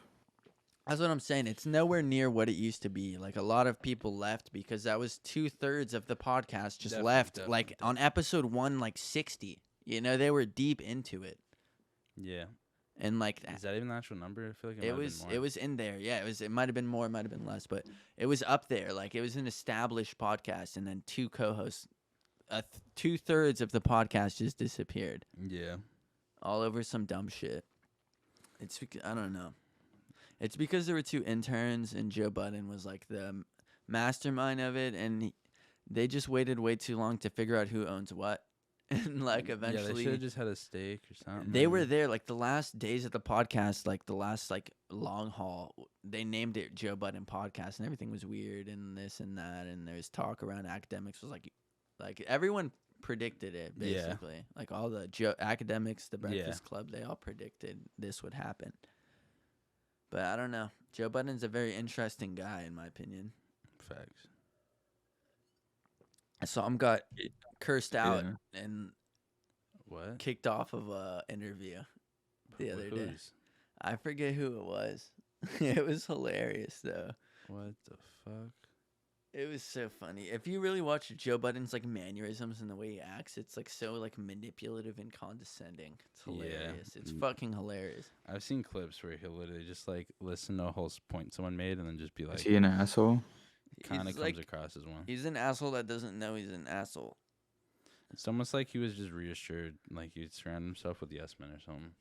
Speaker 1: That's what I'm saying. It's nowhere near what it used to be. Like, a lot of people left because that was 2/3 of the podcast just left. Like, on episode 1, like 60. They were deep into it.
Speaker 2: Yeah.
Speaker 1: And like,
Speaker 2: is that even the actual number? I feel like
Speaker 1: it was in there. Yeah, it might have been more, it might have been less, but it was up there. Like, it was an established podcast, and then two co-hosts, 2/3 of the podcast just disappeared.
Speaker 2: Yeah.
Speaker 1: All over some dumb shit. I don't know. It's because there were two interns, and Joe Budden was like the mastermind of it, and they just waited way too long to figure out who owns what. And like eventually,
Speaker 2: yeah, they should have just had a stake or something.
Speaker 1: They were there like the last days of the podcast, like the last like long haul. They named it Joe Budden Podcast, and everything was weird and this and that. And there's talk around academics was like everyone predicted it basically. Yeah. Like all the academics, the Breakfast Club, they all predicted this would happen. But I don't know. Joe Budden's a very interesting guy, in my opinion.
Speaker 2: Facts.
Speaker 1: I saw him got cursed out and kicked off of a interview the other day. I forget who it was. It was hilarious though.
Speaker 2: What the fuck?
Speaker 1: It was so funny. If you really watch Joe Budden's like mannerisms and the way he acts, it's like so like manipulative and condescending. It's hilarious. Yeah. It's fucking hilarious.
Speaker 2: I've seen clips where he'll literally just like listen to a whole point someone made and then just be like,
Speaker 3: is he an asshole?
Speaker 2: Kind of comes across as one.
Speaker 1: He's an asshole that doesn't know he's an asshole.
Speaker 2: It's almost like he was just reassured, like he surrounded himself with yes men or something.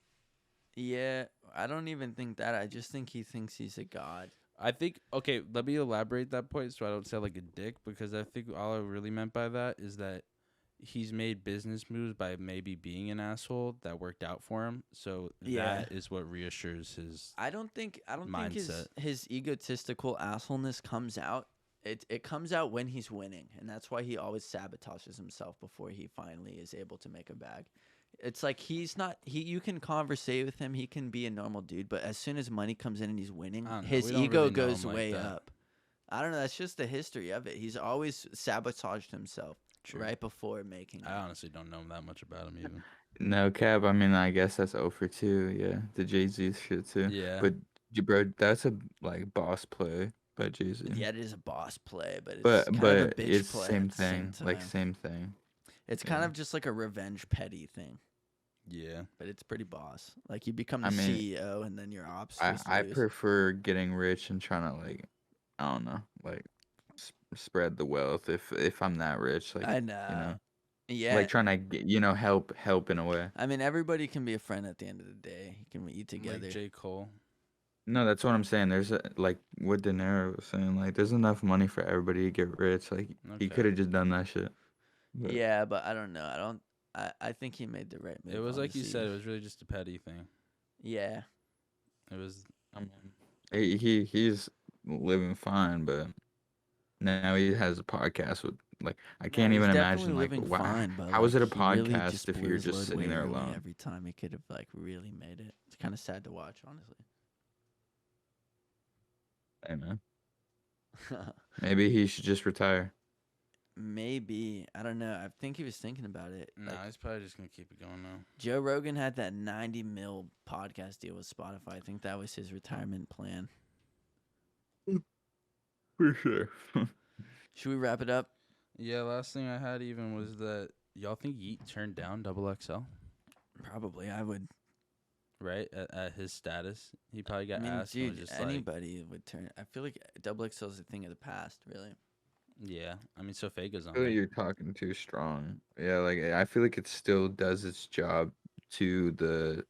Speaker 1: Yeah, I don't even think that. I just think he thinks he's a god.
Speaker 2: I think, okay, let me elaborate that point so I don't sound like a dick, because I think all I really meant by that is that he's made business moves by maybe being an asshole that worked out for him. So that is what reassures his
Speaker 1: I don't think
Speaker 2: mindset.
Speaker 1: his egotistical assholeness comes out. It comes out when he's winning, and that's why he always sabotages himself before he finally is able to make a bag. It's like you can conversate with him, he can be a normal dude, but as soon as money comes in and he's winning, his ego really goes way up. I don't know, that's just the history of it. He's always sabotaged himself right before making it.
Speaker 2: I honestly don't know that much about him even.
Speaker 3: No cap, I mean, I guess that's 0 for 2, yeah. The Jay-Z shit too.
Speaker 2: Yeah.
Speaker 3: But bro, that's a like boss play by Jay-Z.
Speaker 1: Yeah, it is a boss play, but it's kind of a bitch play.
Speaker 3: Same thing, like same thing.
Speaker 1: It's kind of just like a revenge petty thing.
Speaker 2: Yeah.
Speaker 1: But it's pretty boss. Like, you become the CEO and then your ops.
Speaker 3: I prefer getting rich and trying to, like, I don't know, like, spread the wealth if I'm that rich. Like,
Speaker 1: I know. Yeah.
Speaker 3: Like, trying to, help in a way.
Speaker 1: I mean, everybody can be a friend at the end of the day. You can eat together.
Speaker 2: Like J. Cole.
Speaker 3: No, that's what I'm saying. There's, like, what De Niro was saying. Like, there's enough money for everybody to get rich. Like, he could have just done that shit. But
Speaker 1: Yeah, but I don't know. I think he made the right move.
Speaker 2: It was like you
Speaker 1: honestly.
Speaker 2: said. It was really just a petty thing.
Speaker 1: Yeah.
Speaker 2: It was.
Speaker 3: I mean, he's living fine, but now he has a podcast with like I
Speaker 1: No,
Speaker 3: can't
Speaker 1: he's
Speaker 3: even
Speaker 1: definitely
Speaker 3: imagine like
Speaker 1: living
Speaker 3: wow,
Speaker 1: fine, but
Speaker 3: how is
Speaker 1: like
Speaker 3: it a
Speaker 1: he really
Speaker 3: podcast
Speaker 1: just
Speaker 3: if
Speaker 1: blew
Speaker 3: you're
Speaker 1: his
Speaker 3: just
Speaker 1: load
Speaker 3: sitting
Speaker 1: way
Speaker 3: there
Speaker 1: early
Speaker 3: alone?
Speaker 1: every time. He could have like really made it. It's kind of sad to watch, honestly.
Speaker 3: Hey man, maybe he should just retire.
Speaker 1: Maybe, I don't know. I think he was thinking about it.
Speaker 2: Nah,
Speaker 1: Like
Speaker 2: he's probably just gonna keep it going now.
Speaker 1: Joe Rogan had that 90 mil podcast deal with Spotify. I think that was his retirement plan.
Speaker 3: For sure.
Speaker 1: Should we wrap it up?
Speaker 2: Yeah, last thing I had even was that y'all think Yeet turned down Double XL,
Speaker 1: Probably. I would.
Speaker 2: right? At his status, he probably got
Speaker 1: I mean,
Speaker 2: asked and
Speaker 1: dude,
Speaker 2: was just
Speaker 1: anybody would turn. I feel like double XL is a thing of the past, really.
Speaker 2: yeah. I mean, Sofega's
Speaker 3: I
Speaker 2: on
Speaker 3: feel like
Speaker 2: there.
Speaker 3: you're talking too strong. Yeah, like I feel like it still does its job to the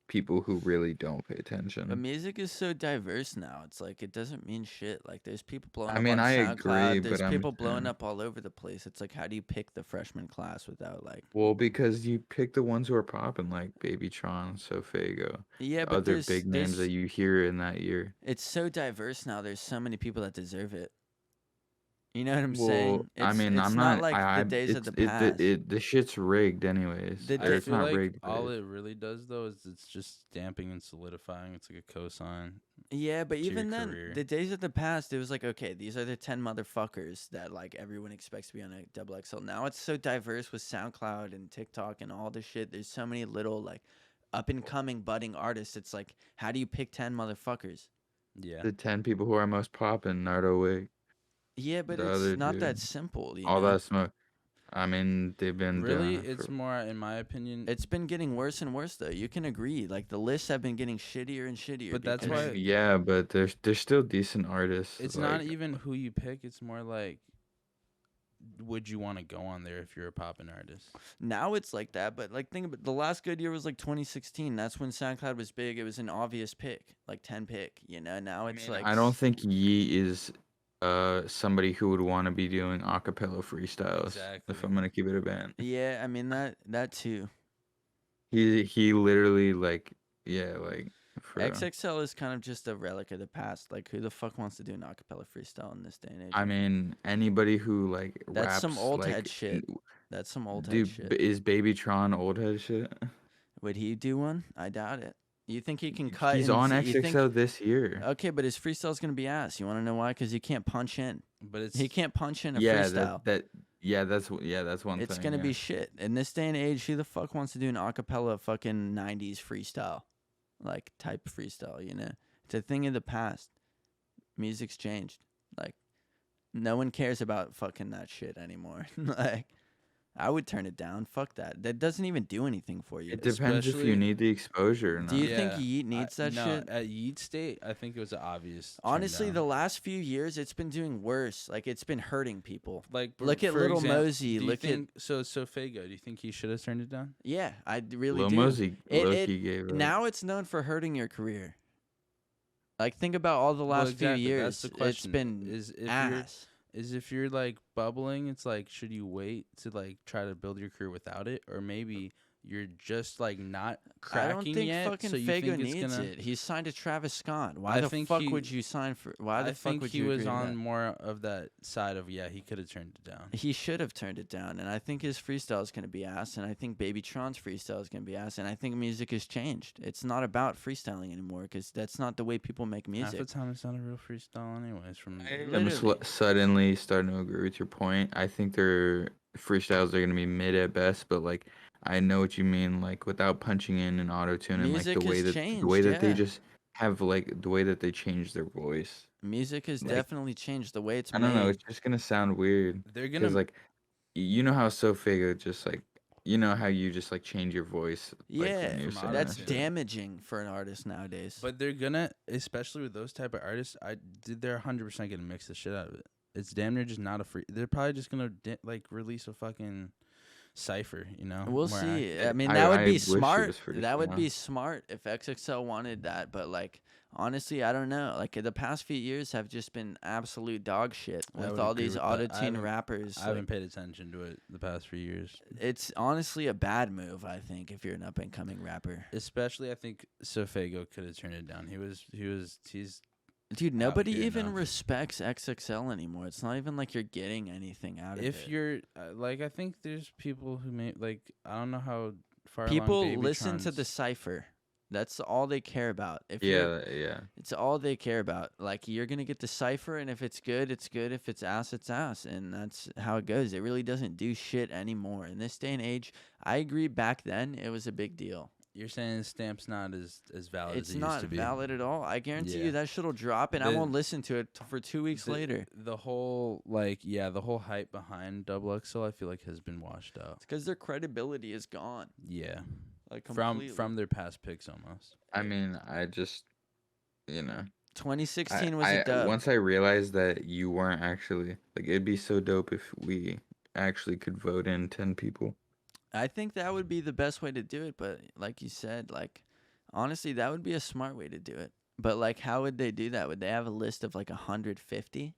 Speaker 3: people who really don't pay
Speaker 1: But
Speaker 3: attention.
Speaker 1: music is so diverse now. It's like it doesn't mean shit. Like there's people blowing
Speaker 3: I
Speaker 1: up
Speaker 3: mean,
Speaker 1: on
Speaker 3: I agree,
Speaker 1: SoundCloud. There's
Speaker 3: but I'm
Speaker 1: people blowing
Speaker 3: saying,
Speaker 1: up all over the place. It's like how do you pick the freshman class without like?
Speaker 3: well, because you pick the ones who are popping, like Babytron, Sofego,
Speaker 1: Yeah, but
Speaker 3: other big names that
Speaker 1: there's
Speaker 3: you hear in that year.
Speaker 1: it's so diverse now. There's so many people that deserve it. You know what I'm
Speaker 3: Well,
Speaker 1: saying?
Speaker 3: I mean,
Speaker 1: It's
Speaker 3: I'm
Speaker 1: not
Speaker 3: not.
Speaker 1: like the days of
Speaker 3: It's
Speaker 1: the past.
Speaker 3: the shit's rigged anyways.
Speaker 1: The
Speaker 3: Or
Speaker 1: da-
Speaker 2: I
Speaker 3: it's
Speaker 2: feel
Speaker 3: not
Speaker 2: like
Speaker 3: rigged, but
Speaker 2: all it really does though is it's just stamping and solidifying. It's like a cosign.
Speaker 1: Yeah, but
Speaker 2: to your
Speaker 1: even then,
Speaker 2: career.
Speaker 1: the days of the past, it was like, okay, these are the 10 motherfuckers that like everyone expects to be on a double XL. Now it's so diverse with SoundCloud and TikTok and all this shit. There's so many little like up and coming budding artists. It's like, how do you pick 10 motherfuckers?
Speaker 2: Yeah.
Speaker 3: the 10 people who are most popping, Nardo Wig,
Speaker 1: Yeah, but
Speaker 3: the
Speaker 1: it's
Speaker 3: other
Speaker 1: not that
Speaker 3: dude,
Speaker 1: simple, you
Speaker 3: all
Speaker 1: know?
Speaker 3: that smoke. I mean, they've been
Speaker 2: Really,
Speaker 3: doing it
Speaker 2: it's
Speaker 3: for.
Speaker 2: more, in my opinion.
Speaker 1: It's been getting worse and worse, though. You can agree. Like, the lists have been getting shittier and shittier.
Speaker 2: But that's
Speaker 3: I
Speaker 1: because
Speaker 3: mean,
Speaker 2: why-
Speaker 3: yeah, but there's still decent artists.
Speaker 2: It's
Speaker 3: like
Speaker 2: not even who you pick. It's more like, would you want to go on there if you're a poppin' artist?
Speaker 1: now it's like that. But, like, think about the last good year was like 2016. That's when SoundCloud was big. It was an obvious pick, like 10 pick, you know? Now it's like.
Speaker 3: I don't think Yee is somebody who would want to be doing acapella freestyles.
Speaker 2: Exactly.
Speaker 3: If I'm gonna keep it a band,
Speaker 1: Yeah, I mean, that too.
Speaker 3: he literally like like for real.
Speaker 1: XXL is kind of just a relic of the past. Like, who the fuck wants to do an acapella freestyle in this day and age?
Speaker 3: I mean, anybody who like
Speaker 1: That's
Speaker 3: raps
Speaker 1: some old
Speaker 3: like,
Speaker 1: head shit. That's some old head
Speaker 3: Dude,
Speaker 1: shit.
Speaker 3: is Babytron old head shit?
Speaker 1: Would he do one? I doubt it. You think he can cut?
Speaker 3: He's
Speaker 1: and
Speaker 3: on
Speaker 1: you think-
Speaker 3: XXL this year.
Speaker 1: Okay, but his freestyle's gonna be ass. You want to know why? Because he can't punch in.
Speaker 2: But it's
Speaker 1: He can't punch in a
Speaker 3: Yeah,
Speaker 1: freestyle.
Speaker 3: that's one
Speaker 1: It's
Speaker 3: thing.
Speaker 1: gonna
Speaker 3: yeah.
Speaker 1: be shit. In this day and age, who the fuck wants to do an acapella fucking 90s freestyle? Like type freestyle, you know? It's a thing of the past. Music's changed. Like no one cares about fucking that shit anymore. Like I would turn it down. Fuck that. That doesn't even do anything for you.
Speaker 3: It depends if you
Speaker 2: especially-
Speaker 3: need the exposure or not.
Speaker 1: Do you think
Speaker 2: Yeah,
Speaker 1: Yeet needs that
Speaker 2: no,
Speaker 1: shit?
Speaker 2: At Yeet State, I think it was obvious. turn
Speaker 1: Honestly,
Speaker 2: down.
Speaker 1: the last few years, it's been doing worse. Like it's been hurting people.
Speaker 2: like
Speaker 1: look at
Speaker 2: for
Speaker 1: Lil
Speaker 2: example,
Speaker 1: Mosey,
Speaker 2: do you
Speaker 1: look at-
Speaker 2: think, so Fago. Do you think he should have turned it down?
Speaker 1: Yeah, I really
Speaker 3: Lil
Speaker 1: do.
Speaker 3: Mosey
Speaker 1: It-
Speaker 3: low-key gave up.
Speaker 1: Now it's known for hurting your career. Like think about all the last
Speaker 2: exactly,
Speaker 1: few
Speaker 2: that's
Speaker 1: years.
Speaker 2: the
Speaker 1: It's
Speaker 2: question,
Speaker 1: been
Speaker 2: is if you're
Speaker 1: ass.
Speaker 2: is if you're like bubbling, it's like should you wait to like try to build your career without it, or maybe you're just like not
Speaker 1: I
Speaker 2: cracking
Speaker 1: don't think
Speaker 2: yet,
Speaker 1: fucking
Speaker 2: so you
Speaker 1: Fago
Speaker 2: think it's
Speaker 1: needs
Speaker 2: gonna.
Speaker 1: it. He's signed to Travis Scott. Why
Speaker 2: I
Speaker 1: the
Speaker 2: think
Speaker 1: fuck
Speaker 2: he-
Speaker 1: would you sign for? Why the
Speaker 2: I
Speaker 1: fuck
Speaker 2: think
Speaker 1: would
Speaker 2: he
Speaker 1: you
Speaker 2: was
Speaker 1: agree to
Speaker 2: on
Speaker 1: that?
Speaker 2: more of that side of he could have turned it down.
Speaker 1: He should have turned it down, and I think his freestyle is gonna be ass, and I think Babytron's freestyle is gonna be ass, and I think music has changed. It's not about freestyling anymore, because that's not the way people make
Speaker 2: Half
Speaker 1: music.
Speaker 2: the time it's not a real freestyle, anyways. From
Speaker 3: I'm
Speaker 1: Literally.
Speaker 3: suddenly starting to agree with your point. I think their freestyles are gonna be mid at best, but like I know what you mean. Like without punching in and auto tune, and like
Speaker 1: Music
Speaker 3: the way
Speaker 1: has
Speaker 3: that
Speaker 1: changed,
Speaker 3: they
Speaker 1: yeah.
Speaker 3: just have like the way that they change their voice.
Speaker 1: Music has
Speaker 3: Like,
Speaker 1: definitely changed the way it's
Speaker 3: I
Speaker 1: made.
Speaker 3: don't know. It's just gonna sound weird
Speaker 2: they're gonna
Speaker 3: because like you know how Sofego just like you know how you just like change your voice. Like,
Speaker 1: Yeah,
Speaker 3: when you're
Speaker 2: from
Speaker 3: singing
Speaker 1: that's
Speaker 3: that shit.
Speaker 1: damaging for an artist nowadays.
Speaker 2: But they're gonna, especially with those type of artists, they're 100% gonna mix the shit out of it. It's damn near just not a free. They're probably just gonna like release a fucking cipher, you know.
Speaker 1: We'll
Speaker 2: more
Speaker 1: see.
Speaker 2: accurate.
Speaker 1: I mean,
Speaker 3: I-
Speaker 1: that would
Speaker 3: I
Speaker 1: be
Speaker 3: wish it
Speaker 1: smart.
Speaker 3: was free,
Speaker 1: That would
Speaker 3: yeah.
Speaker 1: be smart if XXL wanted that. But like, honestly, I don't know. Like the past few years have just been absolute dog shit
Speaker 2: I
Speaker 1: with
Speaker 2: would
Speaker 1: all
Speaker 2: agree
Speaker 1: these
Speaker 2: with that.
Speaker 1: auto-tune rappers.
Speaker 2: I
Speaker 1: Like,
Speaker 2: haven't paid attention to it the past few years.
Speaker 1: it's honestly a bad move, I think, if you're an up-and-coming rapper.
Speaker 2: Especially, I think Sofago could have turned it down. He's
Speaker 1: Dude,
Speaker 2: out
Speaker 1: nobody
Speaker 2: here
Speaker 1: even
Speaker 2: now.
Speaker 1: respects XXL anymore. It's not even like you're getting anything out of it.
Speaker 2: If you're like, I think there's people who may like, I don't know how far
Speaker 1: People
Speaker 2: along
Speaker 1: listen to the
Speaker 2: Babytron's-
Speaker 1: cipher. That's all they care about. If
Speaker 3: Yeah, yeah.
Speaker 1: it's all they care about. Like you're gonna get the cipher, and if it's good, it's good. If it's ass, it's ass, and that's how it goes. It really doesn't do shit anymore in this day and age. I agree. Back then, it was a big deal.
Speaker 2: You're saying Stamp's not as valid
Speaker 1: It's
Speaker 2: as it
Speaker 1: not
Speaker 2: used to be.
Speaker 1: valid at all. I guarantee
Speaker 2: Yeah.
Speaker 1: you that shit'll drop, and I
Speaker 2: The-
Speaker 1: won't listen to it for 2 weeks later.
Speaker 2: The whole the whole hype behind Double XL, I feel like has been washed out.
Speaker 1: It's because their credibility is gone.
Speaker 2: Yeah,
Speaker 1: Like completely.
Speaker 2: from their past picks almost.
Speaker 3: I mean, I just, you know,
Speaker 1: 2016 was a dub.
Speaker 3: once I realized that you weren't actually like, it'd be so dope if we actually could vote in 10 people.
Speaker 1: I think that would be the best way to do it, but like you said, like honestly, that would be a smart way to do it. But like, how would they do that? Would they have a list of like 150?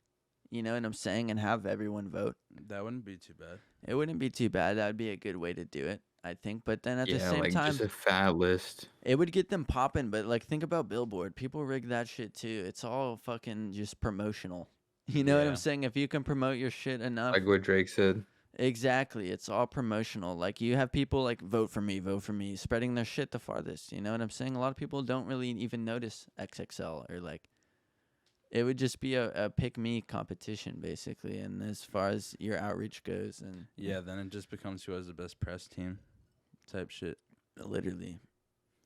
Speaker 1: You know what I'm saying, and have everyone vote?
Speaker 2: That wouldn't be too bad.
Speaker 1: It wouldn't be too bad. That would be a good way to do it, I think. But then at the
Speaker 3: Yeah,
Speaker 1: same
Speaker 3: like
Speaker 1: time,
Speaker 3: just a fat list.
Speaker 1: it would get them popping. But like, think about Billboard. People rig that shit too. It's all fucking just promotional. You know what I'm
Speaker 2: Yeah.
Speaker 1: saying? If you can promote your shit enough,
Speaker 3: Like what Drake said.
Speaker 1: exactly. It's all promotional. Like you have people like vote for me, spreading their shit the farthest. You know what I'm saying? A lot of people don't really even notice XXL or like it would just be a pick me competition basically. And as far as your outreach goes, and
Speaker 2: Yeah, then it just becomes who has the best press team, type shit.
Speaker 1: literally,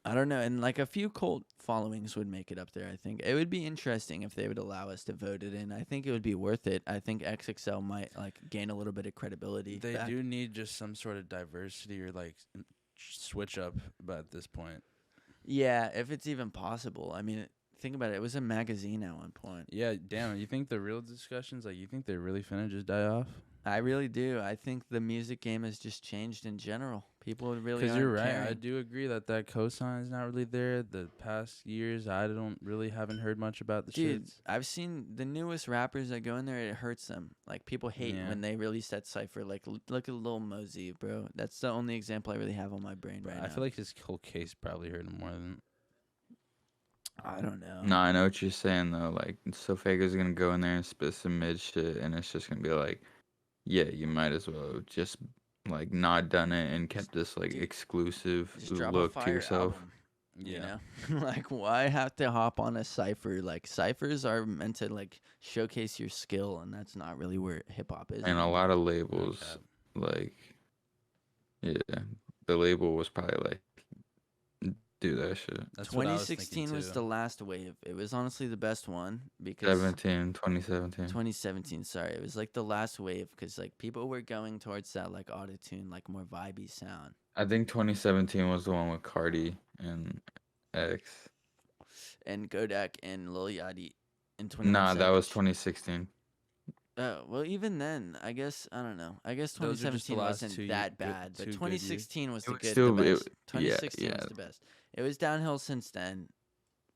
Speaker 1: I don't know. And like a few cult followings would make it up there. I think it would be interesting if they would allow us to vote it in. I think it would be worth it. I think XXL might like gain a little bit of credibility.
Speaker 2: They
Speaker 1: back.
Speaker 2: do need just some sort of diversity or like switch up, but at this point.
Speaker 1: Yeah, if it's even possible. I mean, think about it. It was a magazine at one point.
Speaker 2: Yeah, damn. You think the real discussions, like, you think they're really finna just die off?
Speaker 1: I really do. I think the music game has just changed in general. People really
Speaker 2: Because
Speaker 1: aren't
Speaker 2: you're right.
Speaker 1: caring.
Speaker 2: I do agree that cosign is not really there. The past years, I haven't heard much about the
Speaker 1: Dude,
Speaker 2: shits.
Speaker 1: I've seen the newest rappers that go in there. It hurts them. Like people hate
Speaker 2: Yeah.
Speaker 1: when they release that cipher. Like look at Lil Mosey, bro. That's the only example I really have on my brain right now.
Speaker 2: I feel like his whole case probably hurt him more than.
Speaker 1: I don't know.
Speaker 3: No, I know what you're saying though. Like, Sofago's gonna go in there and spit some mid shit, and it's just gonna be like, yeah, you might as well just like not done it and kept this like
Speaker 1: Dude,
Speaker 3: exclusive
Speaker 1: Just drop
Speaker 3: look
Speaker 1: a
Speaker 3: to
Speaker 1: fire
Speaker 3: yourself.
Speaker 1: album.
Speaker 2: Yeah.
Speaker 1: You know, like why have to hop on a cipher? Like ciphers are meant to like showcase your skill, and that's not really where hip hop is.
Speaker 3: And a
Speaker 1: anymore.
Speaker 3: lot of labels,
Speaker 2: cap.
Speaker 3: like, yeah, the label was probably like, do that shit.
Speaker 2: That's what I was thinking
Speaker 1: 2016 was
Speaker 2: too.
Speaker 1: the last wave. It was honestly the best one because
Speaker 3: 2017.
Speaker 1: 2017. Sorry, it was like the last wave because like people were going towards that like auto tune, like more vibey sound.
Speaker 3: I think 2017 was the one with Cardi and X.
Speaker 1: And Kodak and Lil Yachty in 21
Speaker 3: Nah, that was
Speaker 1: Savage.
Speaker 3: 2016.
Speaker 1: Oh, well, even then, I guess, I don't know. I guess
Speaker 2: Those are just the
Speaker 1: 2017
Speaker 2: last
Speaker 1: wasn't
Speaker 2: two
Speaker 1: that
Speaker 2: good-
Speaker 1: bad, but
Speaker 2: two good years.
Speaker 1: 2016 was
Speaker 3: It
Speaker 1: the
Speaker 3: was
Speaker 1: good,
Speaker 3: still-
Speaker 1: the
Speaker 3: it-
Speaker 1: best.
Speaker 3: yeah,
Speaker 1: 2016 was
Speaker 3: yeah.
Speaker 1: the best. It was downhill since then.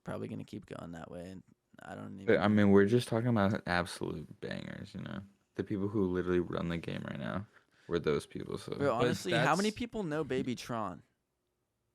Speaker 1: Probably going to keep going that way. And I don't even
Speaker 3: But I mean, we're just talking about absolute bangers, you know? The people who literally run the game right now were those people. So
Speaker 1: Bro, honestly, how many
Speaker 2: that's-
Speaker 1: people know Baby Tron?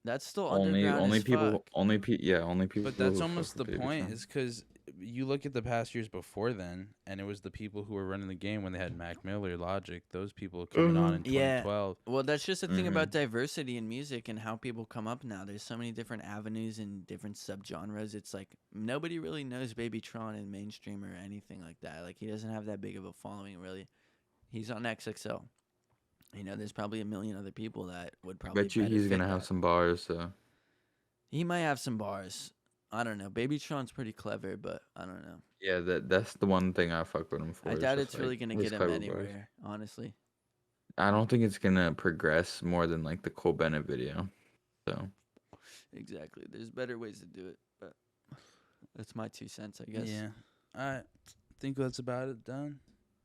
Speaker 1: That's still
Speaker 3: only
Speaker 1: underground as
Speaker 3: people
Speaker 1: fuck.
Speaker 3: only people.
Speaker 2: But that's
Speaker 3: who
Speaker 2: almost
Speaker 3: fuck
Speaker 2: the
Speaker 3: with Baby
Speaker 2: point,
Speaker 3: Tron.
Speaker 2: is because you look at the past years before then, and it was the people who were running the game when they had Mac Miller, Logic, those people coming on in
Speaker 1: Yeah.
Speaker 2: 2012.
Speaker 1: Well, that's just the thing about
Speaker 3: Mm-hmm.
Speaker 1: diversity in music and how people come up now. There's so many different avenues and different subgenres. It's like nobody really knows Baby Tron in mainstream or anything like that. Like he doesn't have that big of a following really. He's on XXL. You know, there's probably a million other people that would probably
Speaker 3: Bet you
Speaker 1: better
Speaker 3: he's
Speaker 1: fit
Speaker 3: gonna have
Speaker 1: that.
Speaker 3: some bars. So
Speaker 1: He might have some bars. I don't know. Baby Tron's pretty clever, but I don't know.
Speaker 3: yeah, that's the one thing I fuck with him for.
Speaker 1: I
Speaker 3: is
Speaker 1: doubt
Speaker 3: just,
Speaker 1: it's really
Speaker 3: like,
Speaker 1: gonna
Speaker 3: his
Speaker 1: get him
Speaker 3: clever bars.
Speaker 1: anywhere, honestly.
Speaker 3: I don't think it's gonna progress more than like the Cole Bennett video. So
Speaker 1: Exactly. There's better ways to do it, but that's my 2 cents, I guess.
Speaker 2: Yeah. I think that's about it done.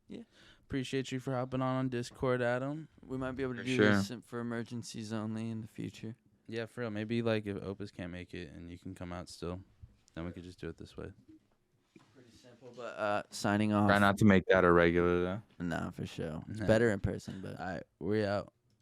Speaker 1: Yeah.
Speaker 2: Appreciate you for hopping on Discord, Adam.
Speaker 1: We might be able to
Speaker 3: For
Speaker 1: do
Speaker 3: sure.
Speaker 1: this for emergencies only in the future.
Speaker 2: Yeah, for real. Maybe like if Opus can't make it and you can come out still. Then we could just do it this way.
Speaker 1: Pretty simple, but signing off.
Speaker 3: Try not to make that a regular though.
Speaker 1: Nah, for sure. It's better in person, but.
Speaker 2: All right, we out.